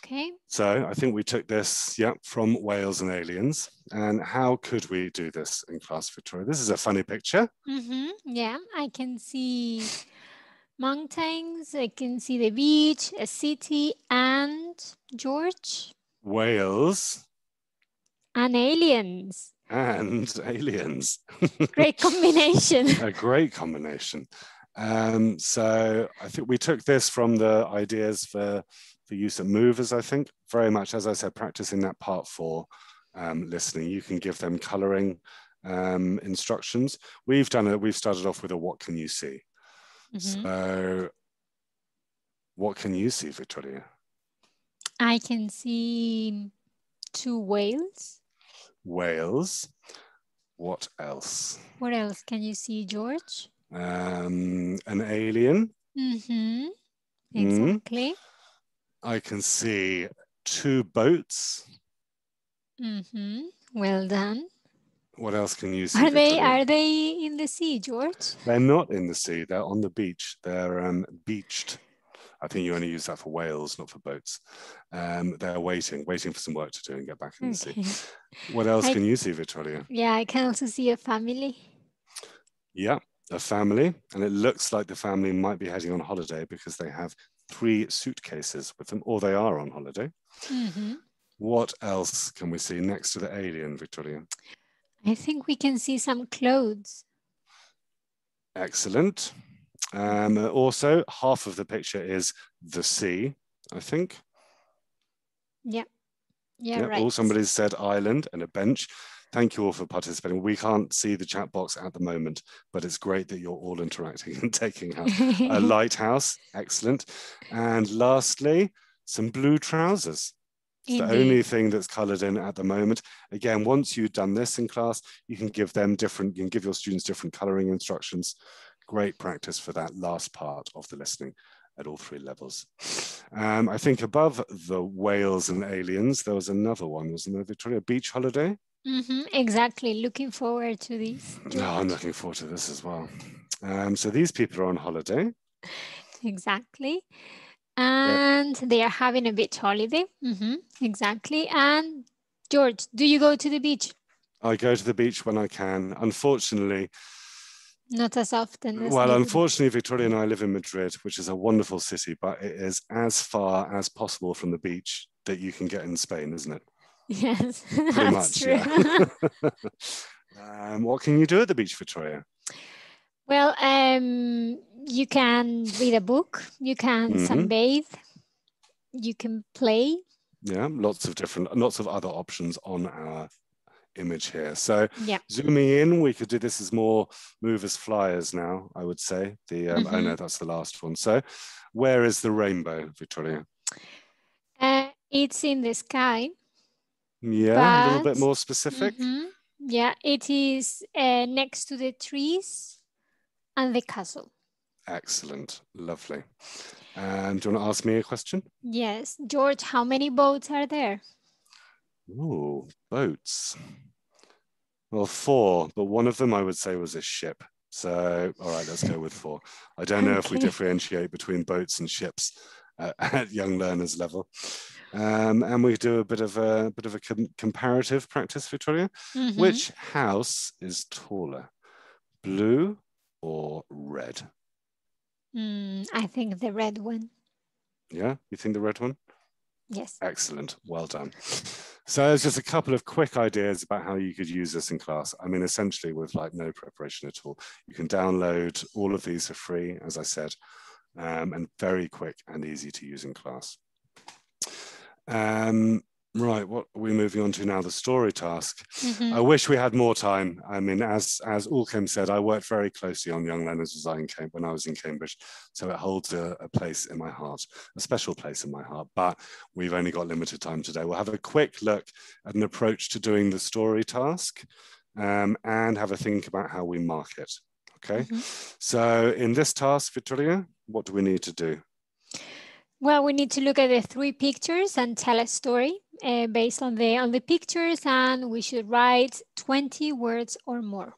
Okay. So I think we took this, from Whales and Aliens. And how could we do this in class, Victoria? This is a funny picture. Yeah, I can see mountains, I can see the beach, a city, and George? Whales. And aliens. And aliens. Great combination. A great combination. So I think we took this from the ideas for use at movers, I think, very much, as I said, practicing that part 4 listening. You can give them colouring instructions. We've done it, we've started off with a what can you see? So what can you see, Victoria? I can see 2 whales. Whales. What else? What else can you see, George? An alien. Mm-hmm. Exactly. I can see 2 boats. Mm-hmm. Well done. What else can you see, Victoria? Are they in the sea, George? They're not in the sea. They're on the beach. They're beached. I think you only use that for whales, not for boats. They're waiting for some work to do and get back in the sea. What else can you see, Victoria? Yeah, I can also see a family. Yeah, a family. And it looks like the family might be heading on holiday because they have 3 suitcases with them, or they are on holiday. Mm-hmm. What else can we see next to the alien, Victoria? I think we can see some clothes. Excellent. Also, half of the picture is the sea, I think. Yeah. Yeah, yep. right. Oh, somebody said island and a bench. Thank you all for participating. We can't see the chat box at the moment, but it's great that you're all interacting and taking out a lighthouse. Excellent. And lastly, some blue trousers. It's the only thing that's coloured in at the moment. Again, once you've done this in class, you can give your students different colouring instructions. Great practice for that last part of the listening at all 3 levels. I think above the whales and aliens, there was another one, wasn't there, Victoria? Beach holiday? Mm-hmm, exactly. Looking forward to this. No, I'm looking forward to this as well. So these people are on holiday. Exactly. And they are having a beach holiday. Mm-hmm, exactly. And George, do you go to the beach? I go to the beach when I can. Unfortunately, not as often as well, unfortunately, Victoria and I live in Madrid, which is a wonderful city, but it is as far as possible from the beach that you can get in Spain, isn't it? Yes, pretty much. true. Yeah. What can you do at the beach, Victoria? Well, you can read a book, you can sunbathe, you can play. Yeah, lots of other options on our image here. So zooming in, we could do this as more movers flyers now, I would say. Oh no, that's the last one. So where is the rainbow, Victoria? It's in the sky. Yeah, a little bit more specific. Yeah, it is next to the trees and the castle. Excellent, lovely. And do you want to ask me a question? Yes, George, how many boats are there? Oh, boats. Well, 4, but one of them I would say was a ship. So, all right, let's go with 4. I don't know if we differentiate between boats and ships at young learners level. And we do a bit of a comparative practice, Victoria. Which house is taller, blue or red? I think the red one. Yeah, you think the red one? Yes. Excellent, well done. So there's just a couple of quick ideas about how you could use this in class. I mean, essentially with like no preparation at all. You can download all of these for free, as I said, and very quick and easy to use in class. Right, what are we moving on to now? The story task. I wish we had more time. I mean, as Ulkem said, I worked very closely on young learners when I was in Cambridge, so it holds a place in my heart, a special place in my heart, but we've only got limited time today. We'll have a quick look at an approach to doing the story task and have a think about how we mark it, okay? So in this task, Victoria, what do we need to do? Well, we need to look at the 3 pictures and tell a story based on the pictures, and we should write 20 words or more.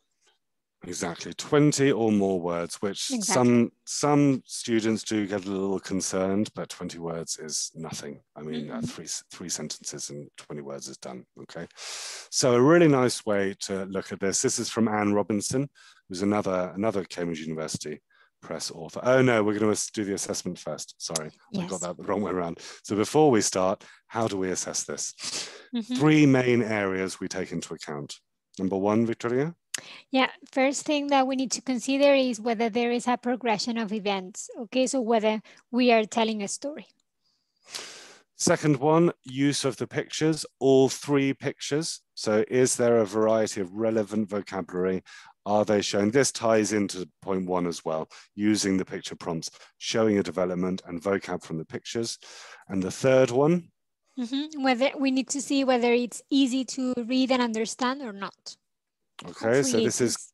Exactly, 20 or more words, which some students do get a little concerned, but 20 words is nothing. I mean, 3 sentences and 20 words is done, okay? So a really nice way to look at this. This is from Anne Robinson, who's another Cambridge University Press author. Oh no, we're going to do the assessment first. Sorry, I got that the wrong way around. So before we start, how do we assess this? 3 main areas we take into account. Number 1, Victoria? Yeah, first thing that we need to consider is whether there is a progression of events. Okay, so whether we are telling a story. Second one, use of the pictures, all 3 pictures. So is there a variety of relevant vocabulary? Are they shown? This ties into point 1 as well, using the picture prompts, showing a development and vocab from the pictures. And the third one? Whether we need to see whether it's easy to read and understand or not. Okay, so this is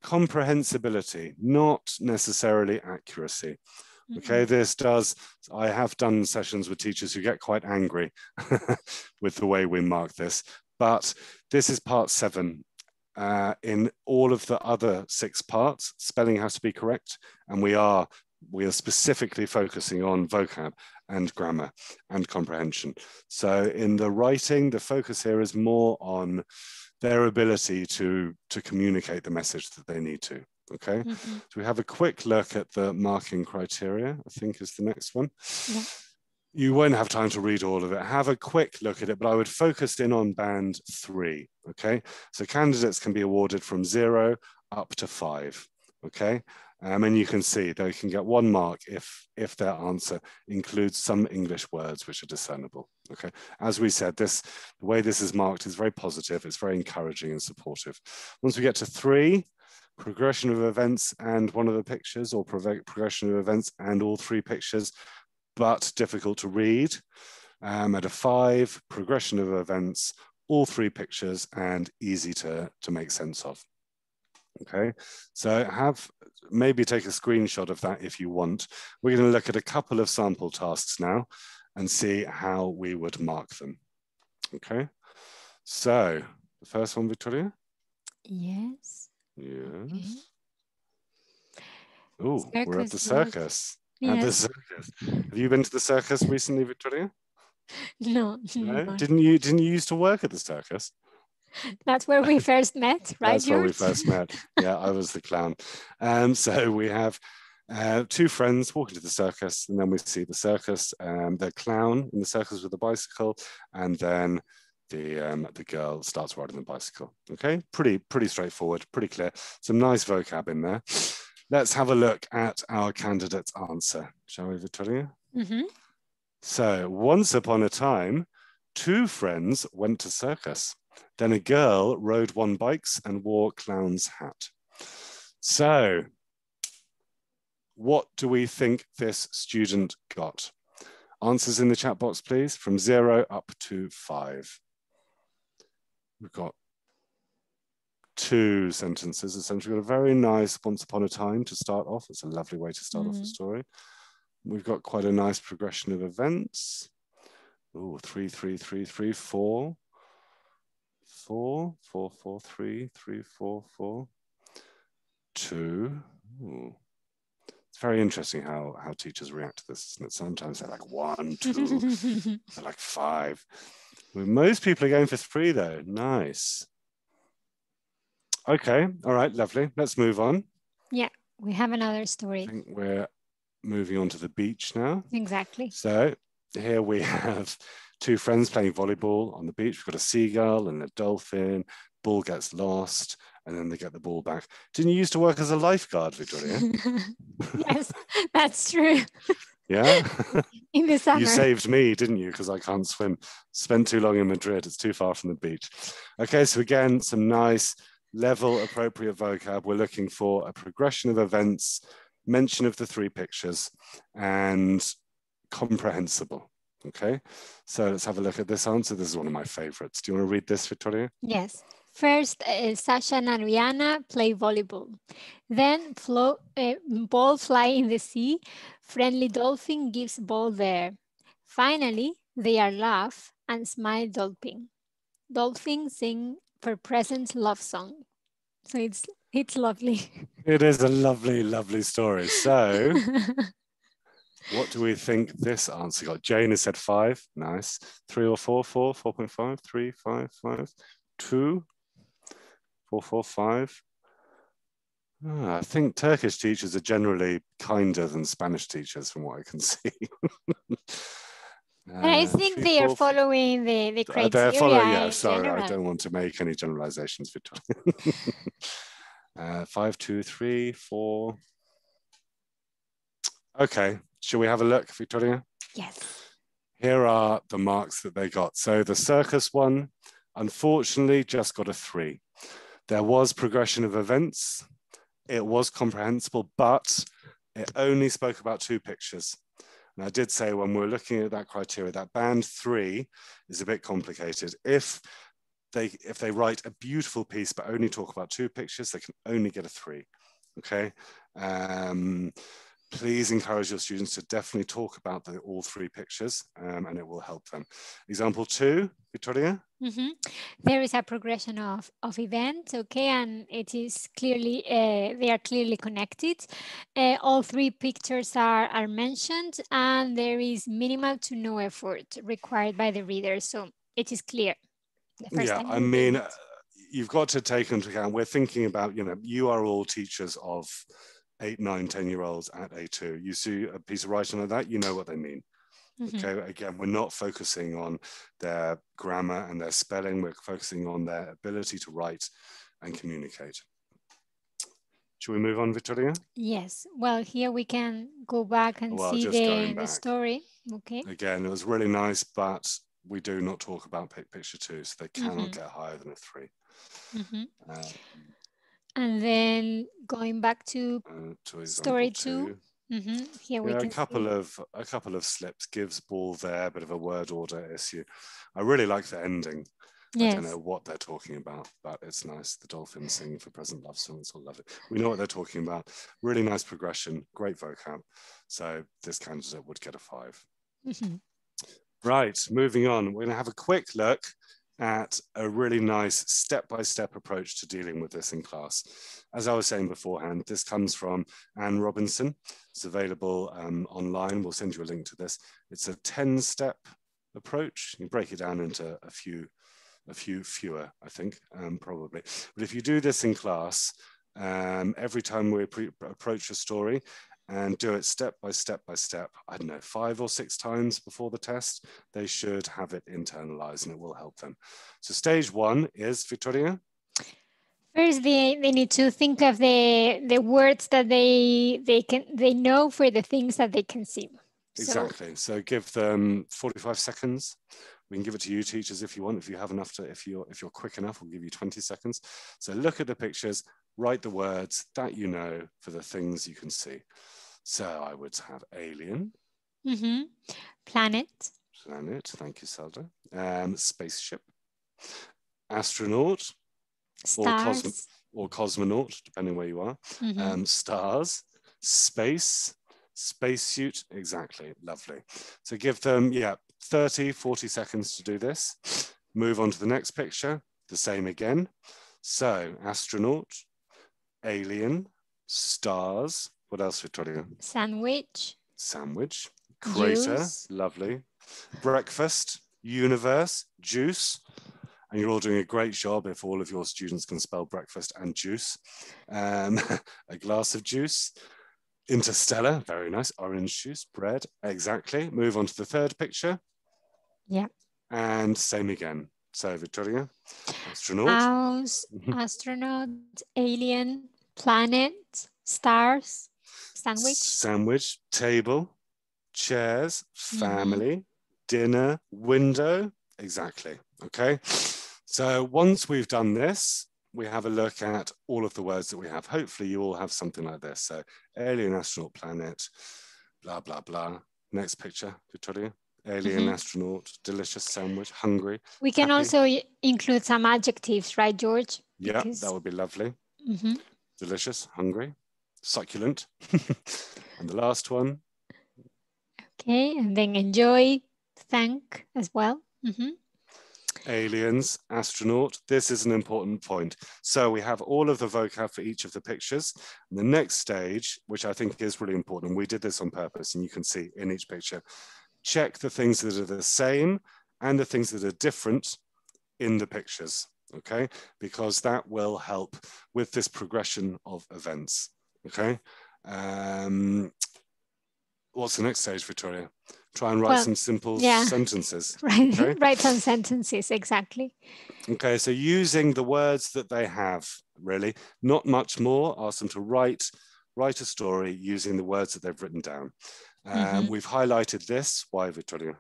comprehensibility, not necessarily accuracy. Okay, this does, I have done sessions with teachers who get quite angry with the way we mark this, but this is part 7. In all of the other 6 parts, spelling has to be correct, and we are specifically focusing on vocab and grammar and comprehension. So in the writing, the focus here is more on their ability to communicate the message that they need to. Okay, so we have a quick look at the marking criteria, I think is the next one. Yeah. You won't have time to read all of it. Have a quick look at it, but I would focus in on band 3. Okay, so candidates can be awarded from 0 up to 5. Okay, and you can see they can get 1 mark if their answer includes some English words which are discernible. Okay, as we said, the way this is marked is very positive. It's very encouraging and supportive. Once we get to 3, progression of events and one of the pictures, or progression of events and all 3 pictures, but difficult to read. At a 5, progression of events, all 3 pictures, and easy to make sense of. Okay, so maybe take a screenshot of that if you want. We're going to look at a couple of sample tasks now and see how we would mark them. Okay, so the first one, Victoria? Yes. Yes. Oh, we're at the circus. Yes. At the circus. Have you been to the circus recently, Victoria? No. Didn't you used to work at the circus? That's where we first met, right? That's where we first met. Yeah, I was the clown. So we have 2 friends walking to the circus, and then we see the circus, the clown in the circus with the bicycle, and then the girl starts riding the bicycle. Okay, pretty straightforward, pretty clear. Some nice vocab in there. Let's have a look at our candidate's answer, shall we, Victoria? So, once upon a time, 2 friends went to circus. Then a girl rode 1 bikes and wore clown's hat. So, what do we think this student got? Answers in the chat box, please, from 0 up to 5. We've got 2 sentences, essentially. We've got a very nice once upon a time to start off. It's a lovely way to start off the story. We've got quite a nice progression of events. Oh, 3, 3, 3, 3, 4. 4, 4, 4, 3, 3, 4, 4. 2. Ooh. It's very interesting how teachers react to this, isn't it? Sometimes they're like 1, 2, they're like 5. Well, most people are going for 3 though. Nice. Okay, all right, lovely. Let's move on. Yeah, we have another story. I think we're moving on to the beach now. Exactly. So here we have 2 friends playing volleyball on the beach. We've got a seagull and a dolphin. Ball gets lost, and then they get the ball back. Didn't you used to work as a lifeguard, Victoria? Yes, that's true. Yeah? In the summer. You saved me, didn't you? Because I can't swim. Spent too long in Madrid. It's too far from the beach. Okay, so again, some nice level appropriate vocab. We're looking for a progression of events, mention of the 3 pictures, and comprehensible. Okay, so let's have a look at this answer. This is one of my favorites. Do you want to read this, Victoria? Yes. First, Sasha and Ariana play volleyball. Then ball fly in the sea. Friendly dolphin gives ball there. Finally, they are laugh and smile dolphin. Dolphin sing for present love song. So it's lovely. It is a lovely, lovely story. So what do we think this answer got? Jaenes said 5. Nice. 3 or 4? 4, 4.5, 3, 5, 5, 2, 4, 4, 5. I think Turkish teachers are generally kinder than Spanish teachers from what I can see. I think 3, they 4, are following the criteria. They're following, yeah, sorry, general. I don't want to make any generalizations, Victoria. 5, 2, 3, 4. Okay, shall we have a look, Victoria? Yes. Here are the marks that they got. So the circus one, unfortunately, just got a 3. There was progression of events. It was comprehensible, but it only spoke about 2 pictures. And I did say when we're looking at that criteria, that band 3 is a bit complicated. If if they write a beautiful piece but only talk about 2 pictures, they can only get a 3. Okay. Please encourage your students to definitely talk about all 3 pictures, and it will help them. Example 2, Victoria? There is a progression of events, okay, and it is clearly, they are clearly connected. All 3 pictures are mentioned, and there is minimal to no effort required by the reader, so it is clear. Yeah, I mean, you've got to take into account, we're thinking about, you are all teachers of 8, 9, 10-year-olds at A2. You see a piece of writing like that, you know what they mean. Okay, again, we're not focusing on their grammar and their spelling, we're focusing on their ability to write and communicate. Should we move on, Victoria? Yes, well, here we can go back and see the story. Okay. Again, it was really nice, but we do not talk about picture 2, so they cannot get higher than a 3. And then going back to story 2. Here we can a couple of slips gives ball there, a bit of a word order issue. I really like the ending. Yes. I don't know what they're talking about, but it's nice. The dolphins singing for present love song, it's all lovely. We know what they're talking about. Really nice progression, great vocab. So this candidate would get a 5. Right, moving on. We're going to have a quick look at a really nice step-by-step approach to dealing with this in class. As I was saying beforehand, this comes from Anne Robinson. It's available online. We'll send you a link to this. It's a 10-step approach. You break it down into a few fewer, I think, probably. But if you do this in class, every time we approach a story, and do it step by step by step, I don't know, 5 or 6 times before the test, they should have it internalized and it will help them. So stage 1 is, Victoria? First, they need to think of the words that they know for the things that they can see. Exactly. So give them 45 seconds. We can give it to you teachers if you want, if you have enough to, if you're quick enough, we'll give you 20 seconds. So look at the pictures, write the words that you know for the things you can see. So I would have alien. Planet. Planet, thank you, Zelda. Spaceship. Astronaut. Stars. Or cosmonaut, depending where you are. Stars. Space. Spacesuit, exactly, lovely. So give them, 30, 40 seconds to do this. Move on to the next picture, the same again. So astronaut, alien, stars. What else, Victoria? Sandwich. Sandwich. Crater. Juice. Lovely. Breakfast. Universe. Juice. And you're all doing a great job if all of your students can spell breakfast and juice. A glass of juice. Interstellar. Very nice. Orange juice. Bread. Exactly. Move on to the third picture. Yeah. And same again. So Victoria. Astronaut. House. Astronaut. Alien. Planet. Stars. Sandwich. Sandwich, table, chairs, family, dinner, window. Exactly. Okay. So once we've done this, we have a look at all of the words that we have. Hopefully you all have something like this. So alien, astronaut, planet, blah, blah, blah. Next picture, Victoria. Alien, astronaut, delicious sandwich, hungry. We can also include some adjectives, right, George? Yeah, that would be lovely. Delicious, hungry. Succulent. And the last one. Okay, and then enjoy, thank as well. Aliens, astronaut. This is an important point. So we have all of the vocab for each of the pictures. And the next stage, which I think is really important, we did this on purpose, and you can see in each picture, check the things that are the same and the things that are different in the pictures, okay? Because that will help with this progression of events. Okay. What's the next stage, Victoria? Try and write some simple sentences. Right. Okay? Write some sentences, exactly. Okay, so using the words that they have, really, not much more. Ask them to write a story using the words that they've written down. We've highlighted this. Why, Victoria?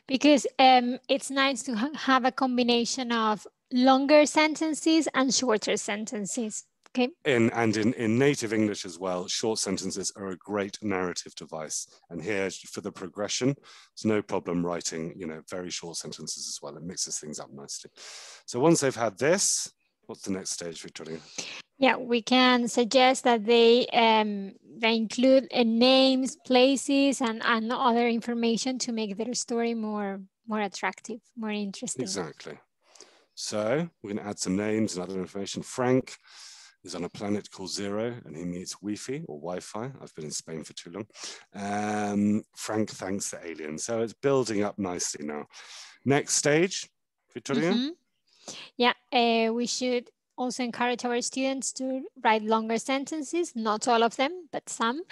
Because it's nice to have a combination of longer sentences and shorter sentences. Okay. In native English as well, short sentences are a great narrative device. And here for the progression, it's no problem writing, very short sentences as well. It mixes things up nicely. So once they've had this, what's the next stage, Victoria? Yeah, we can suggest that they include names, places, and other information to make their story more attractive, more interesting. Exactly. So we're going to add some names and other information. Frank is on a planet called Zero, and he meets Wi-Fi or Wi-Fi. I've been in Spain for too long. Frank thanks the alien. So it's building up nicely now. Next stage, Victoria? Mm-hmm. Yeah, we should also encourage our students to write longer sentences, not all of them, but some.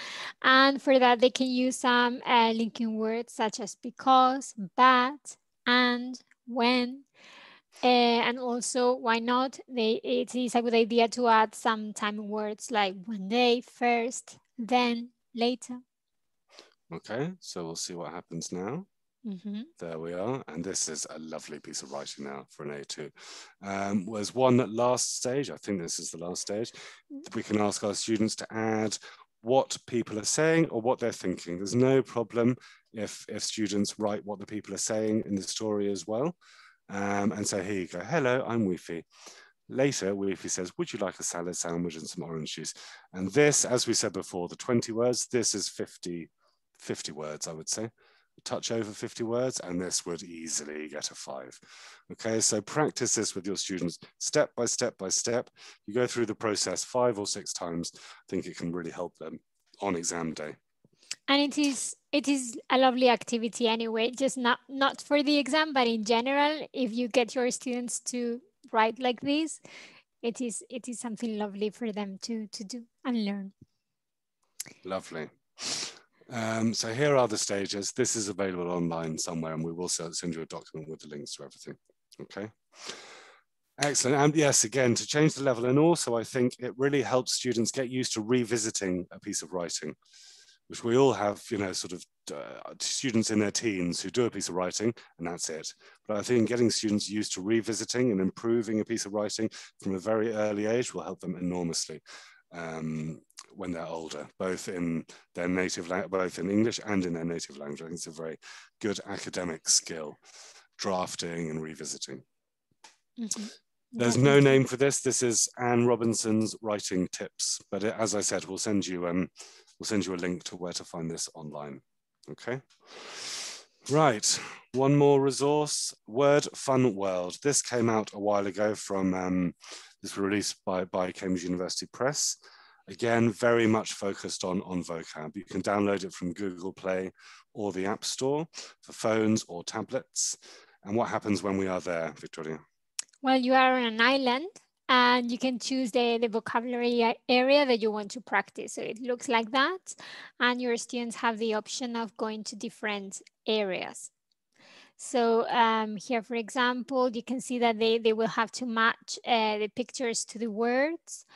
And for that, they can use some linking words such as because, but, and, when. And also, why not? It is a good idea to add some time words like one day, first, then, later. Okay, so we'll see what happens now. Mm-hmm. There we are. And this is a lovely piece of writing now for an A2. There's one at last stage. I think this is the last stage. We can ask our students to add what people are saying or what they're thinking. There's no problem if students write what the people are saying in the story as well. And so here you go. Hello, I'm Wi-Fi. Later, Wi-Fi says, would you like a salad sandwich and some orange juice? And this, as we said before, the 20 words, this is 50 words, I would say. A touch over 50 words, and this would easily get a 5. Okay, so practice this with your students step by step by step. You go through the process 5 or 6 times. I think it can really help them on exam day. And it is a lovely activity anyway, just not for the exam, but in general, if you get your students to write like this, it is something lovely for them to do and learn. Lovely. So here are the stages. This is available online somewhere, and we will send you a document with the links to everything. Okay. Excellent. And yes, again, to change the level, and also I think it really helps students get used to revisiting a piece of writing, which we all have, sort of students in their teens who do a piece of writing and that's it. But I think getting students used to revisiting and improving a piece of writing from a very early age will help them enormously when they're older, both in their native language, both in English and in their native language. I think it's a very good academic skill, drafting and revisiting. Mm-hmm. There's no name for this. This is Anne Robinson's writing tips, but as I said, we'll send you a link to where to find this online. Okay. Right. One more resource, Word Fun World. This came out a while ago from this was released by Cambridge University Press. Again, very much focused on vocab. You can download it from Google Play or the App Store for phones or tablets. And what happens when we are there, Victoria? Well, you are on an island and you can choose the vocabulary area that you want to practice. So it looks like that. And your students have the option of going to different areas. So here, for example, you can see that they will have to match the pictures to the words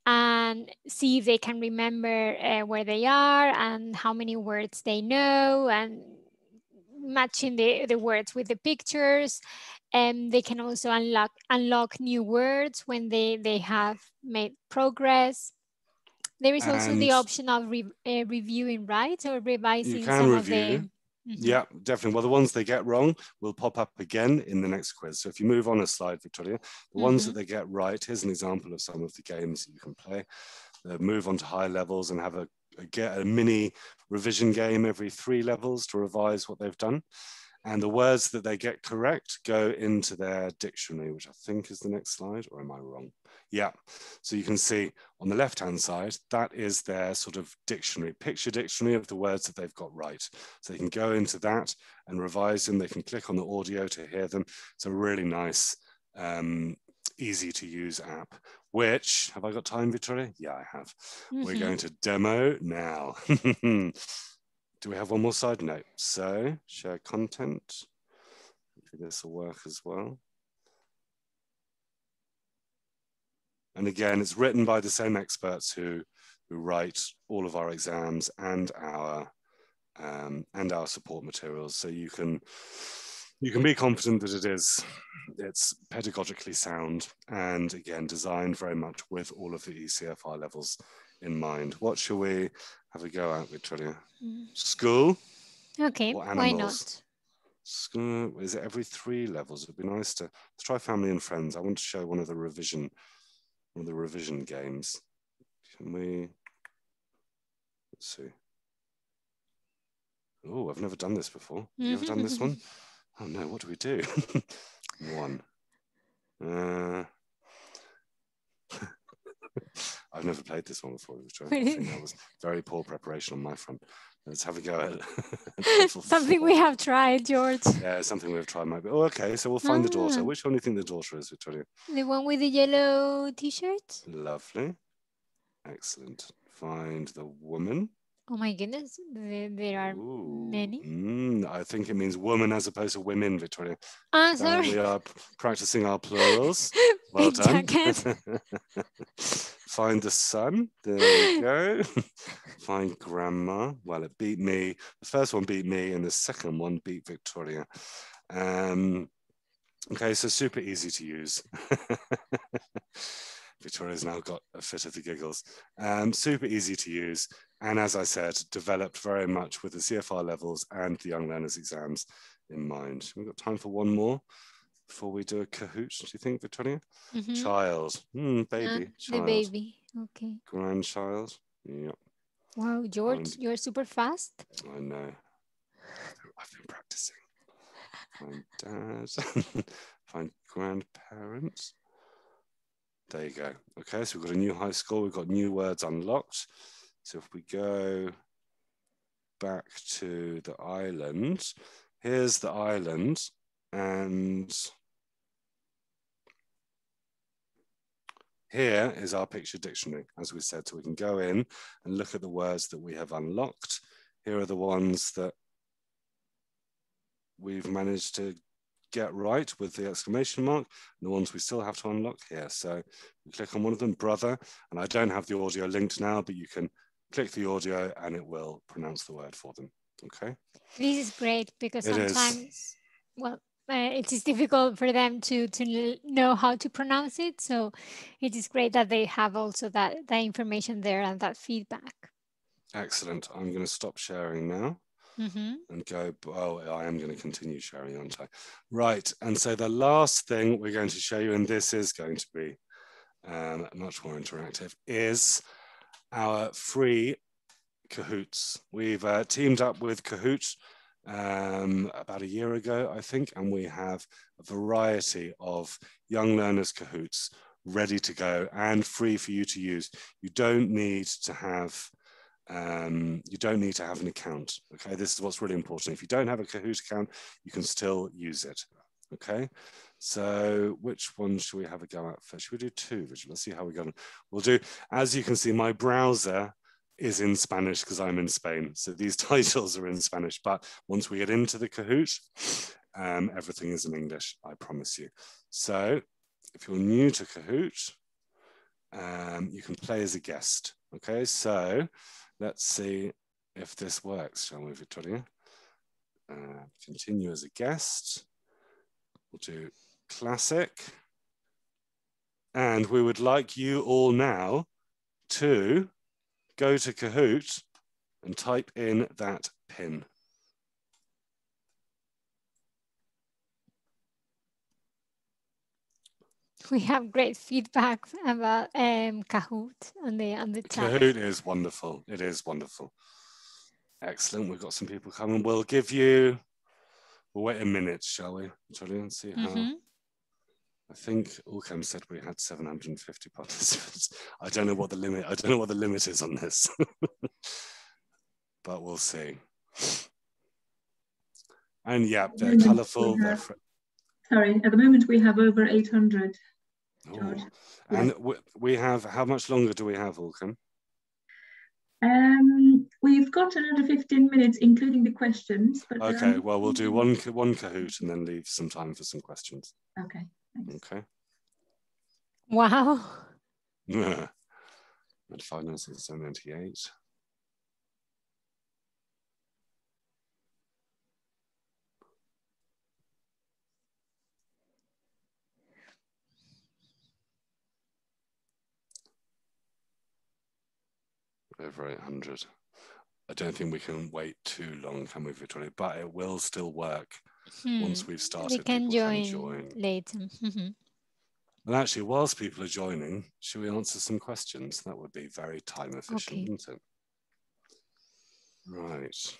and see if they can remember where they are and how many words they know, and matching the words with the pictures. And they can also unlock new words when they have made progress. There is also the option of reviewing, right? Or revising some of the... Mm-hmm. Yeah, definitely. Well, the ones they get wrong will pop up again in the next quiz. So if you move on a slide, Victoria, the ones that they get right, here's an example of some of the games that you can play. Move on to high levels and have a mini revision game every 3 levels to revise what they've done. And the words that they get correct go into their dictionary, which I think is the next slide, or am I wrong? Yeah, so you can see on the left-hand side, that is their sort of dictionary, picture dictionary of the words that they've got right. So they can go into that and revise them. They can click on the audio to hear them. It's a really nice, easy to use app, which, have I got time, Victoria? Yeah, I have. We're going to demo now. Do we have one more side? No. So share content. Hopefully this will work as well. And again, it's written by the same experts who write all of our exams and our support materials. So you can you can be confident that it's pedagogically sound and again designed very much with all of the ECFI levels in mind. What shall we have a go at, Victoria? School? Okay, or animals? why not? School, is it every 3 levels? It'd be nice to, let's try family and friends. I want to show one of the revision games. Can we, let's see. Oh, I've never done this before. Have you ever done this one? Oh no, what do we do? 1. I've never played this one before, which I think that was very poor preparation on my front. Let's have a go at it. Something we have tried, George. Yeah, something we've tried might be. Oh, okay, so we'll find the daughter. Which one do you think the daughter is, Victoria? The one with the yellow t-shirt? Lovely. Excellent. Find the woman. Oh my goodness, there are many. I think it means woman as opposed to women, Victoria. Sorry. We are practicing our plurals. Well done. Find the son. There we go. Find grandma. Well, it beat me. The first one beat me and the second one beat Victoria. Okay, so super easy to use. Victoria's now got a fit of the giggles. Super easy to use. And as I said, developed very much with the CFR levels and the Young Learners exams in mind. We've got time for one more before we do a Kahoot, do you think, Victoria? Child. Baby. Child. The baby. Okay. Grandchild. Yep. Wow, George, you're super fast. I know. I've been practicing. Find dad. Find grandparents. There you go. Okay, so we've got a new high score. We've got new words unlocked. So if we go back to the island, here's the island, and here is our picture dictionary, as we said. So we can go in and look at the words that we have unlocked. Here are the ones that we've managed to get right with the exclamation mark, and the ones we still have to unlock here. So we click on one of them, brother, and I don't have the audio linked now, but you can click the audio and it will pronounce the word for them. Okay. This is great because sometimes, well, it is difficult for them to know how to pronounce it. So it is great that they have also that information there and that feedback. Excellent. I'm going to stop sharing now. And go, oh, I am going to continue sharing, aren't I? Right, and so the last thing we're going to show you, and this is going to be much more interactive, is our free Kahoots. We've teamed up with Kahoot about a year ago, I think, and we have a variety of Young Learners Kahoots ready to go and free for you to use. You don't need to have an account. Okay, this is what's really important. If you don't have a Kahoot account, you can still use it. Okay, so which one should we have a go at first? Should we do 2? Let's see how we go. We'll do, as you can see, my browser is in Spanish because I'm in Spain. So these titles are in Spanish, but once we get into the Kahoot, everything is in English, I promise you. So if you're new to Kahoot, you can play as a guest. Okay, so let's see if this works, shall we, Victoria? Continue as a guest. We'll do classic. And we would like you all now to go to Kahoot and type in that PIN. We have great feedback about Kahoot on the chat. Kahoot is wonderful. It is wonderful. Excellent. We've got some people coming. We'll wait a minute, shall we? And see how. I think Ulcam said we had 750 participants. I don't know what the limit is on this, but we'll see. And yeah, they're colourful. Sorry, at the moment we have over 800. Oh. And we have, how much longer do we have, Ulcam? We've got another 15 minutes, including the questions. But, okay, well, we'll do one Kahoot and then leave some time for some questions. Okay, thanks. Okay. Wow. Yeah. At 597.98. over 800. I don't think we can wait too long, can we, Victoria? But it will still work once we've started. They can people join, can join later. And actually, whilst people are joining, should we answer some questions? That would be very time efficient, wouldn't it? Right.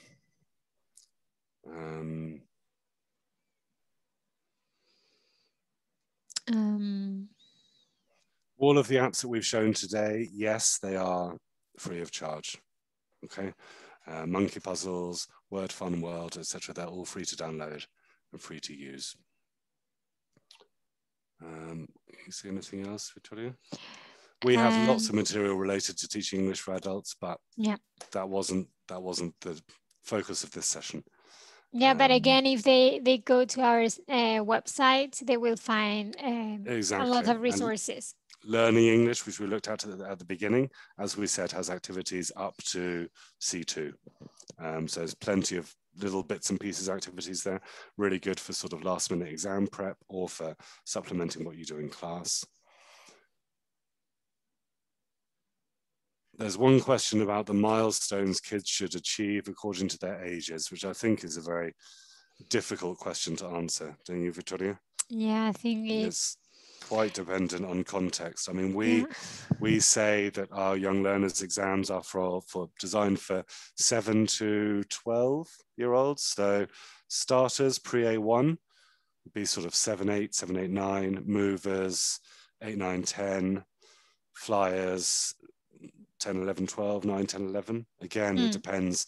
All of the apps that we've shown today, yes, they are free of charge. Okay. Monkey Puzzles, Word Fun World, etc. They're all free to download and free to use. You see anything else, Victoria? We have lots of material related to teaching English for adults, but that wasn't the focus of this session. Yeah, but again, if they go to our website, they will find exactly. a lot of resources. And Learning English, which we looked at the beginning, as we said, has activities up to C2. So there's plenty of little bits and pieces activities there, really good for sort of last minute exam prep or for supplementing what you do in class. There's one question about the milestones kids should achieve according to their ages, which I think is a very difficult question to answer, don't you, Victoria? Yeah, I think it's quite dependent on context. I mean, we say that our young learners exams are designed for 7 to 12-year-olds. So starters pre-A1 would be sort of 7, 8, 7, 8, 9, movers 8, 9, 10, flyers 10, 11, 12, 9, 10, 11. Again, it depends.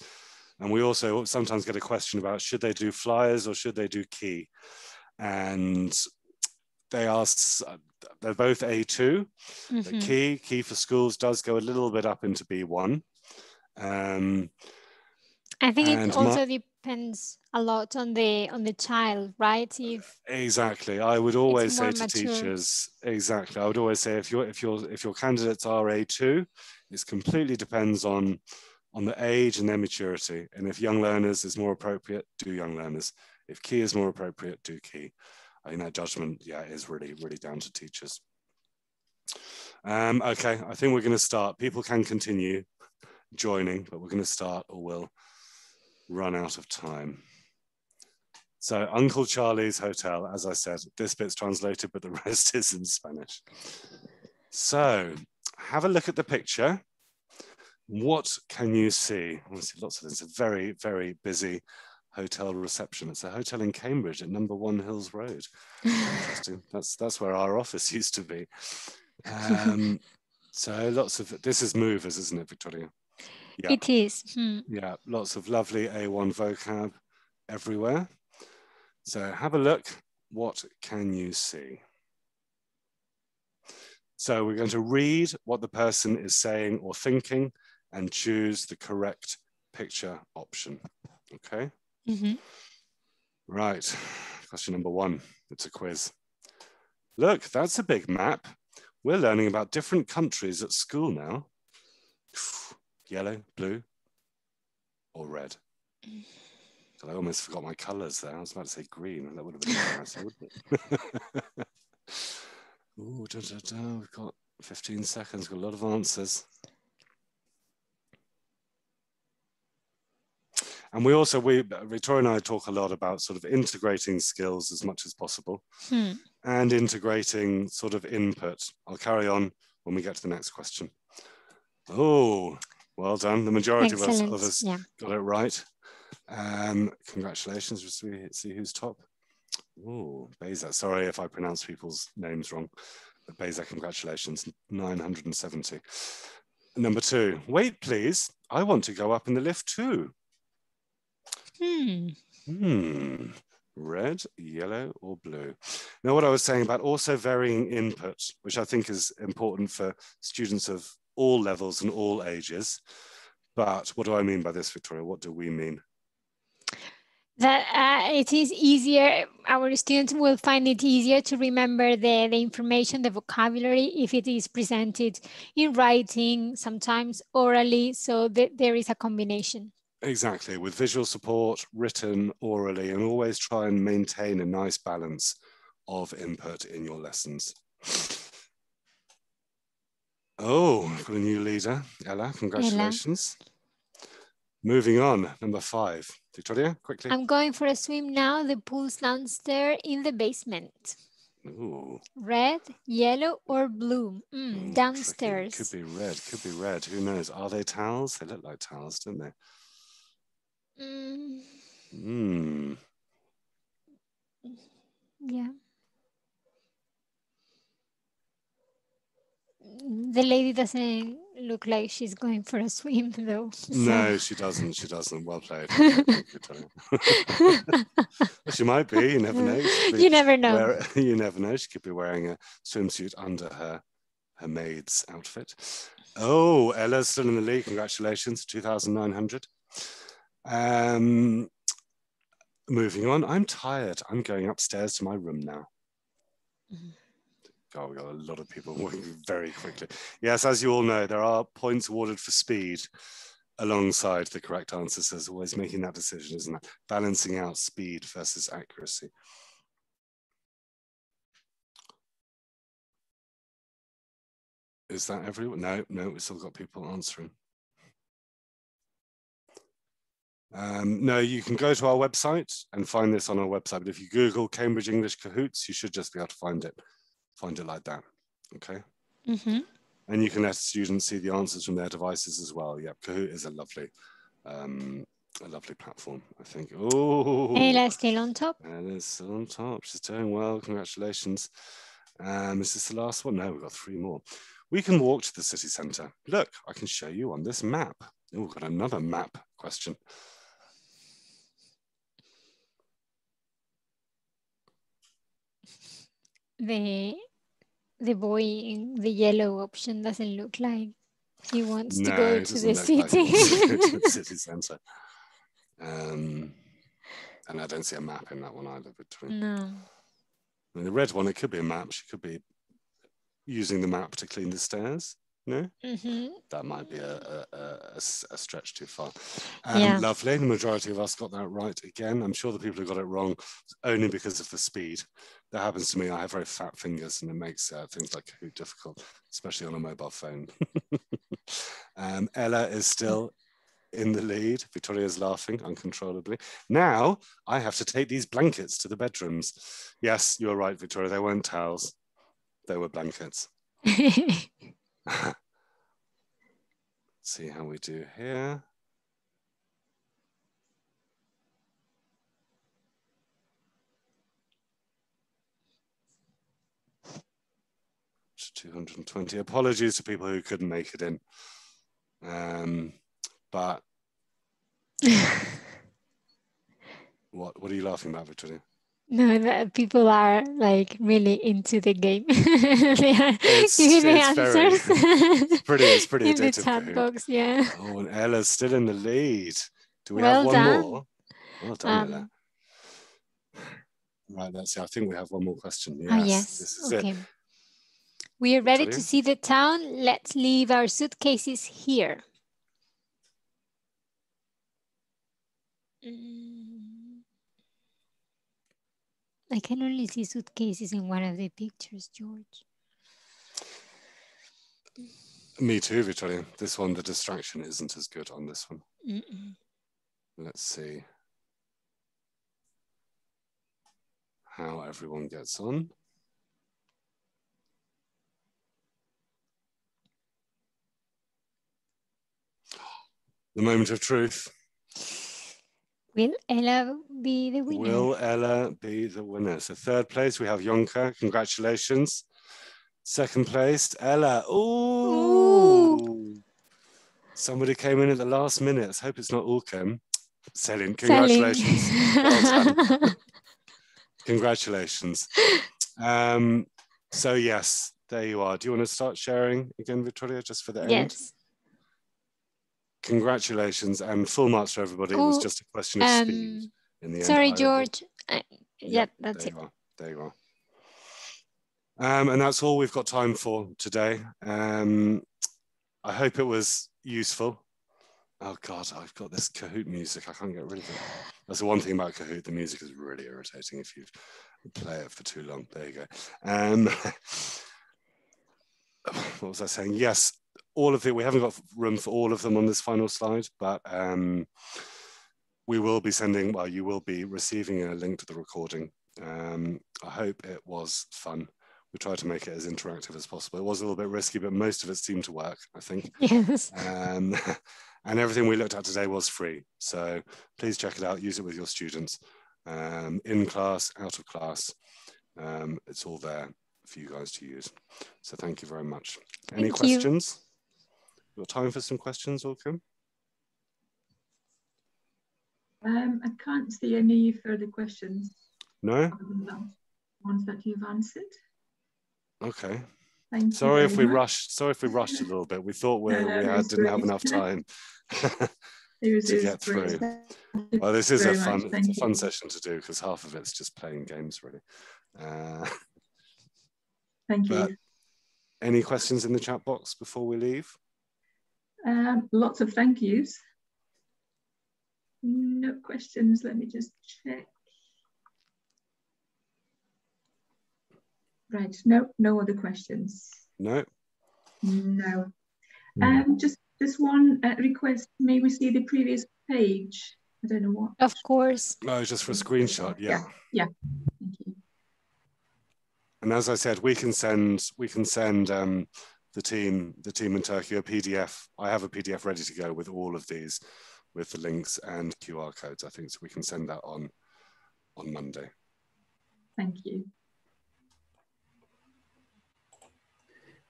And we also sometimes get a question about should they do flyers or should they do key? And they're both A2. The key for schools does go a little bit up into B1. I think it also depends a lot on the child, right? Exactly, I would always say to teachers, exactly. I would always say if your candidates are A2, it completely depends on the age and their maturity. And if young learners is more appropriate, do young learners. If key is more appropriate, do key. I think that judgment, is really, really down to teachers. Okay, I think we're going to start. People can continue joining, but we're going to start or we'll run out of time. So Uncle Charlie's Hotel, as I said, this bit's translated, but the rest is in Spanish. So have a look at the picture. What can you see? I see lots of this. It's a very, very busy hotel reception. It's a hotel in Cambridge at number 1 Hills Road. Interesting. That's where our office used to be. So lots of, this is movers, isn't it, Victoria? Yeah. It is. Yeah, lots of lovely A1 vocab everywhere. So have a look. What can you see? So we're going to read what the person is saying or thinking and choose the correct picture option. Okay? Right. Question number 1. It's a quiz. Look, that's a big map. We're learning about different countries at school now. Yellow, blue, or red? I almost forgot my colours there. I was about to say green. That would have been embarrassing, wouldn't it? Ooh, we've got 15 seconds. Got a lot of answers. And Victoria and I talk a lot about sort of integrating skills as much as possible and integrating sort of input. I'll carry on when we get to the next question. Oh, well done. The majority of us got it right. Congratulations. Let's see who's top. Oh, Beza. Sorry if I pronounce people's names wrong. But Beza, congratulations. 970. Number 2. Wait, please. I want to go up in the lift too. Red, yellow, or blue? Now, what I was saying about also varying input, which I think is important for students of all levels and all ages. But what do I mean by this, Victoria? What do we mean? That it is easier, our students will find it easier to remember the information, the vocabulary, if it is presented in writing, sometimes orally, so there is a combination. Exactly, with visual support, written, orally, and always try and maintain a nice balance of input in your lessons. Oh, we've got a new leader, Ella. Congratulations. Ella. Moving on, number 5. Victoria, quickly. I'm going for a swim now. The pool's downstairs in the basement. Ooh. Red, yellow, or blue? Downstairs. Could be red, could be red. Who knows? Are they towels? They look like towels, don't they? Yeah. The lady doesn't look like she's going for a swim, though. So. No, she doesn't. She doesn't. Well played. Well, she might be. You never know. You never know. You never know. She could be wearing a swimsuit under her maid's outfit. Oh, Ella's still in the lead. Congratulations, 2,900. Moving on. I'm tired. I'm going upstairs to my room now. God, we've got a lot of people working very quickly. Yes, as you all know, there are points awarded for speed alongside the correct answer. So there's always making that decision, isn't it? Balancing out speed versus accuracy. Is that everyone? No, we've still got people answering. No, you can go to our website and find this on our website. But if you Google Cambridge English Cahoots, you should just be able to find it like that. Okay. And you can let students see the answers from their devices as well. Yeah, Kahoot is a lovely platform, I think. Oh, Ella's still on top. Ella's still on top. She's doing well. Congratulations. Is this the last one? No, we've got 3 more. We can walk to the city centre. Look, I can show you on this map. Oh, we've got another map question. The boy in the yellow option doesn't look like he wants to go to the city. Like to the city centre. And I don't see a map in that one either. Between. No. I mean, the red one, it could be a map. She could be using the map to clean the stairs. No? That might be a stretch too far. Yeah. Lovely. The majority of us got that right again. I'm sure the people who got it wrong only because of the speed. That happens to me. I have very fat fingers and it makes things like Kahoot difficult, especially on a mobile phone. Ella is still in the lead. Victoria's laughing uncontrollably. Now I have to take these blankets to the bedrooms. Yes, you're right, Victoria. They weren't towels. They were blankets. See how we do here. To 220. Apologies to people who couldn't make it in. But what are you laughing about, Victoria? No, that people are like really into the game. They are giving the answers. It's pretty in addictive. The chat box, yeah. Oh, and Ella's still in the lead. Do we well have one done. more? Well done, Ella. Right, let's see. I think we have one more question. Yes, yes. This is okay. it. We are ready to see the town. Let's leave our suitcases here. I can only see suitcases in one of the pictures, George. Me too, Victoria. This one, the distraction isn't as good on this one. Let's see how everyone gets on. The moment of truth. Will Ella be the winner? Will Ella be the winner? So 3rd place, we have Yonka. Congratulations. 2nd place, Ella. Ooh. Somebody came in at the last minute. Let's hope it's not Ulkem. Selling. Congratulations. Well done. Congratulations. So yes, there you are. Do you want to start sharing again, Victoria, just for the end? Yes. Congratulations and full marks for everybody. It was just a question of speed in the end. Sorry, George. Yeah, that's it. There you are. And that's all we've got time for today. I hope it was useful. Oh God, I've got this Kahoot music. I can't get rid of it. That's the one thing about Kahoot. The music is really irritating if you play it for too long. There you go. what was I saying? Yes, all of it. We haven't got room for all of them on this final slide, but we will be sending, well, you will be receiving a link to the recording. I hope it was fun. We tried to make it as interactive as possible. It was a little bit risky, but most of it seemed to work, I think. Yes. And everything we looked at today was free. So please check it out, use it with your students. In class, out of class, it's all there for you guys to use. So thank you very much. Any questions? You got time for some questions, Olga? I can't see any further questions. No? Ones that you've answered. Okay. Thank you. Sorry if we rushed a little bit. We thought we didn't have enough time to get through. Well, this is a fun session to do because half of it's just playing games, really. Thank you. Any questions in the chat box before we leave? Lots of thank yous. No questions. Let me just check. Right. No other questions. No. No. Just one request. May we see the previous page? I don't know what. Of course. Oh, just for a screenshot. Yeah. Yeah. Thank you. And as I said, we can send the team in Turkey a PDF. I have a PDF ready to go with all of these, with the links and QR codes. I think so we can send that on Monday. Thank you.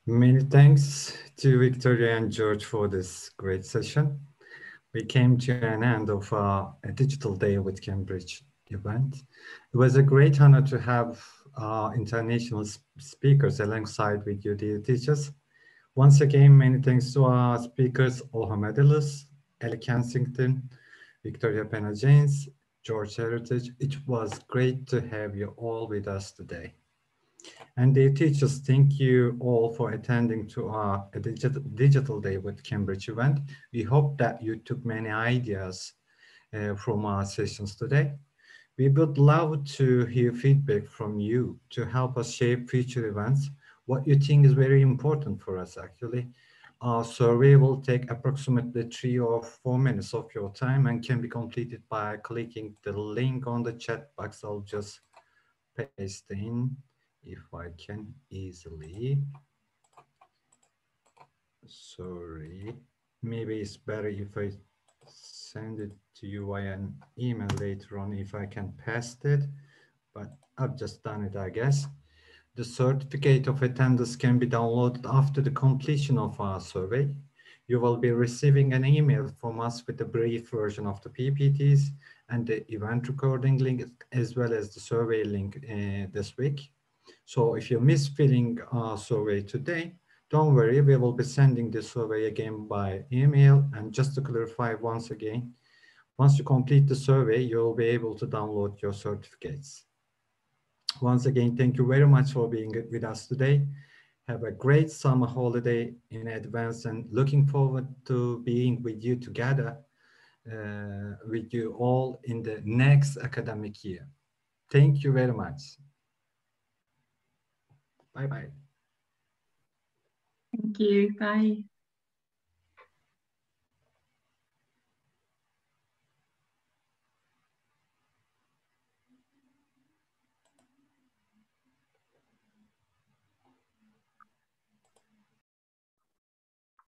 Many thanks to Victoria and George for this great session. We came to an end of a Digital Day with Cambridge event. It was a great honor to have international speakers alongside with you, dear teachers. Once again, many thanks to our speakers, Olha Madylus, Kensington, Victoria Peña Jaenes, George Heritage. It was great to have you all with us today. And dear teachers, thank you all for attending to our Digital Day with Cambridge event. We hope that you took many ideas from our sessions today. We would love to hear feedback from you to help us shape future events. What you think is very important for us, actually. Our survey will take approximately 3 or 4 minutes of your time and can be completed by clicking the link on the chat box. I'll just paste in if I can easily. Sorry, maybe it's better if I send it to you via an email later on if I can paste it, but I've just done it, I guess. The certificate of attendance can be downloaded after the completion of our survey. You will be receiving an email from us with a brief version of the PPTs and the event recording link, as well as the survey link this week. So if you miss filling our survey today, don't worry, we will be sending the survey again by email. And just to clarify once again, once you complete the survey, you'll be able to download your certificates. Once again, thank you very much for being with us today. Have a great summer holiday in advance and looking forward to being with you together, with you all in the next academic year. Thank you very much. Bye-bye. Thank you. Bye.